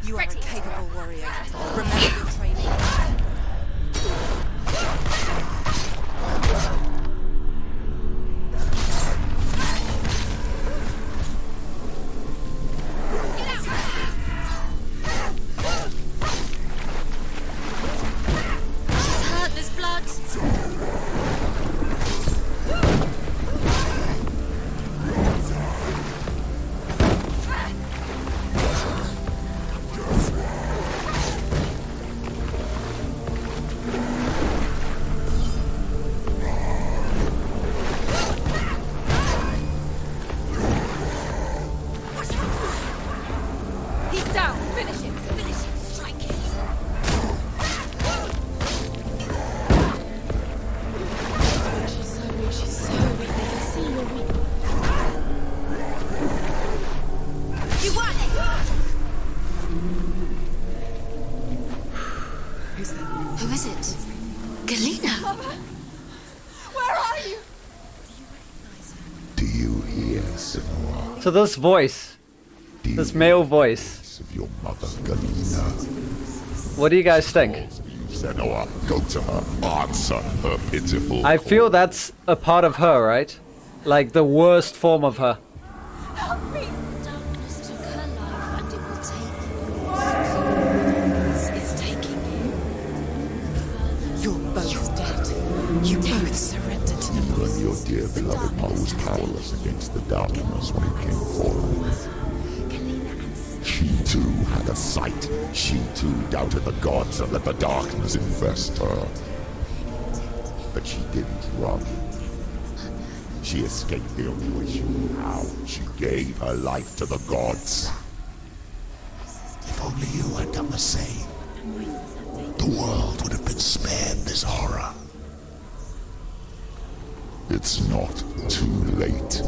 You are a capable warrior. Remember your training. She's hurt. There's blood. He's down. Finish him. Finish him. Strike him. She's so weak. She's so weak. They can see you're weak. You won it. Who's that? Who is it? Galena. Where are you? Do you hear, Senua? So this voice, this male voice, Of your mother, Galena. what do you guys think? Senua, go to her. Answer her pitiful I feel that's a part of her, right? Like the worst form of her. Help me. Darkness took her life and it will take yours. It's taking you. You're both dead. You both surrendered to the You and voices. your dear beloved mother was powerless against the darkness when it came forward. She too had a sight. She too doubted the gods and let the darkness infest her. But she didn't run. She escaped the only way she knew how. She gave her life to the gods. If only you had done the same, the world would have been spared this horror. It's not too late.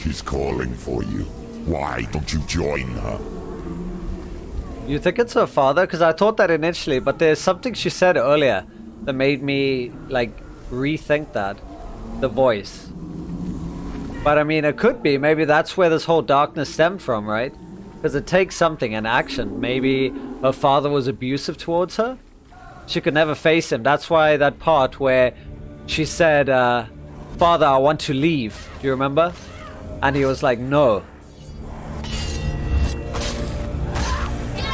She's calling for you. Why don't you join her? You think it's her father? Because I thought that initially, but there's something she said earlier that made me like rethink that. The voice. But I mean, it could be. Maybe that's where this whole darkness stemmed from, right? Because it takes something, an action. Maybe her father was abusive towards her. She could never face him. That's why that part where she said, Father, I want to leave. Do you remember? And he was like, no.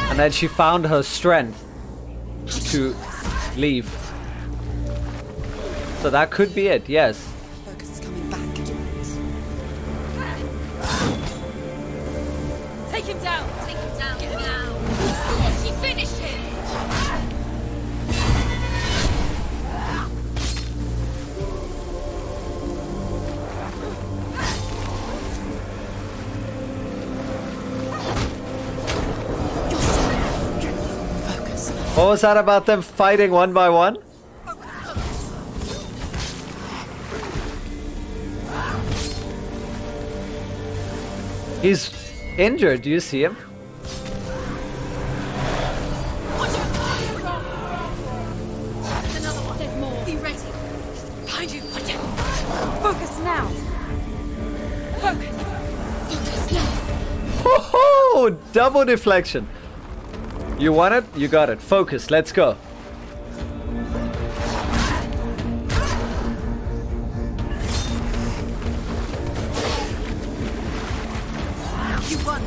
And then she found her strength to leave. So that could be it, yes. Focus is coming back. Take him down. Take him down. Get him out. She finished him. What was that about them fighting one by one? He's injured, do you see him? There's another one. There's more. Be ready. Behind you. Watch it. Focus now. Focus. Focus now. Ho ho! Oh, double deflection. You want it? You got it. Focus. Let's go. You won.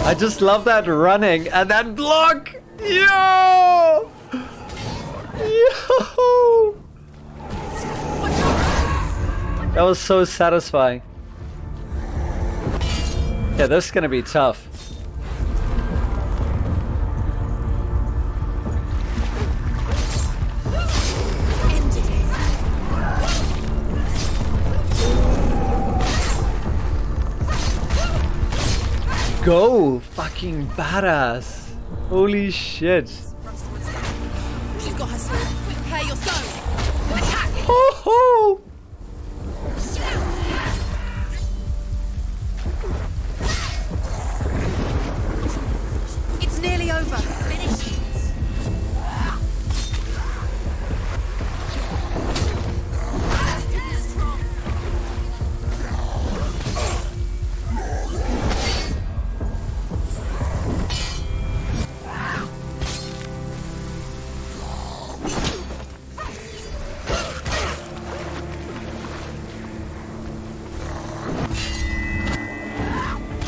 I just love that running and that block. Yo! Yo! That was so satisfying. Yeah, this is gonna be tough. Go! Fucking badass. Holy shit. She's got her sword. Prepare your stone. Attack! Ho ho! It's nearly over. Finish it.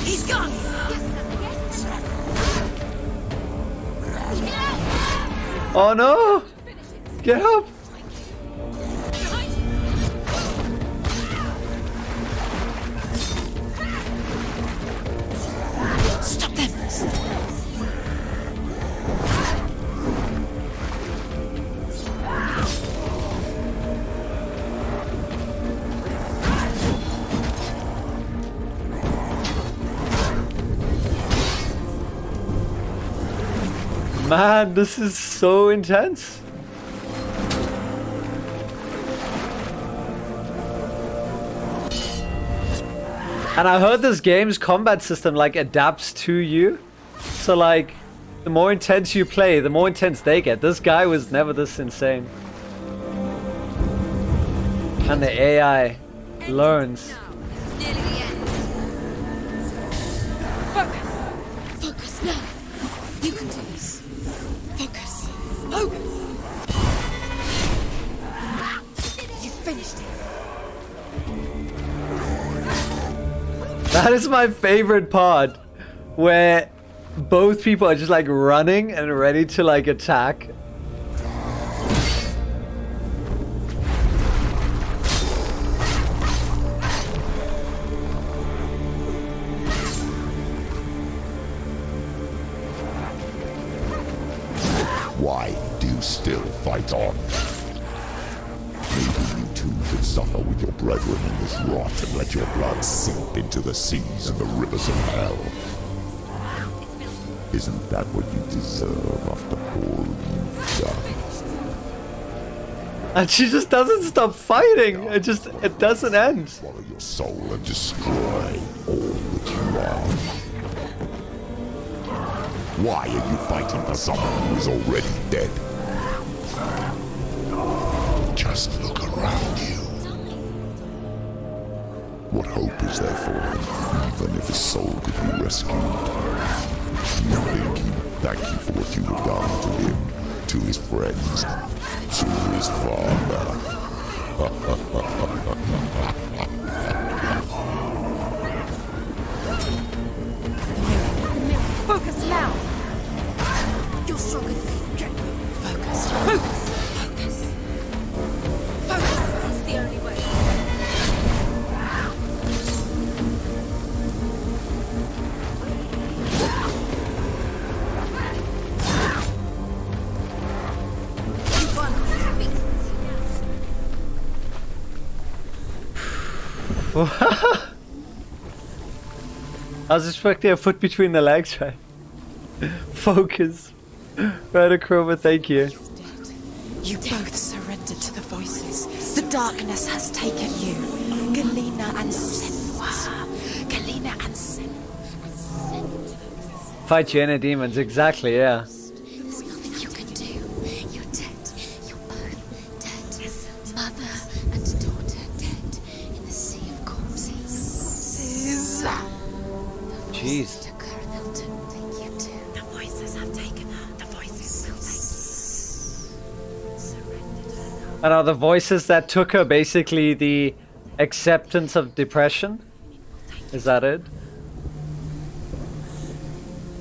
He's gone. Oh no! Get up! Stop them. Man, this is so intense. And I heard this game's combat system like adapts to you. So like, the more intense you play, the more intense they get. This guy was never this insane. And the AI learns. Nearly the end. Focus. Focus now. You can do this. Focus. Focus. You finished it. That is my favorite part, where both people are just like running and ready to like attack. Why do you still fight on? Maybe you too could suffer with your brethren in this rot and let your blood seep into the seas and the rivers of hell. Isn't that what you deserve after all you've done? And she just doesn't stop fighting. It doesn't end. Swallow your soul and destroy all that you are. Why are you fighting for someone who is already dead? Just look around you. What hope is there for him, even if his soul could be rescued? You think he would thank you for what you have done to him, to his friends, to his father? Focus now. You're stronger than me. Focus. Focus. Focus. Focus. That's the only way. You won. I was expecting a foot between the legs, right? Focus. Radichroma, thank you. You both surrendered to the voices. The darkness has taken you. Galena and Senua. Galena and Senua. Fight your inner demons, exactly, yeah. There's nothing you can do. You're dead. You're both dead. Mother and daughter dead in the sea of corpses. Jeez. The voices have taken her. The voices will take her. Surrendered her. And are the voices that took her basically the acceptance of depression? Is that it?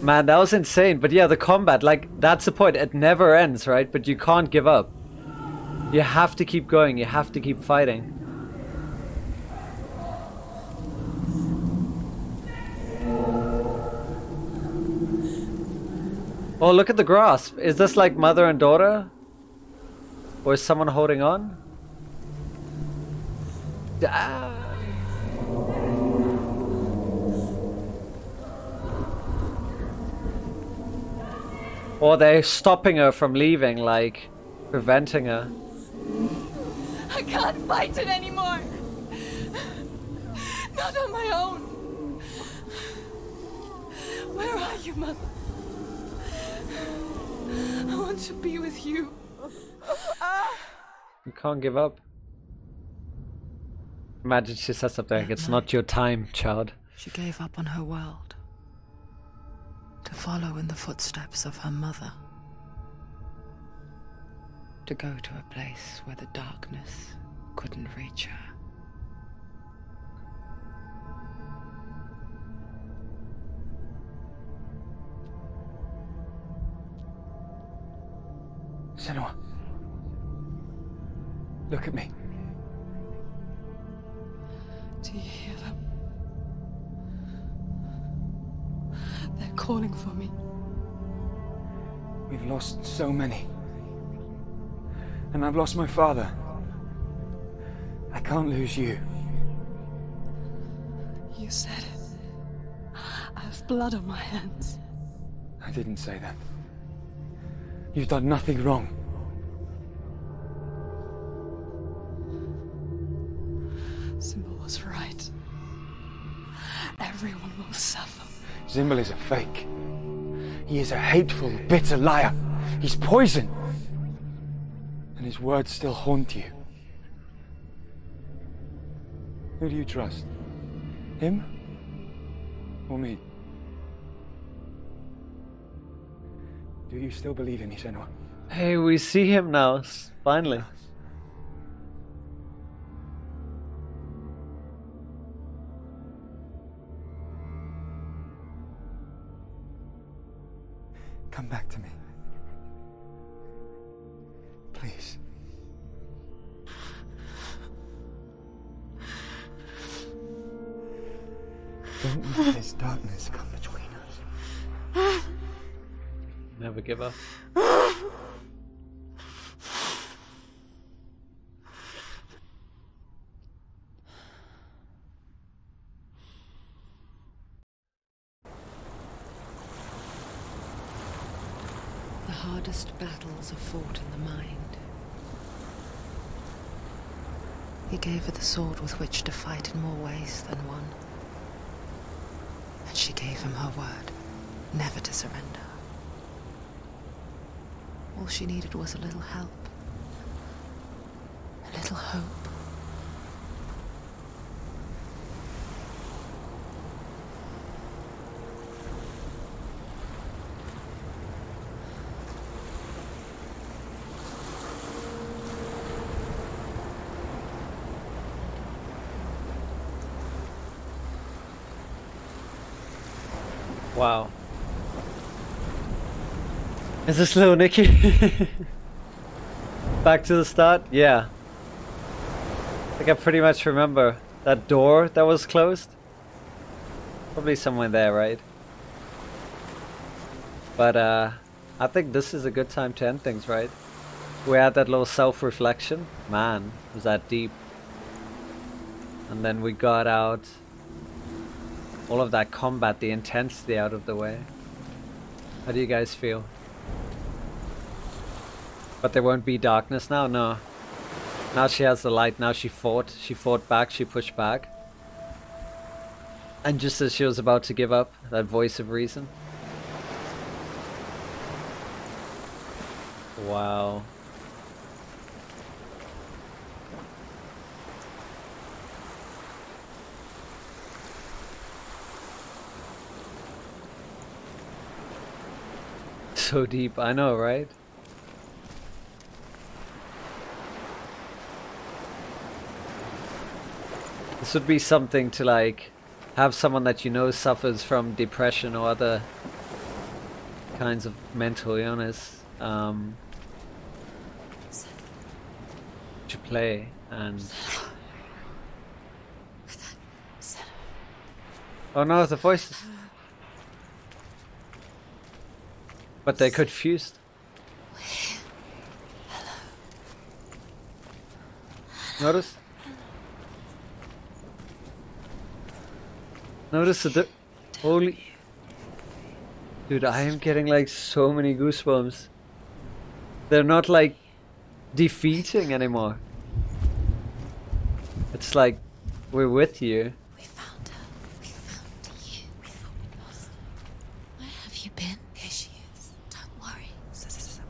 Man, that was insane. But yeah, the combat, like, that's the point. It never ends, right? But you can't give up. You have to keep going. You have to keep fighting. Oh, look at the grasp. Is this like mother and daughter? Or is someone holding on? Ah. Or they're stopping her from leaving, like preventing her. I can't fight it anymore. Not on my own. Where are you, Mother? I want to be with you. You can't give up. Imagine she says something like, it's not your time, child. She gave up on her world to follow in the footsteps of her mother, to go to a place where the darkness couldn't reach her. Senua, look at me. Do you hear them? They're calling for me. We've lost so many. And I've lost my father. I can't lose you. You said it. I have blood on my hands. I didn't say that. You've done nothing wrong. Symbol was right. Everyone will suffer. Zimbel is a fake. He is a hateful, bitter liar. He's poison. And his words still haunt you. Who do you trust? Him? Or me? Do you still believe in me, Senua? Hey, we see him now, finally. Come back to me. Please. Don't let this darkness come between us. Never give up. The hardest battles are fought in the mind. He gave her the sword with which to fight in more ways than one. And she gave him her word, never to surrender. All she needed was a little help. A little hope. Wow. Is this little Nicky? Back to the start? Yeah. I think I pretty much remember that door that was closed. Probably somewhere there, right? But I think this is a good time to end things, right? We had that little self-reflection. Man, was that deep. And then we got out all of that combat, the intensity out of the way. How do you guys feel? But there won't be darkness now? No. Now she has the light. Now she fought. She fought back. She pushed back. And just as she was about to give up, that voice of reason. Wow. So deep, I know, right? This would be something to like have someone that you know suffers from depression or other kinds of mental illness to play. And oh no, the voices. But they're confused. Notice? Notice the holy... Dude, I am getting like so many goosebumps. They're not like defeating anymore. It's like, we're with you. We found her. We found you. We thought we lost her. Where have you been? Here she is. Don't worry.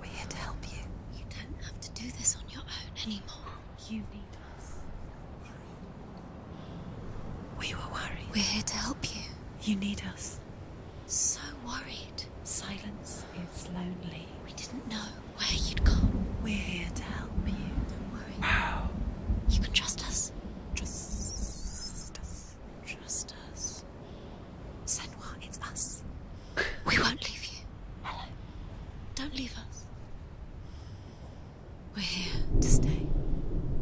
We're here to help you. You don't have to do this on your own anymore. You need us. We were worried. We're here to help you. You need us. So worried. Silence is lonely. We didn't know where you'd gone. We're here to help you. Don't worry. Wow. You can trust us. Trust us. Trust us. Senwa, it's us. We won't leave you. Hello. Don't leave us. We're here to stay.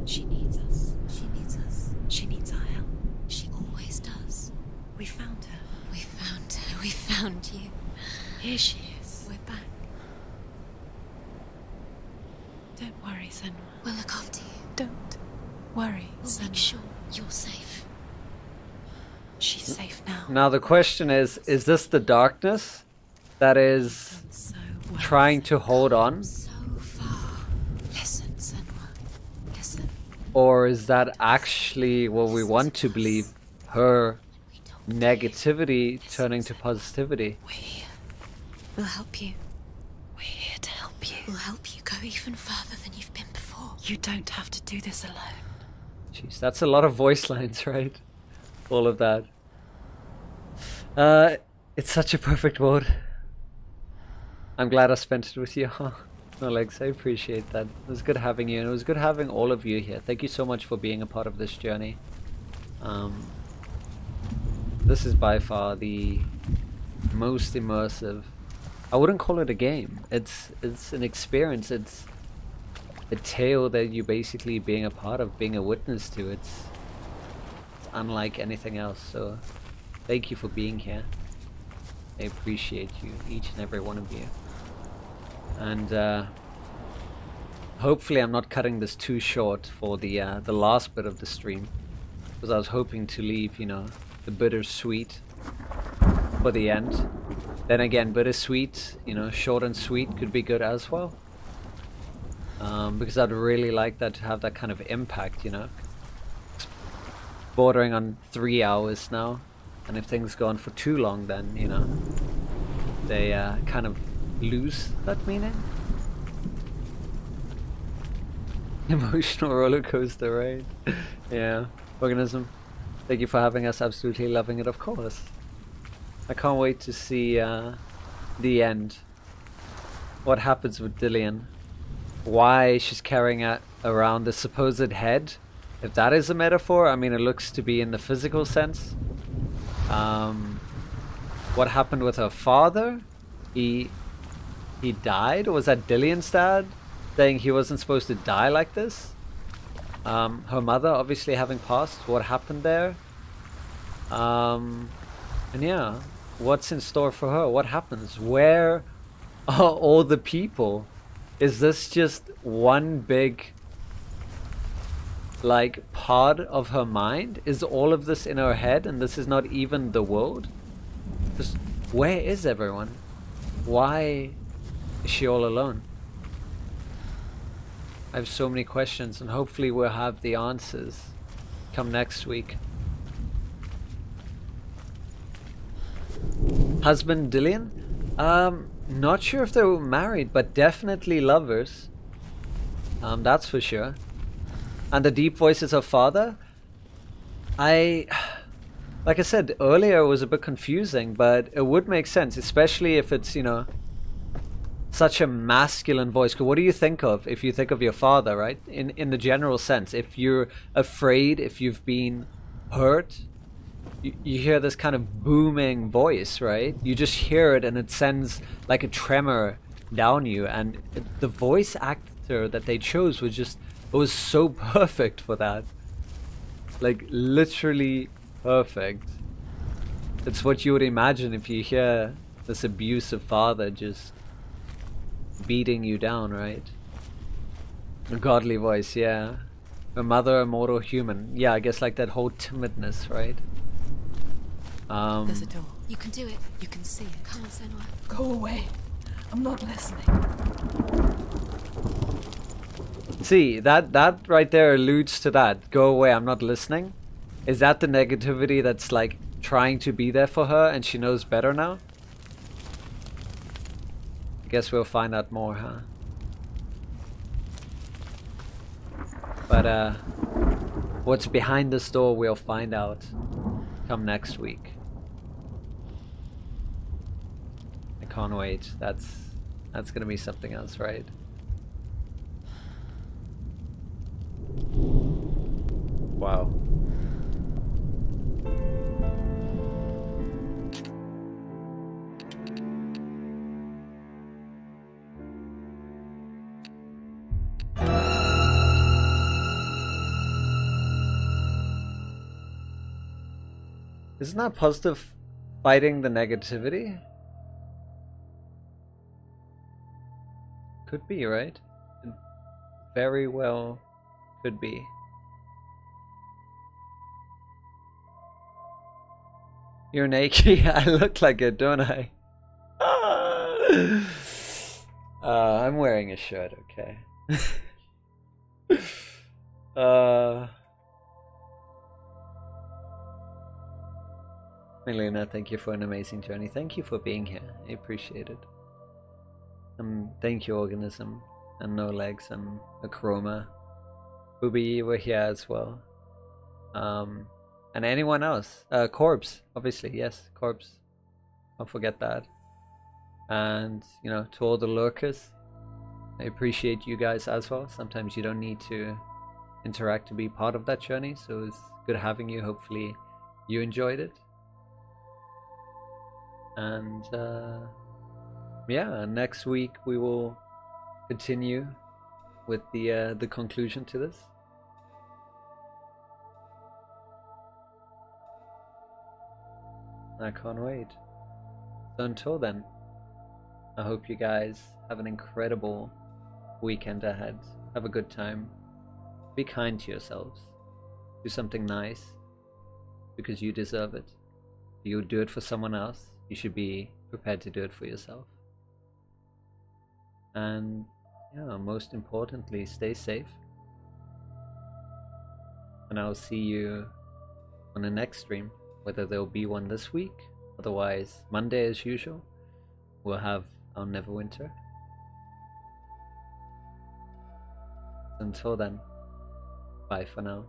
She needs us. She needs us. She needs our help. She always does. We found her. We found her. We found you. Here she is. We're back. Don't worry, Senwa. We'll look after you. Don't worry, Senwa. Make sure you're safe. She's safe now. Now the question is this the darkness that is trying to hold on? So far. Listen, Senwa. Listen. Or is that actually what we want to believe? Her negativity turning to positivity? We're here. We'll help you. We're here to help you. We'll help you go even further than you've been before. You don't have to do this alone. Jeez, that's a lot of voice lines, right? All of that. It's such a perfect word. I'm glad I spent it with you. No, Lex, I appreciate that. It was good having you, and it was good having all of you here. Thank you so much for being a part of this journey. This is by far the most immersive. I wouldn't call it a game. It's an experience. It's a tale that you basically being a part of, being a witness to. It's unlike anything else. So thank you for being here. I appreciate you, each and every one of you. And hopefully I'm not cutting this too short for the last bit of the stream, because I was hoping to leave, you know, the bittersweet for the end. Then again, bittersweet, you know, short and sweet could be good as well. Because I'd really like that to have that kind of impact, you know. It's bordering on 3 hours now, and if things go on for too long, then, you know, they kind of lose that meaning. Emotional roller coaster, right? Yeah. Organism, thank you for having us. Absolutely loving it, of course. I can't wait to see the end. What happens with Dillion? Why she's carrying around the supposed head? If that is a metaphor, I mean, it looks to be in the physical sense. What happened with her father? He died? Or was that Dillion's dad saying he wasn't supposed to die like this? Her mother obviously having passed. What happened there? And yeah, what's in store for her? What happens? Where are all the people? Is this just one big like part of her mind? Is all of this in her head and this is not even the world? Just, where is everyone? Why is she all alone? I have so many questions, and hopefully we'll have the answers come next week. Husband Dillian? Not sure if they were married, but definitely lovers. That's for sure. And the deep voice is her father? Like I said earlier, it was a bit confusing, but it would make sense, especially if it's, you know, such a masculine voice. 'Cause what do you think of if you think of your father, right? In the general sense, if you're afraid, if you've been hurt, you hear this kind of booming voice, right? You just hear it and it sends like a tremor down you, and the voice actor that they chose was just, it was so perfect for that. Like literally perfect. It's what you would imagine if you hear this abusive father just beating you down, right? A godly voice, yeah. A mother, a mortal human. Yeah, I guess like that whole timidness, right? There's a door. You can do it. You can see it. Come on, Senua. Go away. I'm not listening. See, that right there alludes to that. Go away, I'm not listening. Is that the negativity that's like trying to be there for her and she knows better now? I guess we'll find out more, huh? But what's behind this door we'll find out come next week. I can't wait. That's gonna be something else, right? Wow. Isn't that positive fighting the negativity? Could be, right? It very well could be. You're naked. I look like it, don't I? I'm wearing a shirt, okay. Milena, thank you for an amazing journey. Thank you for being here. I appreciate it. Thank you, Organism, and No Legs, and Akroma. Booby, you were here as well. And anyone else. Corpse, obviously, yes, Corpse. Don't forget that. And, you know, to all the lurkers, I appreciate you guys as well. Sometimes you don't need to interact to be part of that journey, so it's good having you. Hopefully you enjoyed it. And yeah, next week we will continue with the conclusion to this. I can't wait. So until then, I hope you guys have an incredible weekend ahead. Have a good time. Be kind to yourselves. Do something nice because you deserve it. You do it for someone else, you should be prepared to do it for yourself. And yeah, most importantly, stay safe. And I'll see you on the next stream, whether there'll be one this week. Otherwise, Monday as usual, we'll have our Neverwinter. Until then, bye for now.